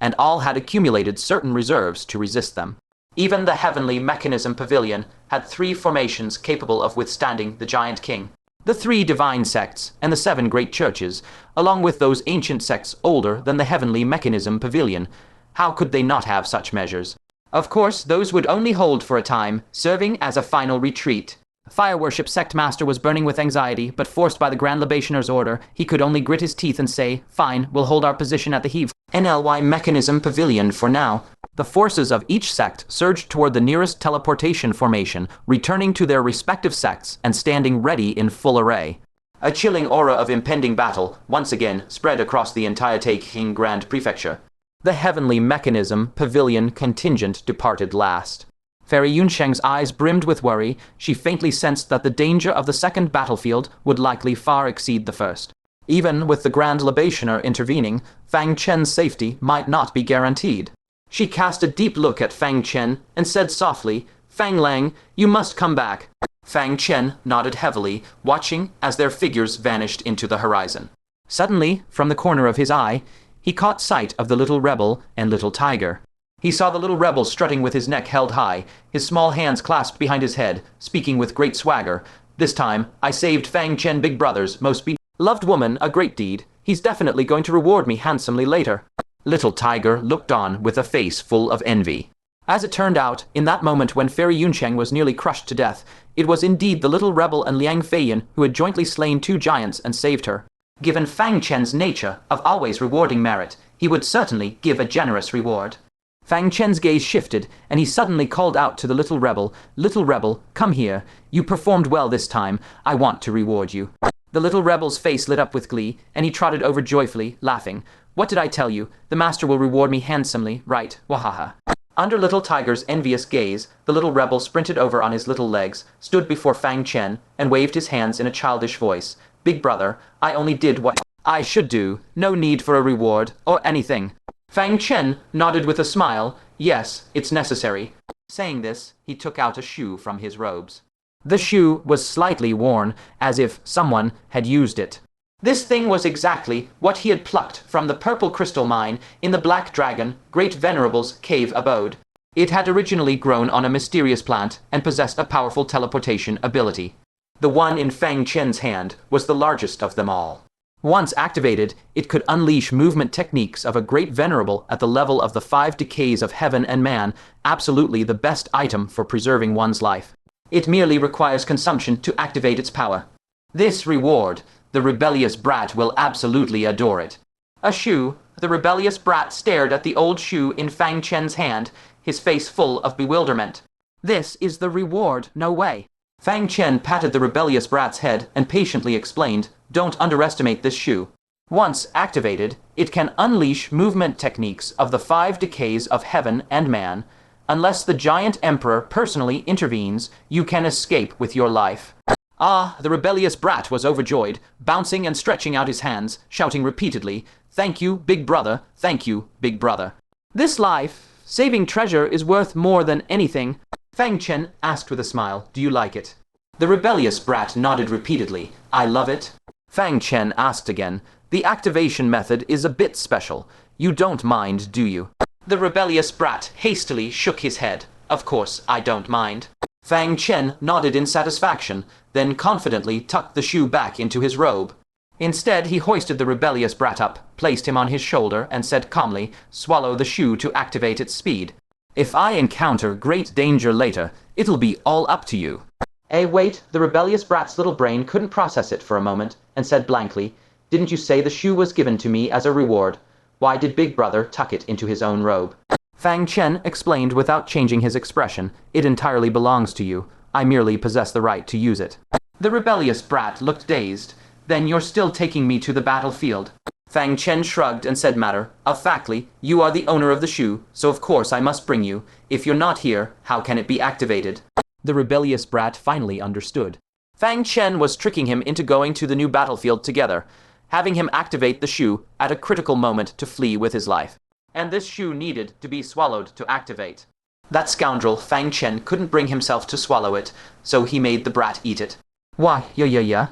and all had accumulated certain reserves to resist them. Even the Heavenly Mechanism Pavilion had 3 formations capable of withstanding the Giant King. The 3 divine sects and the 7 great churches, along with those ancient sects older than the Heavenly Mechanism Pavilion. How could they not have such measures? Of course, those would only hold for a time, serving as a final retreat. The fire worship sect master was burning with anxiety, but forced by the Grand Libationer's order, he could only grit his teeth and say, "Fine, we'll hold our position at the Heave NLY Mechanism Pavilion for now." The forces of each sect surged toward the nearest teleportation formation, returning to their respective sects and standing ready in full array. A chilling aura of impending battle once again spread across the entire Taicang Grand Prefecture. The Heavenly Mechanism Pavilion contingent departed last. Fairy Yunsheng's eyes brimmed with worry. She faintly sensed that the danger of the second battlefield would likely far exceed the first. Even with the Grand Libationer intervening, Fang Chen's safety might not be guaranteed. She cast a deep look at Fang Chen and said softly, "Fang Lang, you must come back." Fang Chen nodded heavily, watching as their figures vanished into the horizon. Suddenly, from the corner of his eye, he caught sight of the little rebel and little tiger. He saw the little rebel strutting with his neck held high, his small hands clasped behind his head, speaking with great swagger. "This time, I saved Fang Chen Big Brother's most beloved woman a great deed. He's definitely going to reward me handsomely later." Little Tiger looked on with a face full of envy. As it turned out, in that moment when Fairy Yuncheng was nearly crushed to death, it was indeed the little rebel and Liang Feiyan who had jointly slain 2 giants and saved her. Given Fang Chen's nature of always rewarding merit, he would certainly give a generous reward. Fang Chen's gaze shifted, and he suddenly called out to the little rebel, "Little rebel, come here. You performed well this time. I want to reward you." The little rebel's face lit up with glee, and he trotted over joyfully, laughing. "What did I tell you? The master will reward me handsomely, right? Wahaha." Under Little Tiger's envious gaze, the little rebel sprinted over on his little legs, stood before Fang Chen, and waved his hands in a childish voice. "Big brother, I only did what I should do. No need for a reward, or anything." Fang Chen nodded with a smile. "Yes, it's necessary." Saying this, he took out a shoe from his robes. The shoe was slightly worn, as if someone had used it. This thing was exactly what he had plucked from the purple crystal mine in the Black Dragon, Great Venerable's cave abode. It had originally grown on a mysterious plant and possessed a powerful teleportation ability. The one in Fang Chen's hand was the largest of them all. Once activated, it could unleash movement techniques of a Great Venerable at the level of the 5 decays of heaven and man, absolutely the best item for preserving one's life. It merely requires consumption to activate its power. This reward, the rebellious brat will absolutely adore it. A shoe, the rebellious brat stared at the old shoe in Fang Chen's hand, his face full of bewilderment. "This is the reward, no way." Fang Chen patted the rebellious brat's head and patiently explained, "Don't underestimate this shoe. Once activated, it can unleash movement techniques of the 5 decays of heaven and man. Unless the giant emperor personally intervenes, you can escape with your life." Ah, the rebellious brat was overjoyed, bouncing and stretching out his hands, shouting repeatedly, "Thank you, big brother, thank you, big brother." "This life-saving treasure is worth more than anything." Fang Chen asked with a smile, "Do you like it?" The rebellious brat nodded repeatedly, "I love it." Fang Chen asked again, "The activation method is a bit special. You don't mind, do you?" The rebellious brat hastily shook his head. "Of course, I don't mind." Fang Chen nodded in satisfaction, then confidently tucked the shoe back into his robe. Instead, he hoisted the rebellious brat up, placed him on his shoulder, and said calmly, "Swallow the shoe to activate its speed. If I encounter great danger later, it'll be all up to you." Wait, the rebellious brat's little brain couldn't process it for a moment, and said blankly, "Didn't you say the shoe was given to me as a reward? Why did Big Brother tuck it into his own robe?" Fang Chen explained without changing his expression, "It entirely belongs to you. I merely possess the right to use it." The rebellious brat looked dazed. "Then you're still taking me to the battlefield?" Fang Chen shrugged and said matter-of-factly, "You are the owner of the shoe, so of course I must bring you. If you're not here, how can it be activated?" The rebellious brat finally understood. Fang Chen was tricking him into going to the new battlefield together, having him activate the shoe at a critical moment to flee with his life. And this shoe needed to be swallowed to activate. That scoundrel Fang Chen couldn't bring himself to swallow it, so he made the brat eat it. "Why, yeah.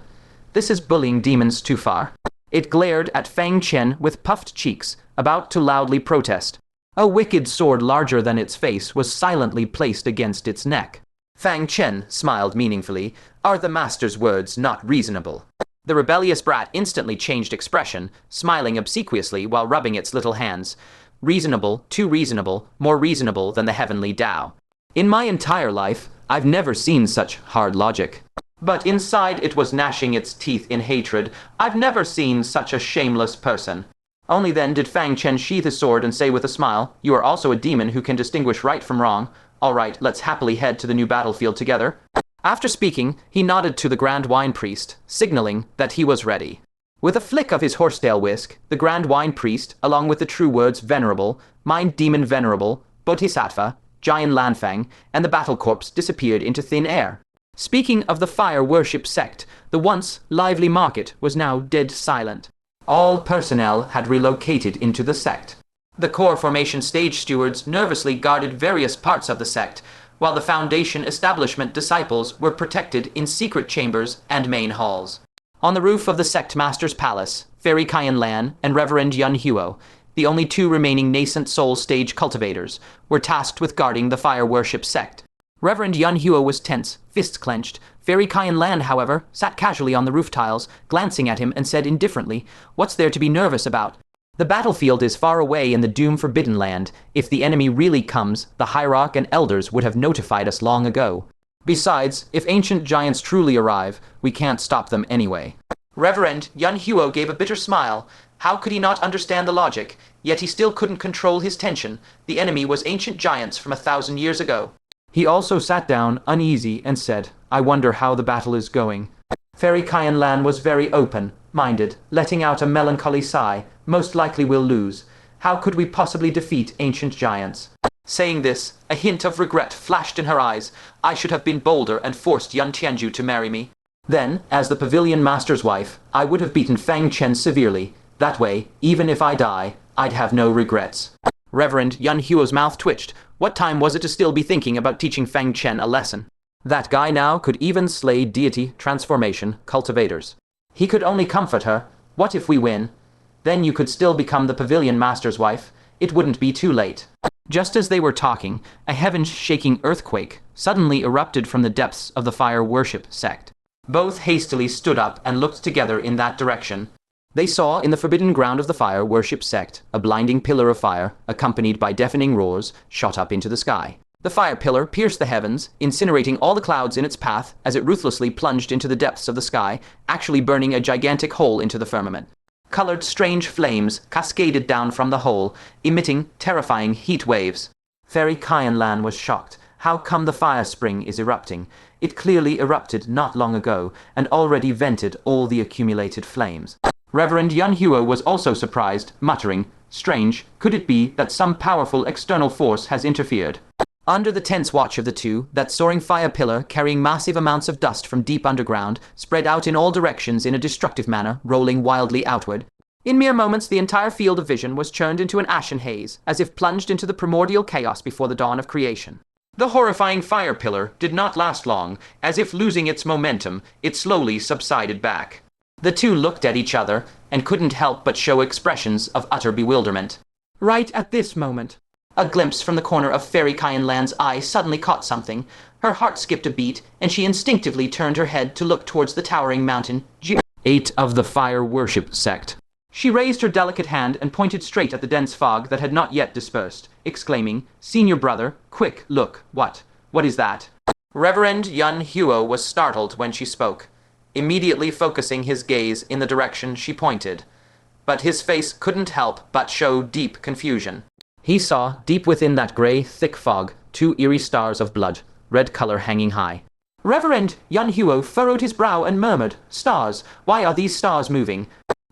This is bullying demons too far." It glared at Fang Chen with puffed cheeks, about to loudly protest. A wicked sword larger than its face was silently placed against its neck. Fang Chen smiled meaningfully. "Are the master's words not reasonable?" The rebellious brat instantly changed expression, smiling obsequiously while rubbing its little hands. "Reasonable, too reasonable, more reasonable than the heavenly Tao. In my entire life, I've never seen such hard logic." But inside it was gnashing its teeth in hatred. "I've never seen such a shameless person." Only then did Fang Chen sheath his sword and say with a smile, "You are also a demon who can distinguish right from wrong. All right, let's happily head to the new battlefield together." After speaking, he nodded to the Grand Wine Priest, signaling that he was ready. With a flick of his horsetail whisk, the Grand Wine Priest, along with the true words Venerable, Mind Demon Venerable, Bodhisattva, Giant Lanfang, and the Battle Corpse disappeared into thin air. Speaking of the fire worship sect, the once lively market was now dead silent. All personnel had relocated into the sect. The core formation stage stewards nervously guarded various parts of the sect, while the Foundation establishment disciples were protected in secret chambers and main halls. On the roof of the sect master's palace, Fairy Cayenne Lan and Reverend Yun Huo, the only two remaining nascent soul stage cultivators, were tasked with guarding the fire worship sect. Reverend Yun Huo was tense, fists clenched. Fairy Cayenne Lan, however, sat casually on the roof tiles, glancing at him and said indifferently, "What's there to be nervous about?" The battlefield is far away in the doom-forbidden land. If the enemy really comes, the hierarch and elders would have notified us long ago. Besides, if ancient giants truly arrive, we can't stop them anyway. Reverend Yun Huo gave a bitter smile. How could he not understand the logic? Yet he still couldn't control his tension. The enemy was ancient giants from 1,000 years ago. He also sat down, uneasy, and said, I wonder how the battle is going. Fairy Cayenne Lan was very open-minded, letting out a melancholy sigh. Most likely we'll lose. How could we possibly defeat ancient giants? Saying this, a hint of regret flashed in her eyes. I should have been bolder and forced Yun Tianju to marry me. Then, as the pavilion master's wife, I would have beaten Fang Chen severely. That way, even if I die, I'd have no regrets. Reverend Yun Huo's mouth twitched. What time was it to still be thinking about teaching Fang Chen a lesson? That guy now could even slay deity transformation cultivators. He could only comfort her. What if we win? Then you could still become the pavilion master's wife. It wouldn't be too late. Just as they were talking, a heaven-shaking earthquake suddenly erupted from the depths of the fire worship sect. Both hastily stood up and looked together in that direction. They saw in the forbidden ground of the fire worship sect a blinding pillar of fire, accompanied by deafening roars, shot up into the sky. The fire pillar pierced the heavens, incinerating all the clouds in its path as it ruthlessly plunged into the depths of the sky, actually burning a gigantic hole into the firmament. Colored strange flames cascaded down from the hole, emitting terrifying heat waves. Fairy Cayenne Lan was shocked. How come the fire spring is erupting? It clearly erupted not long ago, and already vented all the accumulated flames. Reverend Yun Huo was also surprised, muttering, Strange, could it be that some powerful external force has interfered? Under the tense watch of the two, that soaring fire pillar, carrying massive amounts of dust from deep underground, spread out in all directions in a destructive manner, rolling wildly outward. In mere moments, the entire field of vision was churned into an ashen haze, as if plunged into the primordial chaos before the dawn of creation. The horrifying fire pillar did not last long. As if losing its momentum, it slowly subsided back. The two looked at each other and couldn't help but show expressions of utter bewilderment. Right at this moment, a glimpse from the corner of Fairy Cayenne Lan's eye suddenly caught something. Her heart skipped a beat, and she instinctively turned her head to look towards the towering mountain. 8 of the fire worship sect. She raised her delicate hand and pointed straight at the dense fog that had not yet dispersed, exclaiming, Senior brother, quick, look, what is that? Reverend Yun Huo was startled when she spoke, immediately focusing his gaze in the direction she pointed. But his face couldn't help but show deep confusion. He saw, deep within that gray, thick fog, 2 eerie stars of blood, red color hanging high. Reverend Yun Huo furrowed his brow and murmured, Stars, why are these stars moving?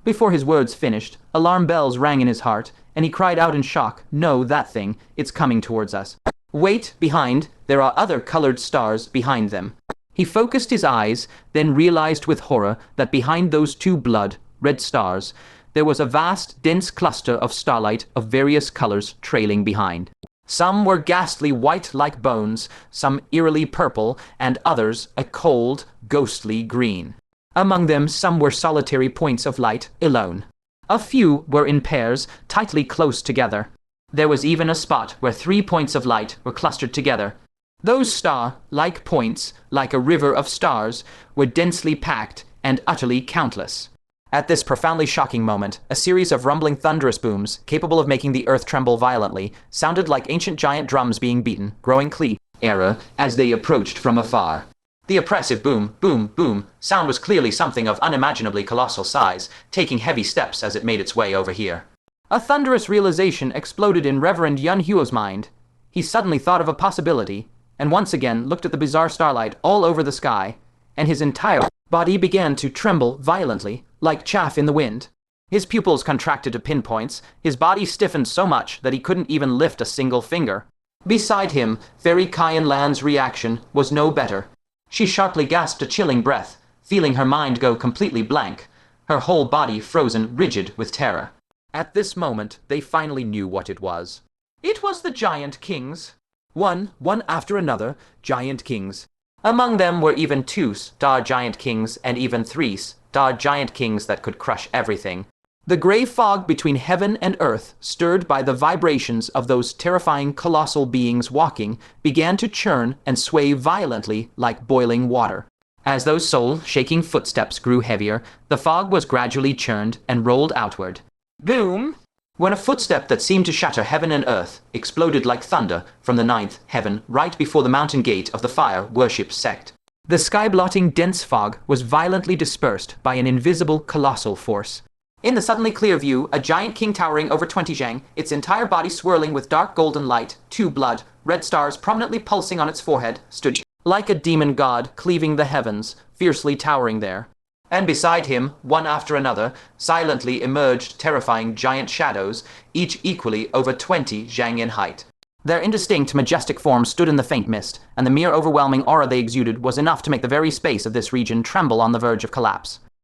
Before his words finished, alarm bells rang in his heart, and he cried out in shock, No, that thing, it's coming towards us. Wait, behind, there are other colored stars behind them. He focused his eyes, then realized with horror that behind those 2 blood, red stars, there was a vast, dense cluster of starlight of various colors trailing behind. Some were ghastly white like bones, some eerily purple, and others a cold, ghostly green. Among them some were solitary points of light, alone. A few were in pairs, tightly close together. There was even a spot where 3 points of light were clustered together. Those star-like points, like a river of stars, were densely packed and utterly countless. At this profoundly shocking moment, a series of rumbling thunderous booms, capable of making the earth tremble violently, sounded like ancient giant drums being beaten, growing clearer as they approached from afar. The oppressive boom, boom, boom sound was clearly something of unimaginably colossal size, taking heavy steps as it made its way over here. A thunderous realization exploded in Reverend Yun Huo's mind. He suddenly thought of a possibility, and once again looked at the bizarre starlight all over the sky, and his entire body began to tremble violently, like chaff in the wind. His pupils contracted to pinpoints, his body stiffened so much that he couldn't even lift a single finger. Beside him, Fairy Cayenne Lan's reaction was no better. She sharply gasped a chilling breath, feeling her mind go completely blank, her whole body frozen rigid with terror. At this moment, they finally knew what it was. It was the Giant Kings. One after another, Giant Kings. Among them were even 2 star Giant Kings and even 3 star Giant Kings that could crush everything. The gray fog between heaven and earth, stirred by the vibrations of those terrifying colossal beings walking, began to churn and sway violently like boiling water. As those soul-shaking footsteps grew heavier, the fog was gradually churned and rolled outward. Boom! when a footstep that seemed to shatter heaven and earth exploded like thunder from the ninth heaven right before the mountain gate of the fire worship sect. The sky-blotting dense fog was violently dispersed by an invisible colossal force. In the suddenly clear view, a giant king towering over 20 zhang, its entire body swirling with dark golden light, two blood, red stars prominently pulsing on its forehead, stood like a demon god cleaving the heavens, fiercely towering there. And beside him, one after another, silently emerged terrifying giant shadows, each equally over 20 zhang in height. Their indistinct, majestic forms stood in the faint mist, and the mere overwhelming aura they exuded was enough to make the very space of this region tremble on the verge of collapse.